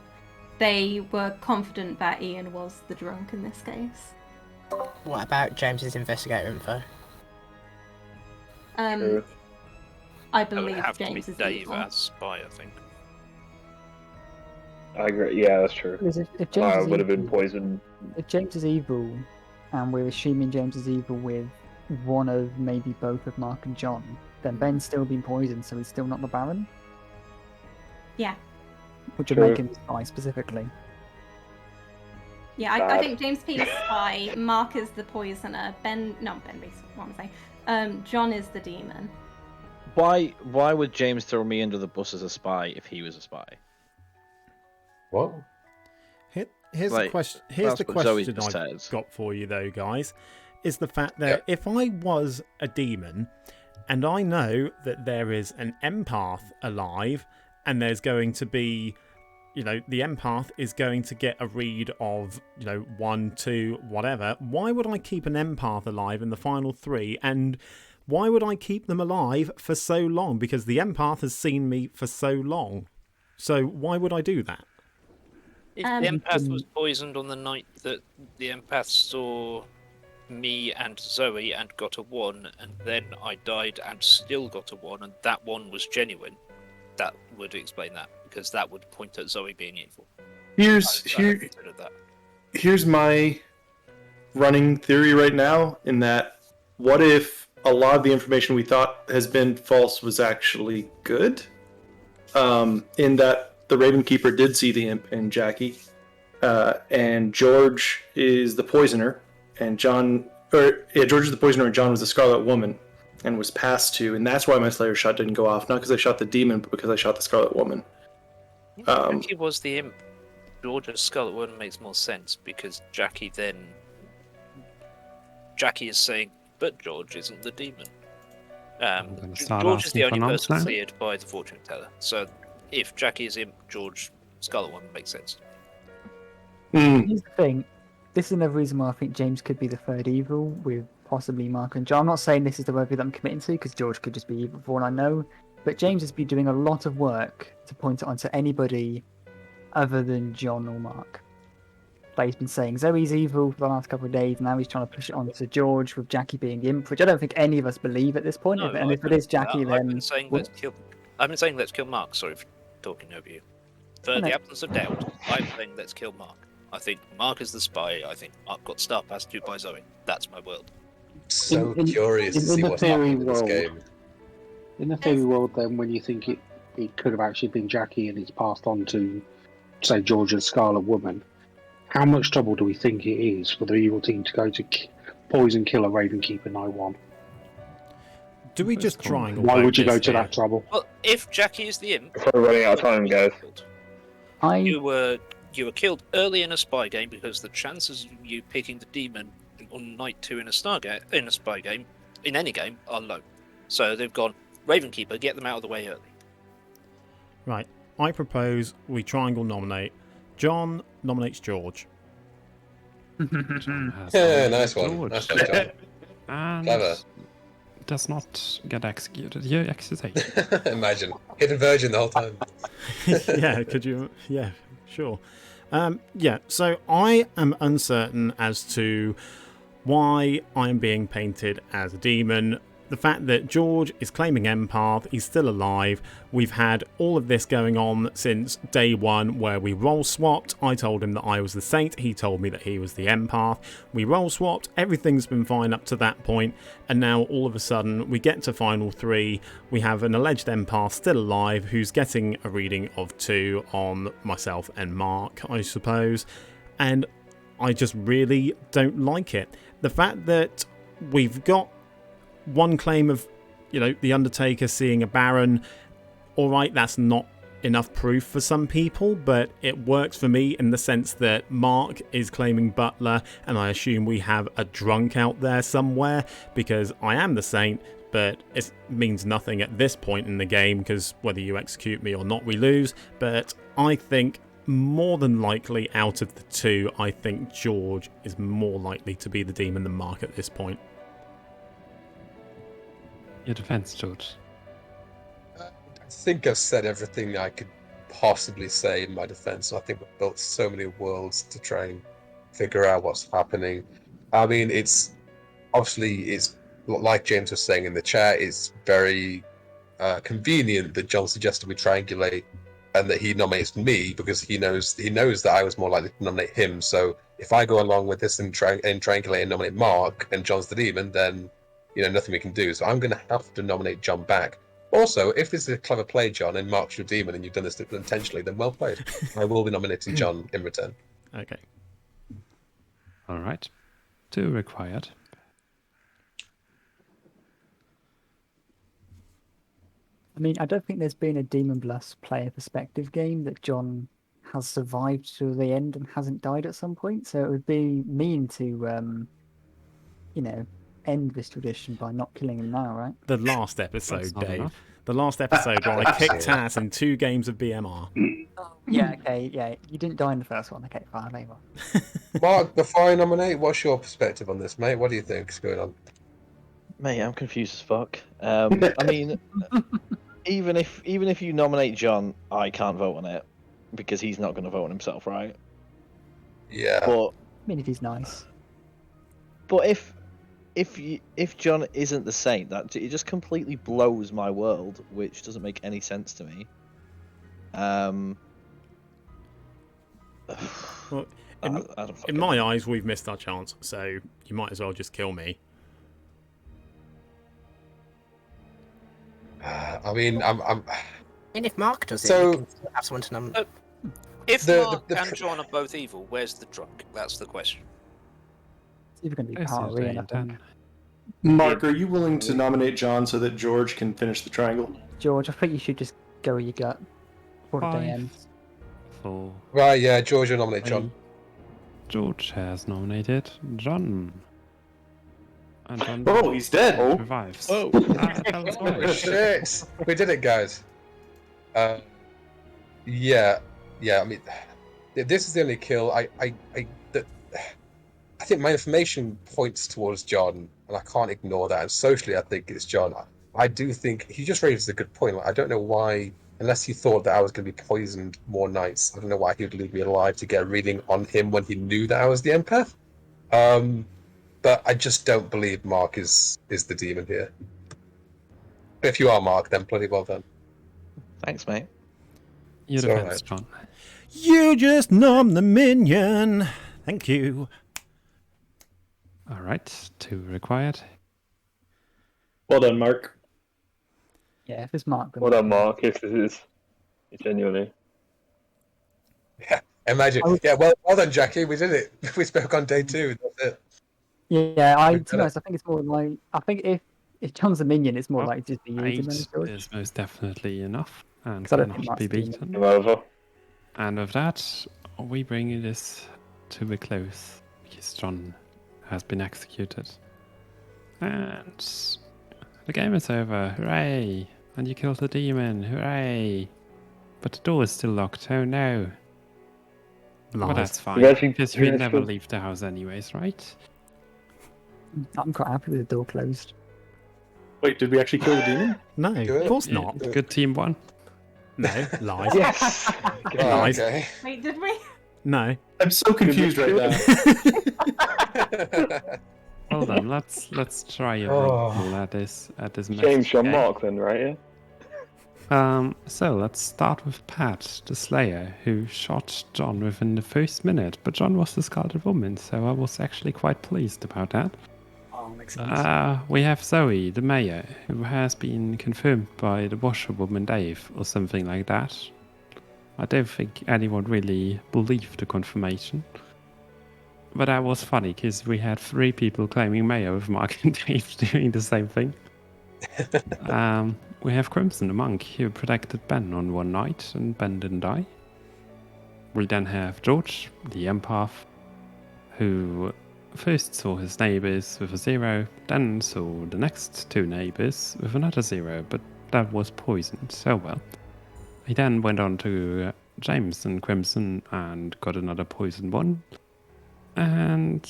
[SPEAKER 8] they were confident that Ian was the drunk in this case.
[SPEAKER 7] What about James's investigator info?
[SPEAKER 8] I
[SPEAKER 11] It would
[SPEAKER 8] believe
[SPEAKER 11] have to be
[SPEAKER 8] James is
[SPEAKER 11] Dave
[SPEAKER 8] evil.
[SPEAKER 11] as spy, I think.
[SPEAKER 9] I agree. Yeah, that's true.
[SPEAKER 3] Because if
[SPEAKER 9] I
[SPEAKER 3] James is
[SPEAKER 9] would have been
[SPEAKER 3] evil,
[SPEAKER 9] poisoned.
[SPEAKER 3] if James is evil, and we're assuming James is evil with one of maybe both of Mark and John, then Ben's still been poisoned, so he's still not the Baron,
[SPEAKER 8] Yeah.
[SPEAKER 3] which would
[SPEAKER 9] True.
[SPEAKER 3] make him the spy specifically.
[SPEAKER 8] Yeah, I
[SPEAKER 9] Bad.
[SPEAKER 8] think James P is spy, Mark is the poisoner, Ben Beast, what am I saying? John is the demon.
[SPEAKER 12] Why would James throw me under the bus as a spy if he was a spy?
[SPEAKER 4] What?
[SPEAKER 1] Here's
[SPEAKER 12] Like,
[SPEAKER 1] the question. Here's
[SPEAKER 12] that's
[SPEAKER 1] the
[SPEAKER 12] what Zoe
[SPEAKER 1] question
[SPEAKER 12] just
[SPEAKER 1] I've
[SPEAKER 12] said.
[SPEAKER 1] got for you, though, guys. Is the fact that if I was a demon, and I know that there is an empath alive, and there's going to be, the empath is going to get a read of, 1, 2, whatever. Why would I keep an empath alive in the final 3? And why would I keep them alive for so long? Because the empath has seen me for so long. So why would I do that?
[SPEAKER 11] If the empath was poisoned on the night that the empath saw me and Zoe and got a 1, and then I died and still got a 1, and that 1 was genuine, that would explain that, because that would point at Zoe being evil.
[SPEAKER 13] Here's my running theory right now, in that what if a lot of the information we thought has been false was actually good? In that the Raven Keeper did see the imp in Jacqui, and George is the poisoner, and George is the poisoner, and John was the Scarlet Woman, and was passed to, and that's why my Slayer shot didn't go off, not because I shot the demon, but because I shot the Scarlet Woman.
[SPEAKER 11] Jacqui was the imp. George's Scarlet Woman makes more sense, because Jacqui is saying, but George isn't the demon. George is the only person cleared by the fortune teller, so if Jacqui is imp, George, Scarlet Woman makes sense.
[SPEAKER 3] Here's the thing. This is another reason why I think James could be the third evil, with possibly Mark and John. I'm not saying this is the work that I'm committing to, because George could just be evil for all I know. But James has been doing a lot of work to point it onto anybody other than John or Mark. Like, he's been saying Zoe's evil for the last couple of days, and now he's trying to push it onto George, with Jacqui being the imp, which I don't think any of us believe at this point.
[SPEAKER 11] No,
[SPEAKER 3] And if it is Jacqui,
[SPEAKER 11] I've
[SPEAKER 3] then...
[SPEAKER 11] been saying let's kill Mark. Sorry for talking over you. For the absence of doubt, I'm saying let's kill Mark. I think Mark is the spy. I think Mark got star passed to by Zoe. That's my world.
[SPEAKER 4] So curious to see what's happening in this game.
[SPEAKER 10] In the theory world, then, when you think it could have actually been Jacqui and it's passed on to, say, George's Scarlet Woman, how much trouble do we think it is for the evil team to go to poison kill a Raven Keeper Night 1?
[SPEAKER 1] Do we just triangle?
[SPEAKER 10] Why would you go to that trouble?
[SPEAKER 11] Well, if Jacqui is the imp,
[SPEAKER 9] we're running out of time, guys.
[SPEAKER 11] You were killed early in a spy game, because the chances of you picking the demon on night 2 in a spy game, in any game, are low. So they've gone Ravenkeeper, get them out of the way early.
[SPEAKER 1] Right. I propose we triangle nominate. John nominates George.
[SPEAKER 4] Yeah, nice one. Nice one, John.
[SPEAKER 2] And
[SPEAKER 4] Clever.
[SPEAKER 2] does not get executed. You excitate.
[SPEAKER 4] Imagine. Hidden virgin the whole time.
[SPEAKER 1] Yeah, could you? Yeah, sure. Yeah, so I am uncertain as to why I am being painted as a demon. The fact that George is claiming empath, he's still alive. We've had all of this going on since day 1, where we role swapped. I told him that I was the saint, he told me that he was the empath. We role swapped, everything's been fine up to that point, and now all of a sudden we get to final 3. We have an alleged empath still alive who's getting a reading of 2 on myself and Mark, I suppose. And I just really don't like it. The fact that we've got one claim of, the Undertaker seeing a Baron, alright, that's not enough proof for some people, but it works for me in the sense that Mark is claiming Butler, and I assume we have a drunk out there somewhere, because I am the saint, but it means nothing at this point in the game, because whether you execute me or not, we lose. But I think more than likely, out of the 2, I think George is more likely to be the demon than Mark at this point.
[SPEAKER 2] Your defense, George.
[SPEAKER 4] I think I've said everything I could possibly say in my defense. I think we've built so many worlds to try and figure out what's happening. I mean, it's like James was saying in the chat, it's very convenient that John suggested we triangulate and that he nominates me because he knows that I was more likely to nominate him. So if I go along with this and triangulate and nominate Mark and John's the demon, then nothing we can do. So I'm going to have to nominate John back. Also, if this is a clever play, John, and Mark's your demon and you've done this intentionally, then well played. I will be nominating John in return.
[SPEAKER 1] Okay.
[SPEAKER 2] All right. 2 required.
[SPEAKER 3] I mean, I don't think there's been a Demon Bluffs player perspective game that John has survived to the end and hasn't died at some point. So it would be mean to, end this tradition by not killing him now, right?
[SPEAKER 1] The last episode,
[SPEAKER 2] That's not
[SPEAKER 1] Dave.
[SPEAKER 2] enough.
[SPEAKER 1] The last episode where I kicked ass in 2 games of BMR.
[SPEAKER 3] Yeah, okay, yeah. You didn't die in the first one. Okay, fine, maybe.
[SPEAKER 4] Mark, before I nominate, what's your perspective on this, mate? What do you think is going on?
[SPEAKER 12] Mate, I'm confused as fuck. I mean, even if you nominate John, I can't vote on it because he's not going to vote on himself, right?
[SPEAKER 4] Yeah.
[SPEAKER 12] But
[SPEAKER 3] I mean, if he's nice.
[SPEAKER 12] But if John isn't the saint, that it just completely blows my world, which doesn't make any sense to me.
[SPEAKER 1] Well,
[SPEAKER 12] I don't
[SPEAKER 1] in my eyes, we've missed our chance, so you might as well just kill me.
[SPEAKER 4] I mean, I'm.
[SPEAKER 7] And if Mark does it,
[SPEAKER 4] So-
[SPEAKER 7] you can still have someone to nominate.
[SPEAKER 11] If
[SPEAKER 4] The-
[SPEAKER 11] Mark
[SPEAKER 4] the-
[SPEAKER 11] and John are both evil, where's the drunk? That's the question.
[SPEAKER 3] It's either going to be
[SPEAKER 2] This
[SPEAKER 3] part
[SPEAKER 2] is
[SPEAKER 3] of Ian,
[SPEAKER 2] day
[SPEAKER 3] I think.
[SPEAKER 2] 10.
[SPEAKER 13] Mark, are you willing to nominate John so that George can finish the triangle?
[SPEAKER 3] George, I think you should just go with your gut before the day
[SPEAKER 2] 5,
[SPEAKER 3] ends.
[SPEAKER 2] 4,
[SPEAKER 4] Right, yeah, George will nominate John.
[SPEAKER 2] 3. George has nominated John. And John
[SPEAKER 13] Oh, he's dead.
[SPEAKER 2] revives.
[SPEAKER 12] Oh.
[SPEAKER 2] Tell us why.
[SPEAKER 4] Shit! We did it, guys. Yeah. I mean, this is the only kill. I think my information points towards John, and I can't ignore that. And socially, I think it's John. I do think he just raises a good point. Like, I don't know why, unless he thought that I was going to be poisoned more nights. I don't know why he would leave me alive to get a reading on him when he knew that I was the empath. But I just don't believe Mark is the demon here. If you are Mark, then bloody well done.
[SPEAKER 12] Thanks, mate.
[SPEAKER 2] Your
[SPEAKER 4] It's
[SPEAKER 2] defense,
[SPEAKER 4] alright.
[SPEAKER 2] John.
[SPEAKER 1] You just nom the minion. Thank you.
[SPEAKER 2] All right, 2 required.
[SPEAKER 13] Well done, Mark.
[SPEAKER 3] Yeah, if it's Mark, then
[SPEAKER 9] Well done, Mark, if this is genuinely.
[SPEAKER 4] Yeah, imagine. Yeah, well done, Jacqui. We did it. We spoke on day 2. That's it.
[SPEAKER 3] Yeah,
[SPEAKER 4] We've
[SPEAKER 3] to be
[SPEAKER 4] done it.
[SPEAKER 3] honest, I think it's more like if John's a minion, it's more
[SPEAKER 2] Well,
[SPEAKER 3] likely to just be you than
[SPEAKER 2] 8
[SPEAKER 3] manage George.
[SPEAKER 2] is most definitely enough and
[SPEAKER 3] 'Cause I don't think
[SPEAKER 2] cannot be
[SPEAKER 3] Mark's demon.
[SPEAKER 2] beaten.
[SPEAKER 9] Game over.
[SPEAKER 2] And with that, we bring this to a close because John has been executed. And the game is over. Hooray! And you killed the demon. Hooray! But the door is still locked. Oh no. But
[SPEAKER 1] Lies.
[SPEAKER 2] that's fine.
[SPEAKER 9] You actually-
[SPEAKER 2] Because
[SPEAKER 9] you
[SPEAKER 2] we
[SPEAKER 9] actually-
[SPEAKER 2] never leave the house anyways, right?
[SPEAKER 3] I'm quite happy with the door closed.
[SPEAKER 13] Wait, did we actually kill the demon?
[SPEAKER 1] No,
[SPEAKER 4] Do it.
[SPEAKER 1] of course
[SPEAKER 2] Yeah,
[SPEAKER 1] not.
[SPEAKER 2] Good team won.
[SPEAKER 1] No, lies.
[SPEAKER 9] Yes!
[SPEAKER 1] Lies.
[SPEAKER 4] Okay.
[SPEAKER 8] Wait, did we?
[SPEAKER 1] No.
[SPEAKER 13] I'm so confused right now.
[SPEAKER 2] Hold on, let's try a
[SPEAKER 4] Oh.
[SPEAKER 2] roll at this
[SPEAKER 9] James,
[SPEAKER 2] message
[SPEAKER 9] you're
[SPEAKER 2] game.
[SPEAKER 9] Mark then, right? Yeah?
[SPEAKER 2] So let's start with Pat, the Slayer, who shot John within the first minute, but John was the Scarlet Woman, so I was actually quite pleased about that.
[SPEAKER 3] Oh, makes sense.
[SPEAKER 2] We have Zoe, the Mayor, who has been confirmed by the washerwoman Dave, or something like that. I don't think anyone really believed the confirmation. But that was funny, because we had 3 people claiming Mayor with Mark and Dave doing the same thing. We have Crimson, the monk, who protected Ben on one night, and Ben didn't die. We then have George, the empath, who first saw his neighbors with a 0, then saw the next 2 neighbors with another 0, but that was poisoned, so well. He then went on to James and Crimson and got another poisoned one. And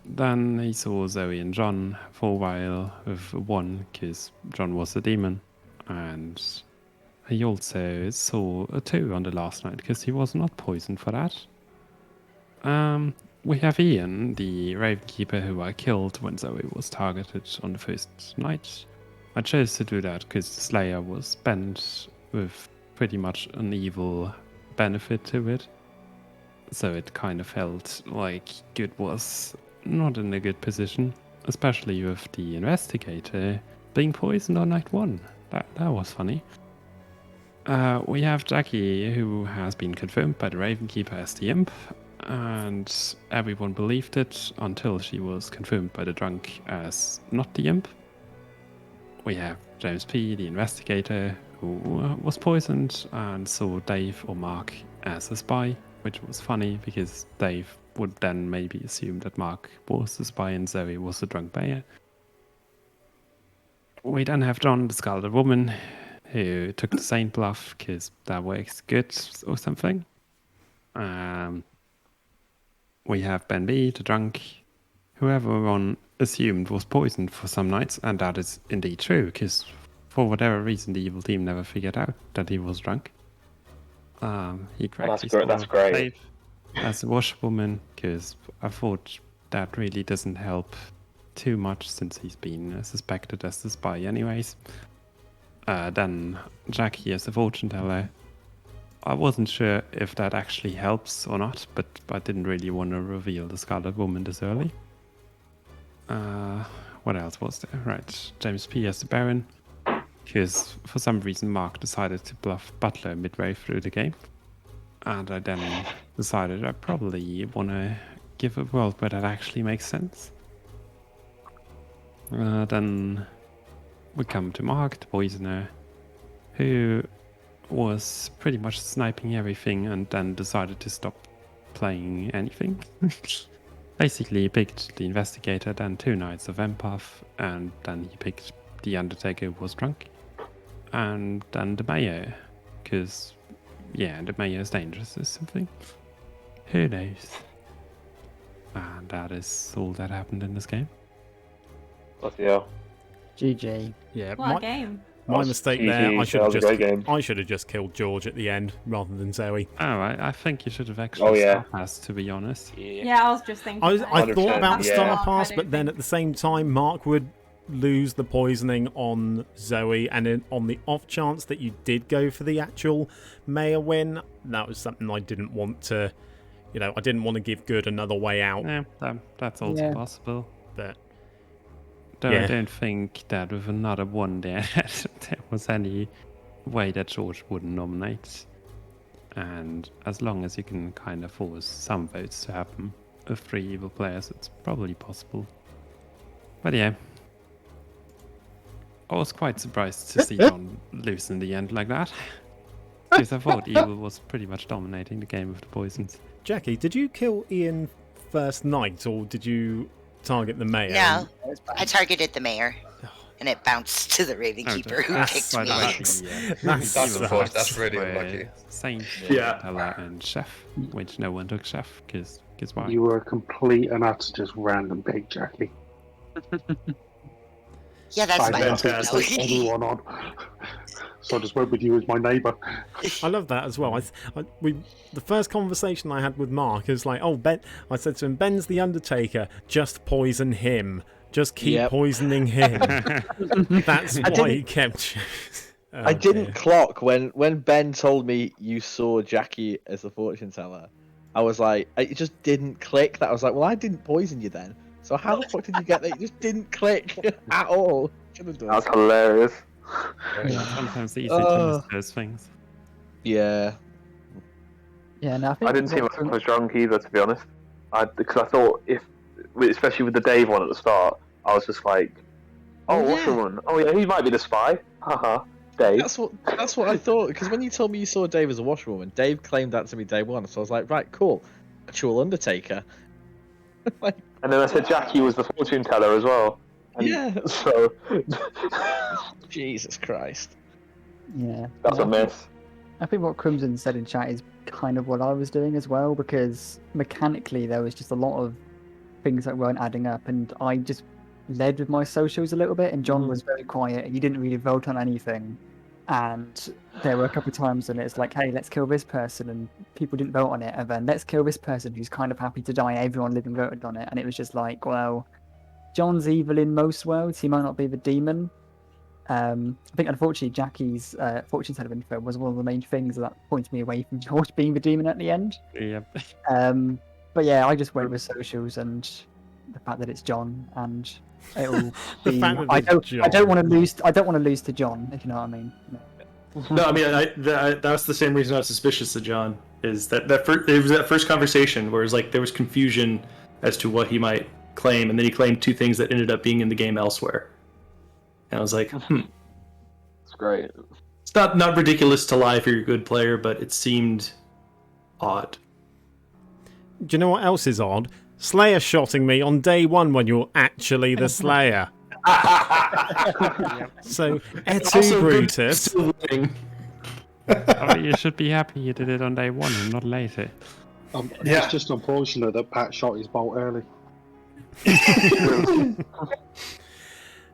[SPEAKER 2] then he saw Zoe and John for a while with 1, because John was a demon. And he also saw a 2 on the last night, because he was not poisoned for that. We have Ian, the Ravenkeeper, who I killed when Zoe was targeted on the first night. I chose to do that because Slayer was bent with pretty much an evil benefit to it. So it kind of felt like Good was not in a good position, especially with the investigator being poisoned on night 1. That was funny. We have Jacqui, who has been confirmed by the Ravenkeeper as the imp, and everyone believed it until she was confirmed by the drunk as not the imp. We have James P., the investigator, who was poisoned and saw Dave or Mark as a spy, which was funny because Dave would then maybe assume that Mark was the spy and Zoe was the drunk mayor. We then have John, the Scarlet Woman, who took the Saint bluff because that works good or something. We have Ben B, the drunk, who everyone assumed was poisoned for some nights, and that is indeed true because for whatever reason the evil team never figured out that he was drunk. He correctly
[SPEAKER 9] That's great.
[SPEAKER 2] Dave as a washwoman because I thought that really doesn't help too much since he's been suspected as the spy anyways. Then Jacqui as a fortune teller. I wasn't sure if that actually helps or not, but I didn't really want to reveal the Scarlet Woman this early. What else was there? Right, James P. as the Baron, because for some reason Mark decided to bluff Butler midway through the game. And I then decided I probably want to give a world where that actually makes sense. Then we come to Mark, the poisoner, who was pretty much sniping everything and then decided to stop playing anything. Basically, he picked the investigator, then 2 nights of empath, and then he picked the Undertaker who was drunk, and then the mayor, because, yeah, the mayor is dangerous or something. Who knows? And that is all that happened in this game.
[SPEAKER 9] Bloody hell.
[SPEAKER 3] GG.
[SPEAKER 1] Yeah,
[SPEAKER 8] What a game.
[SPEAKER 1] my mistake there.
[SPEAKER 9] GG,
[SPEAKER 1] I should
[SPEAKER 9] that
[SPEAKER 1] have
[SPEAKER 9] was a great game.
[SPEAKER 1] I should have just killed George at the end rather than Zoe.
[SPEAKER 2] Oh, I think you should have actually stopped us, to be honest.
[SPEAKER 8] Yeah, I was just thinking.
[SPEAKER 1] I
[SPEAKER 8] that.
[SPEAKER 1] thought about
[SPEAKER 9] yeah.
[SPEAKER 1] Star
[SPEAKER 8] Mark,
[SPEAKER 1] Pass,
[SPEAKER 8] I
[SPEAKER 1] but
[SPEAKER 8] don't
[SPEAKER 1] then
[SPEAKER 8] think-
[SPEAKER 1] at the same time, Mark would lose the poisoning on Zoe, and on the off chance that you did go for the actual mayor win, that was something I didn't want to, I didn't want to give Good another way out.
[SPEAKER 2] Yeah, that's also
[SPEAKER 3] Yeah.
[SPEAKER 2] possible.
[SPEAKER 1] But
[SPEAKER 2] Though
[SPEAKER 1] yeah.
[SPEAKER 2] I don't think that with another one there, there was any way that George wouldn't nominate. And as long as you can kind of force some votes to happen of 3 evil players, it's probably possible. But yeah, I was quite surprised to see John lose in the end like that. Because I thought evil was pretty much dominating the game with the poisons.
[SPEAKER 1] Jacqui, did you kill Ian first night, or did you target the mayor?
[SPEAKER 6] No, I targeted the mayor, and it bounced to the Ravenkeeper who picked
[SPEAKER 2] by the
[SPEAKER 6] me.
[SPEAKER 2] way,
[SPEAKER 1] That's
[SPEAKER 4] unfortunate. That's really
[SPEAKER 2] were
[SPEAKER 4] unlucky.
[SPEAKER 2] Saint,
[SPEAKER 13] Yeah.
[SPEAKER 2] Storyteller, and Chef, which no one took Chef, because why?
[SPEAKER 10] You were a complete and utter just random pick, Jacqui.
[SPEAKER 6] Yeah, that's
[SPEAKER 10] I
[SPEAKER 6] my
[SPEAKER 10] didn't
[SPEAKER 6] personality.
[SPEAKER 10] take anyone on. So I just went with you as my neighbour.
[SPEAKER 1] I love that as well. The first conversation I had with Mark is like, "Oh, Ben," I said to him, "Ben's the Undertaker. Just poison him. Just keep poisoning him." That's why he kept.
[SPEAKER 12] I didn't clock when Ben told me you saw Jacqui as the fortune teller. I was like, it just didn't click. That I was like, well, I didn't poison you then. So how the fuck did you get that? It just didn't click at all.
[SPEAKER 9] That's hilarious.
[SPEAKER 2] Sometimes it's easy to miss those things.
[SPEAKER 12] Yeah.
[SPEAKER 3] Yeah, no, I think
[SPEAKER 9] I didn't see myself as drunk either, to be honest. Because I thought especially with the Dave one at the start, I was just like, oh, what's the one? Oh yeah, he might be the spy. Haha, Dave.
[SPEAKER 12] That's what I thought. Because when you told me you saw Dave as a washerwoman, Dave claimed that to me day one. So I was like, right, cool, actual Undertaker.
[SPEAKER 9] And then I said Jacqui was the fortune teller as well. And
[SPEAKER 12] yeah.
[SPEAKER 9] So.
[SPEAKER 12] Jesus Christ.
[SPEAKER 3] Yeah.
[SPEAKER 9] That's a miss.
[SPEAKER 3] I think what Crimson said in chat is kind of what I was doing as well, because mechanically there was just a lot of things that weren't adding up, and I just led with my socials a little bit, and John was very quiet, and he didn't really vote on anything. And there were a couple of times when it's like, hey, let's kill this person, and people didn't vote on it, and then let's kill this person who's kind of happy to die, everyone living voted on it, and it was just like, well, John's evil in most worlds, he might not be the demon. I think unfortunately Jacqui's fortune teller info was one of the main things that pointed me away from George being the demon at the end.
[SPEAKER 2] Yep.
[SPEAKER 3] But yeah, I just went with socials and the fact that it's John, and it'll
[SPEAKER 1] The
[SPEAKER 3] be.
[SPEAKER 1] fact that
[SPEAKER 3] I
[SPEAKER 1] it's
[SPEAKER 3] don't
[SPEAKER 1] John.
[SPEAKER 3] want to lose. I don't want to lose to John, if you know what I mean.
[SPEAKER 13] No, I mean that's the same reason I was suspicious of John. Is that it was that first conversation where it was like there was confusion as to what he might claim, and then he claimed two things that ended up being in the game elsewhere. And I was like,
[SPEAKER 14] It's great.
[SPEAKER 13] It's not ridiculous to lie if you're a good player, but it seemed odd.
[SPEAKER 1] Do you know what else is odd? Slayer shotting me on day one when you're actually the Slayer. So, et
[SPEAKER 13] Also,
[SPEAKER 1] Brutus.
[SPEAKER 13] still winning.
[SPEAKER 2] Oh, you should be happy you did it on day one and not later.
[SPEAKER 10] It's just unfortunate that Pat shot his bolt early.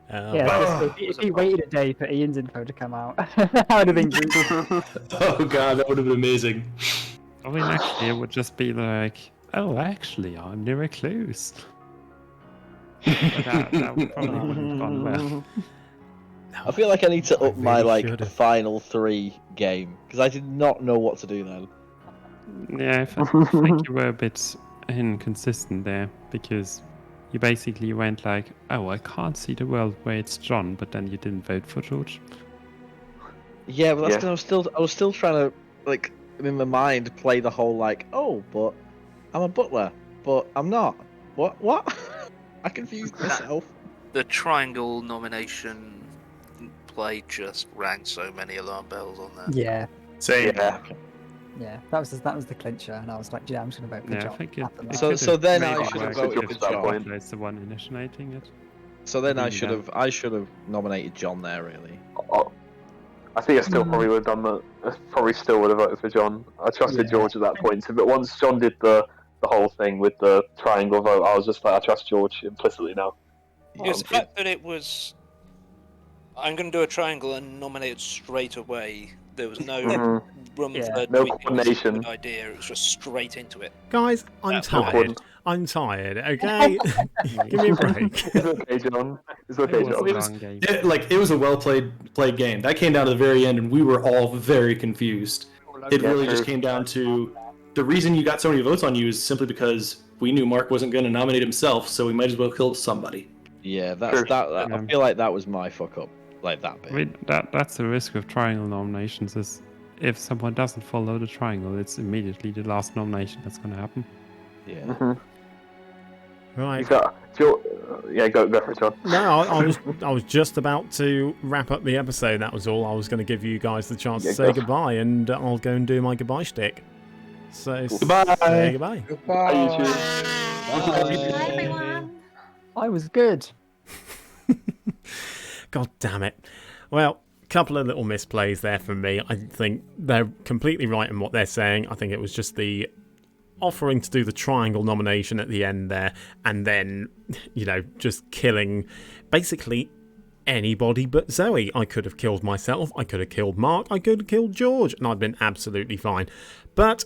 [SPEAKER 3] If he waited a day for Ian's info to come out, that would have been brutal.
[SPEAKER 13] Oh god, that would have been amazing.
[SPEAKER 2] I mean, actually, it would just be like, oh, actually, I'm the recluse. But that probably wouldn't have gone well.
[SPEAKER 12] I feel like I need to up my
[SPEAKER 1] really should've.
[SPEAKER 12] final 3 game because I did not know what to do then.
[SPEAKER 2] Yeah, I think you were a bit inconsistent there because you basically went like, oh, I can't see the world where it's John, but then you didn't vote for George.
[SPEAKER 12] Yeah, but that's because I was still trying to like in my mind play the whole like, oh, but I'm a butler, but I'm not. What? I confused myself.
[SPEAKER 11] The triangle nomination play just rang so many alarm bells on that.
[SPEAKER 3] Yeah,
[SPEAKER 13] Same.
[SPEAKER 3] yeah, that was the clincher, and I was like, yeah, I'm just gonna vote for
[SPEAKER 2] Yeah,
[SPEAKER 3] John.
[SPEAKER 2] I think
[SPEAKER 3] after that.
[SPEAKER 12] So then I
[SPEAKER 2] maybe
[SPEAKER 12] should have
[SPEAKER 2] worked
[SPEAKER 12] voted
[SPEAKER 2] if
[SPEAKER 12] for John.
[SPEAKER 2] It's the one initiating it.
[SPEAKER 12] So then I
[SPEAKER 2] Maybe
[SPEAKER 12] should
[SPEAKER 2] that.
[SPEAKER 12] have nominated John there really.
[SPEAKER 14] I think I still probably would have done that. I probably still would have voted for John. I trusted George at that point. But once John did the whole thing with the triangle vote, I was just like, I trust George implicitly now.
[SPEAKER 11] Because the fact that it was, I'm going to do a triangle and nominate it straight away. There was no room for
[SPEAKER 14] No
[SPEAKER 11] tweaking.
[SPEAKER 14] coordination.
[SPEAKER 11] It was a good idea. It was just straight into it.
[SPEAKER 1] Guys, I'm
[SPEAKER 11] That's
[SPEAKER 1] tired. I'm tired, okay? Give me a break.
[SPEAKER 14] It's okay, John. It's okay,
[SPEAKER 2] It was
[SPEAKER 14] John.
[SPEAKER 2] a long game.
[SPEAKER 13] It was a well played game. That came down to the very end, and we were all very confused. It really just came down to the reason you got so many votes on you is simply because we knew Mark wasn't going to nominate himself, so we might as well kill somebody.
[SPEAKER 12] Yeah, I feel like that was my fuck up, like that bit.
[SPEAKER 2] I mean, that's the risk of triangle nominations is if someone doesn't follow the triangle, it's immediately the last nomination that's going to happen.
[SPEAKER 12] Yeah.
[SPEAKER 1] Right.
[SPEAKER 14] Go for it, John.
[SPEAKER 1] No, I was just about to wrap up the episode. That was all. I was going to give you guys the chance to say goodbye, and I'll go and do my goodbye shtick. So
[SPEAKER 13] Goodbye.
[SPEAKER 1] Say goodbye.
[SPEAKER 14] Bye, you two.
[SPEAKER 8] Bye, everyone.
[SPEAKER 3] I was good.
[SPEAKER 1] God damn it. Well, couple of little misplays there from me. I think they're completely right in what they're saying. I think it was just the offering to do the triangle nomination at the end there, and then, just killing basically anybody but Zoe. I could have killed myself, I could have killed Mark, I could have killed George, and I'd been absolutely fine. But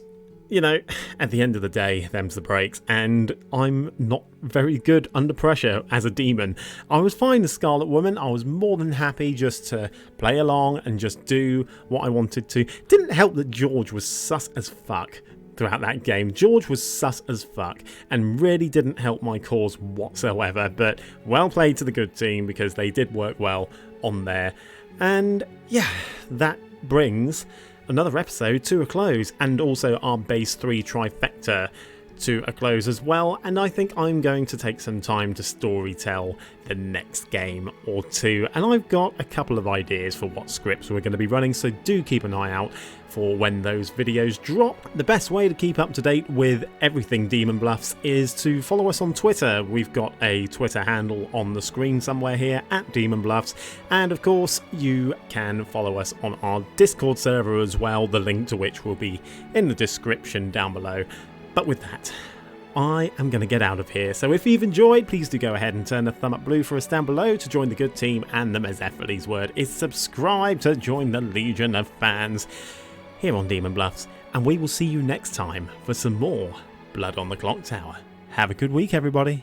[SPEAKER 1] at the end of the day, them's the breaks, and I'm not very good under pressure as a demon. I was fine as Scarlet Woman. I was more than happy just to play along and just do what I wanted to. Didn't help that George was sus as fuck throughout that game. George was sus as fuck and really didn't help my cause whatsoever, but well played to the good team because they did work well on there. And yeah, that brings another episode to a close, and also our base 3 trifecta to a close as well. And I think I'm going to take some time to storytell the next game or two, and I've got a couple of ideas for what scripts we're going to be running, so do keep an eye out for when those videos drop. The best way to keep up to date with everything Demon Bluffs is to follow us on Twitter. We've got a Twitter handle on the screen somewhere here, @Demon Bluffs, and of course you can follow us on our Discord server as well, the link to which will be in the description down below. But with that, I am going to get out of here, so if you've enjoyed, please do go ahead and turn the thumb up blue for us down below to join the good team, and the Mezephiles word is subscribe to join the legion of fans here on Demon Bluffs, and we will see you next time for some more Blood on the Clocktower. Have a good week, everybody.